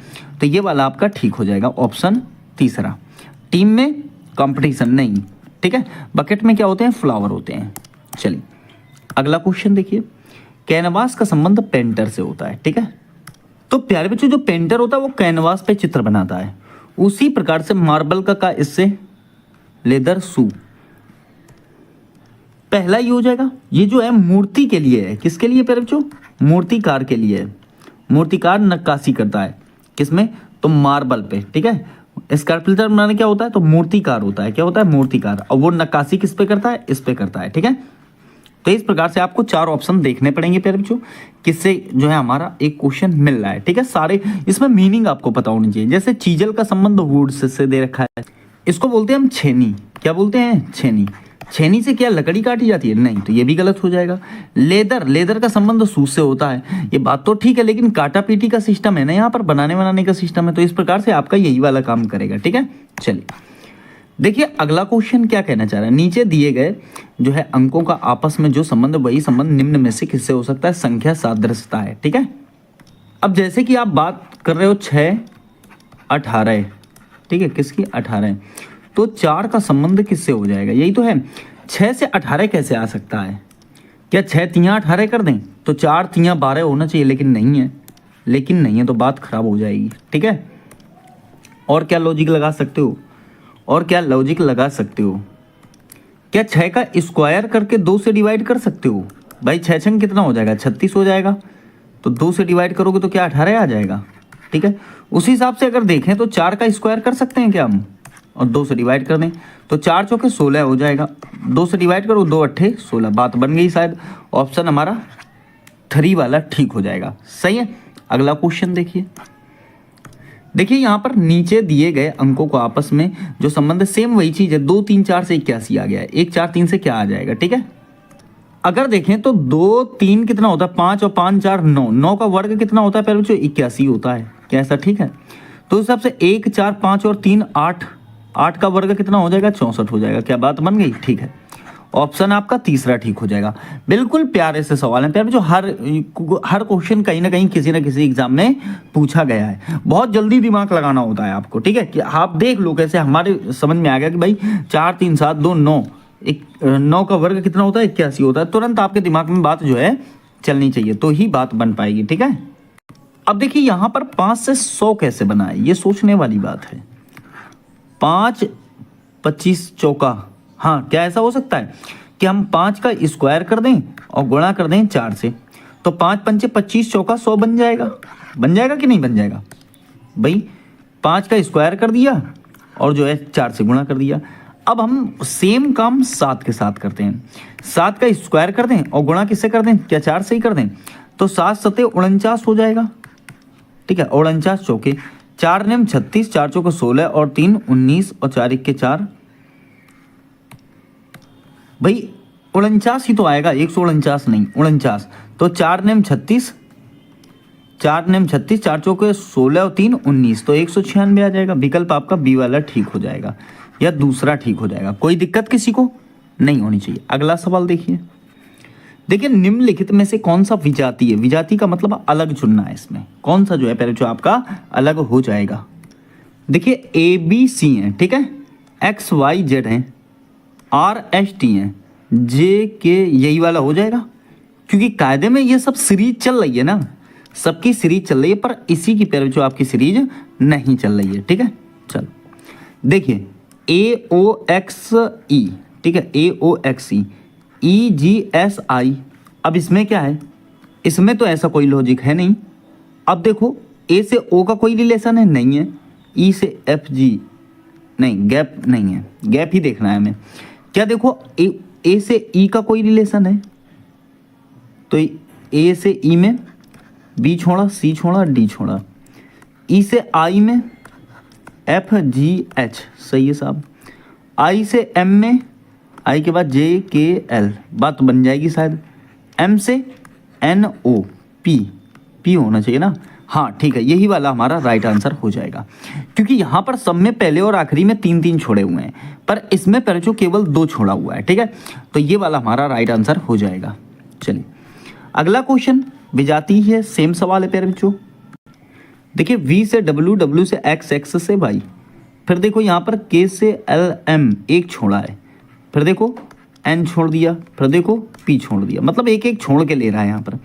तो ये वाला आपका ठीक हो जाएगा, ऑप्शन तीसरा। टीम में कंपटीशन नहीं, ठीक है। बकेट में क्या होते हैं, फ्लावर होते हैं। चलिए अगला क्वेश्चन देखिए कैनवास का संबंध पेंटर से होता है, ठीक है। तो प्यारे बच्चों, जो पेंटर होता है वो कैनवास पे चित्र बनाता है। उसी प्रकार से मार्बल का इससे लेदर शू, पहला ये हो जाएगा। ये जो है मूर्ति के लिए है, किसके लिए प्यारे बच्चों? मूर्तिकार के लिए है। मूर्तिकार नक्काशी करता है किसमें? तो मार्बल पे, ठीक है। स्कल्पचर बनाने क्या होता है? तो मूर्तिकार होता है। क्या होता है? मूर्तिकार। और वो नक्काशी किस पे करता है? इस पे करता है, ठीक है। तो इस प्रकार से आपको 4 ऑप्शन देखने पड़ेंगे प्यारे बच्चों, किससे जो है हमारा एक क्वेश्चन मिल रहा है, ठीक है। सारे इसमें मीनिंग आपको पता होनी चाहिए। जैसे चीजल का संबंध वुड से दे रखा है, इसको बोलते हैं हम छेनी। क्या बोलते हैं? छेनी। छेनी से क्या लकड़ी काटी जाती है? नहीं, तो ये भी गलत हो जाएगा। लेदर का संबंध सूत से होता है, ये बात तो ठीक है, लेकिन काटा पीटी का सिस्टम है ना, यहाँ पर बनाने बनाने का सिस्टम है। तो इस प्रकार से आपका यही वाला काम करेगा, ठीक है। चलिए देखिए अगला क्वेश्चन क्या कहना चाह रहा है। नीचे दिए गए जो है अंकों का आपस में जो संबंध, वही संबंध निम्न में से किससे हो सकता है? संख्या सादृश्यता है, ठीक है। अब जैसे कि आप बात कर रहे हो 6, 18, ठीक है, किसकी? 18। तो 4 का संबंध किससे हो जाएगा? यही तो है। 6 से 18 कैसे आ सकता है? क्या 6 तियाँ 18 कर दें? तो 4 तियाँ 12 होना चाहिए, लेकिन नहीं है, तो बात खराब हो जाएगी, ठीक है। और क्या लॉजिक लगा सकते हो? क्या 6 का स्क्वायर करके 2 से डिवाइड कर सकते हो? भाई 6 छंग कितना हो जाएगा? 36 हो जाएगा। तो 2 से डिवाइड करोगे तो क्या 18 आ जाएगा, ठीक है। उसी हिसाब से अगर देखें तो 4 का स्क्वायर कर सकते हैं क्या हम, और 2 से डिवाइड कर दें तो 4 चौके 16 हो जाएगा। 2 से डिवाइड करो, 2 अट्ठे 16, बात बन गई। शायद ऑप्शन हमारा 3 वाला ठीक हो जाएगा, सही है। अगला क्वेश्चन देखिए यहाँ पर नीचे दिए गए अंकों को आपस में जो संबंध, सेम वही चीज है। 2, 3, 4 से 81 आ गया है। 1, 4, 3 से क्या आ जाएगा, ठीक है। अगर देखें तो 2, 3 कितना होता है? 5 और 5, 4, 9। 9 का वर्ग कितना होता है पहले बच्चों? 81 होता है। क्या ऐसा ठीक है? तो उस हिसाब से 1, 4, 5 और 3, 8। 8 का वर्ग कितना हो जाएगा? 64 हो जाएगा। क्या बात बन गई? ठीक है। ऑप्शन आपका तीसरा ठीक हो जाएगा। बिल्कुल प्यारे से सवाल है प्यारे, जो हर क्वेश्चन कहीं ना कहीं किसी ना किसी एग्जाम में पूछा गया है। बहुत जल्दी दिमाग लगाना होता है आपको, ठीक है। कि आप देख लो कैसे हमारे समझ में आ गया कि भाई 4, 3, 7, 2, 9। 9 का वर्ग कितना होता है? 81 होता है। तुरंत आपके दिमाग में बात जो है चलनी चाहिए, तो ही बात बन पाएगी, ठीक है। अब देखिए यहाँ पर 5 से 100 कैसे बना है, ये सोचने वाली बात है। 5, 25 चौका, हाँ, क्या ऐसा हो सकता है कि हम 5 का स्क्वायर कर दें और गुणा कर दें 4 से, तो 5 पंचे 25 चौका 100 बन जाएगा कि नहीं बन जाएगा? भाई 5 का स्क्वायर कर दिया और जो है 4 से गुणा कर दिया। अब हम सेम काम 7 के साथ करते हैं। 7 का स्क्वायर कर दें और गुणा किससे कर दें? क्या 4 से ही कर दें? तो 7 सते 49 हो जाएगा, ठीक है। 49 चौके, 4 नेम 36, 4 चौके 16 और 3 19 और 4 1 के 4। भाई 49 ही तो आएगा, 149 नहीं, 49। तो 4 नेम 36, 4 चौके 16 और 3 19, तो 196 आ जाएगा। विकल्प आपका बी वाला ठीक हो जाएगा या दूसरा ठीक हो जाएगा। कोई दिक्कत किसी को नहीं होनी चाहिए। अगला सवाल देखिए निम्नलिखित में से कौन सा विजाती है? विजाती का मतलब अलग चुनना है। इसमें कौन सा जो है पहले जो आपका अलग हो जाएगा। देखिए ABC है, ठीक है, XYZ है, RST है, JK, यही वाला हो जाएगा। क्योंकि कायदे में ये सब सीरीज चल रही है ना, सबकी सीरीज चल रही है, पर इसी की पहले जो आपकी सीरीज नहीं चल रही है, ठीक है। चलो देखिए AOXE, ठीक है, AOXE, EGSI। अब इसमें क्या है? इसमें तो ऐसा कोई लॉजिक है नहीं। अब देखो A से O का कोई रिलेशन है? नहीं है। E से FG नहीं, गैप नहीं है, गैप ही देखना है हमें। क्या देखो A से E का कोई रिलेशन है? तो A से E में B छोड़ा, C छोड़ा, D छोड़ा। E से I में FGH, सही है साहब। I से M में, I के बाद JKL, बात बन जाएगी शायद। M से NOP, P होना चाहिए ना, हाँ ठीक है, यही वाला हमारा राइट आंसर हो जाएगा। क्योंकि यहाँ पर सब में पहले और आखिरी में 3-3 छोड़े हुए हैं, पर इसमें परचो केवल 2 छोड़ा हुआ है, ठीक है। तो ये वाला हमारा राइट आंसर हो जाएगा। चलिए अगला क्वेश्चन विजाती है, सेम सवाल है प्यारे बच्चों। देखिए V से W, W से X, X से Y, फिर देखो यहाँ पर K से L, M एक छोड़ा है, फिर देखो एन छोड़ दिया, फिर देखो पी छोड़ दिया, मतलब एक एक छोड़ के ले रहा है यहाँ पर।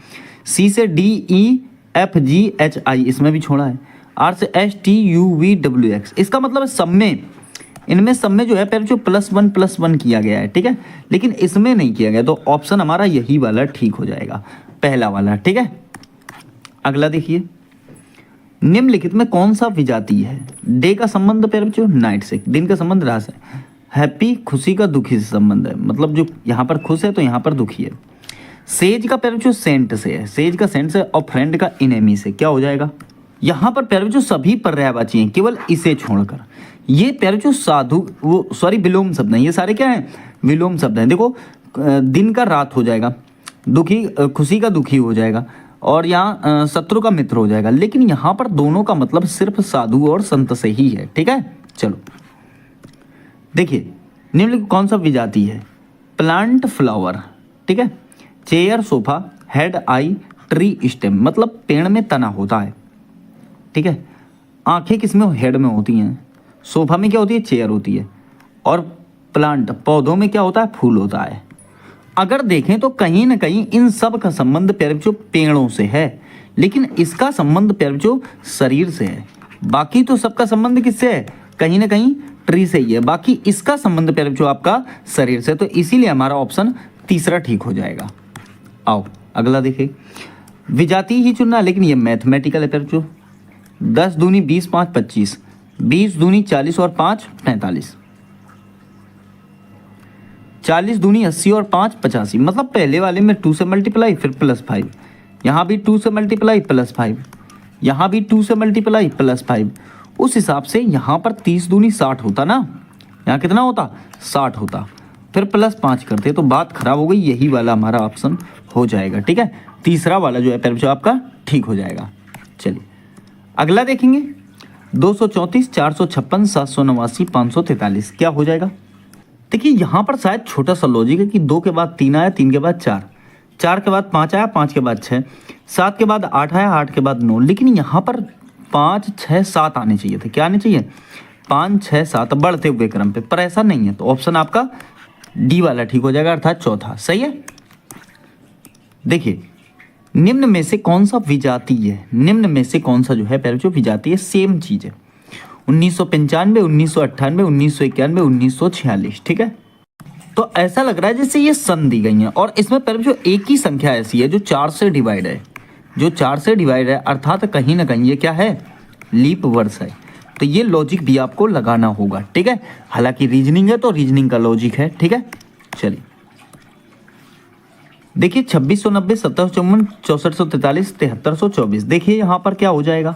सी से D E F ji H I इसमें भी छोड़ा है, आर से S T U V W x, इसका मतलब सब में, इनमें सब में जो है पहले जो +1 किया गया है, ठीक है, लेकिन इसमें नहीं किया गया, तो ऑप्शन हमारा यही वाला ठीक हो जाएगा, पहला वाला, ठीक है। अगला देखिए, निम्नलिखित में कौन सा विजातीय है? डे का संबंध पैर बच्चों नाइट से, दिन का संबंध रात से, हैप्पी खुशी का दुखी से संबंध है, मतलब जो यहाँ पर खुश है तो यहाँ पर दुखी है। सेज का पैर बच्चों सेंट से है, सेज का सेंट से, और फ्रेंड का इनेमी से, क्या हो जाएगा? यहाँ पर पैर बच्चों सभी पर्यायवाची हैं केवल इसे छोड़कर। ये पैर बच्चों साधु वो सॉरी विलोम शब्द हैं, ये सारे क्या हैं? विलोम शब्द हैं। देखो दिन का रात हो जाएगा, दुखी खुशी का दुखी हो जाएगा, और यहाँ शत्रु का मित्र हो जाएगा, लेकिन यहाँ पर दोनों का मतलब सिर्फ साधु और संत से ही है, ठीक है। चलो देखिए, निम्नलिखित कौन सा विजाति है? प्लांट फ्लावर, ठीक है, चेयर सोफा, हेड आई ट्री स्टेम, मतलब पेड़ में तना होता है, ठीक है। आंखें किसमें? हेड में होती हैं। सोफा में क्या होती है? चेयर होती है। और प्लांट पौधों में क्या होता है? फूल होता है। अगर देखें तो कहीं ना कहीं इन सब का संबंध प्यारे बच्चों पेड़ों से है, लेकिन इसका संबंध प्यारे बच्चों शरीर से है। बाकी तो सबका संबंध किससे है? कहीं ना कहीं ट्री से ही है। बाकी इसका संबंध प्यारे बच्चों आपका शरीर से, तो इसीलिए हमारा ऑप्शन तीसरा ठीक हो जाएगा। आओ अगला देखें, विजाति ही चुनना, लेकिन ये मैथमेटिकल है प्यारे बच्चों। 10 दूनी 20, 5 25, 20 दूनी 40 और 5 45, 40 दूनी 80 और 5 85, मतलब पहले वाले में 2 से मल्टीप्लाई फिर +5, यहाँ भी 2 से मल्टीप्लाई +5, यहाँ भी 2 से मल्टीप्लाई +5। उस हिसाब से यहाँ पर 30 दूनी 60 होता ना, यहाँ कितना होता? 60 होता, फिर +5 करते तो बात खराब हो गई। यही वाला हमारा ऑप्शन हो जाएगा, ठीक है। तीसरा वाला जो है पहले आपका ठीक हो जाएगा। चलिए अगला देखेंगे, 234, 456, 789, 543, क्या हो जाएगा? देखिए यहाँ पर शायद छोटा सा लॉजिक है कि 2 के बाद 3 आया, 3 के बाद 4, 4 के बाद 5 आया, 5 के बाद 6, 7 के बाद 8 आया, 8 के बाद 9, लेकिन यहाँ पर 5 6 7 आने चाहिए थे। क्या आने चाहिए? 5 6 7 बढ़ते हुए क्रम पे, पर ऐसा नहीं है, तो ऑप्शन आपका डी वाला ठीक हो जाएगा, अर्थात चौथा। सही है। देखिए निम्न में से कौन सा विजातीय है? निम्न में से कौन सा जो है पहले जो विजातीय सेम चीज है? 1995, 1998, 1991, 1946, ठीक है। तो ऐसा लग रहा है जैसे ये सन दी गई है, और इसमें पहले जो एक ही संख्या ऐसी है जो 4 से डिवाइड है, जो 4 से डिवाइड है, अर्थात कहीं ना कहीं ये क्या है? लीप वर्ष है। तो ये लॉजिक भी आपको लगाना होगा, ठीक है। हालांकि रीजनिंग है तो रीजनिंग का लॉजिक है, ठीक है। चलिए देखिए, 2690, 1754, 6443, 7324, देखिए यहाँ पर क्या हो जाएगा?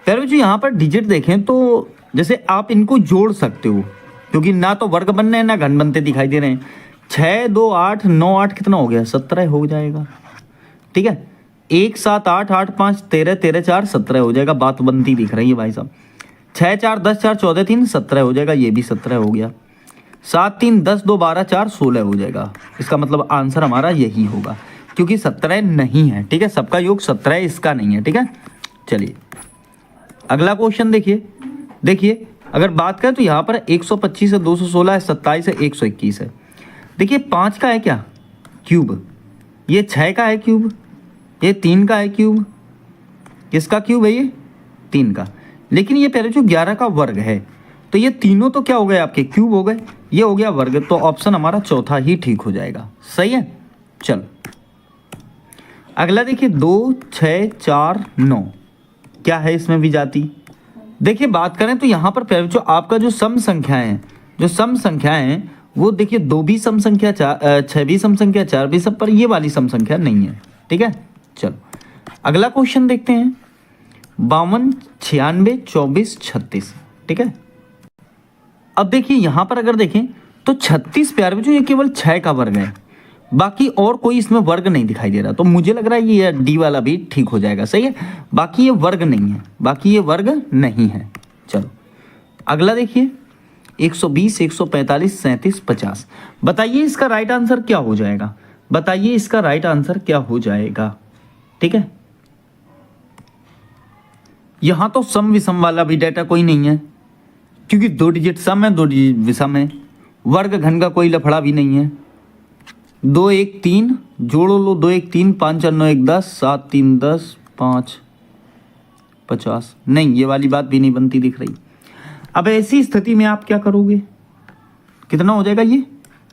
पहले जो यहाँ पर डिजिट देखें तो जैसे आप इनको जोड़ सकते हो, क्योंकि ना तो वर्ग बन रहे हैं ना घन बनते दिखाई दे रहे हैं। 6 2 8 9 8 कितना हो गया? 17 हो जाएगा, ठीक है। 1 7 8 8 5 13 13 4 17 हो जाएगा, बात बनती दिख रही है भाई साहब। 6 4 10 4 14 3 17 हो जाएगा, ये भी 17 हो गया। 7 3 10 2 12 4 16 हो जाएगा। इसका मतलब आंसर हमारा यही होगा, क्योंकि 17 नहीं है, ठीक है। सबका योग 17 है, इसका नहीं है, ठीक है। चलिए अगला क्वेश्चन देखिए। देखिए अगर बात करें तो यहाँ पर 125 है, 216 है, 27 है, 121 है। देखिए 5 का है क्या? क्यूब। ये 6 का है क्यूब, ये 3 का है क्यूब, किसका क्यूब है? ये 3 का। लेकिन ये पहले जो 11 का वर्ग है, तो ये तीनों तो क्या हो गए? आपके क्यूब हो गए, ये हो गया वर्ग, तो ऑप्शन हमारा चौथा ही ठीक हो जाएगा। सही है। चलो अगला देखिए, 2 6 4 9, क्या है इसमें विजाती? देखिए बात करें तो यहाँ पर पहले जो आपका जो सम संख्याएं हैं, जो सम संख्याएं हैं वो देखिए 2 भी सम संख्या, 6 भी सम संख्या, 4 भी सब, पर ये वाली सम संख्या नहीं है, ठीक है। चलो अगला क्वेश्चन देखते हैं, 52 96 24 36, ठीक है। अब देखिए यहाँ पर अगर देखें तो 36 प्यारे बच्चों ये केवल 6 का वर्ग है, बाकी और कोई इसमें वर्ग नहीं दिखाई दे रहा, तो मुझे लग रहा है ये डी वाला भी ठीक हो जाएगा। सही है, बाकी ये वर्ग नहीं है, बाकी ये वर्ग नहीं है। चलो अगला देखिए, 120 145 37 50, बताइए इसका राइट आंसर क्या हो जाएगा? बताइए इसका राइट आंसर क्या हो जाएगा? ठीक है, यहां तो सम विषम वाला भी डाटा कोई नहीं है, क्योंकि 2 डिजिट सम है 2 डिजिट विषम है, वर्ग घन का कोई लफड़ा भी नहीं है। 2 1 3 जोड़ो लो, 2 1 3, 5 4 9 1 10, 7 3 10, 5 50। नहीं, ये वाली बात भी नहीं बनती दिख रही। अब ऐसी स्थिति में आप क्या करोगे, कितना हो जाएगा ये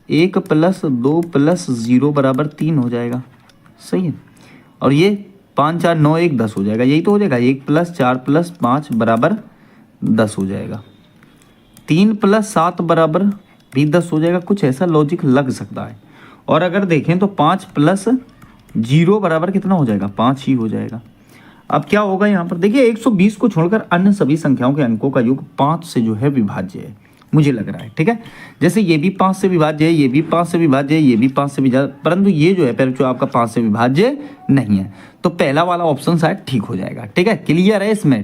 1 + 2 + 0 बराबर 3 हो जाएगा, सही है। और ये 5 4 9 1 10 हो जाएगा, यही तो हो जाएगा। 1 + 4 + 5 बराबर 10 हो जाएगा। 3 + 7 बराबर भी 10 हो जाएगा, कुछ ऐसा लॉजिक लग सकता है। और अगर देखें तो 5 + 0 बराबर कितना हो जाएगा, 5 ही हो जाएगा। अब क्या होगा यहाँ पर देखिए, 120 को छोड़कर अन्य सभी संख्याओं के अंकों का योग 5 से जो है विभाज्य है, मुझे लग रहा है, ठीक है। जैसे ये भी 5 से विभाज्य है, ये भी 5 से विभाज्य है, ये भी 5 से विभाज्य, परंतु ये जो है पहले जो आपका 5 से विभाज्य नहीं है, तो पहला वाला ऑप्शन शायद ठीक हो जाएगा, ठीक है। क्लियर है इसमें?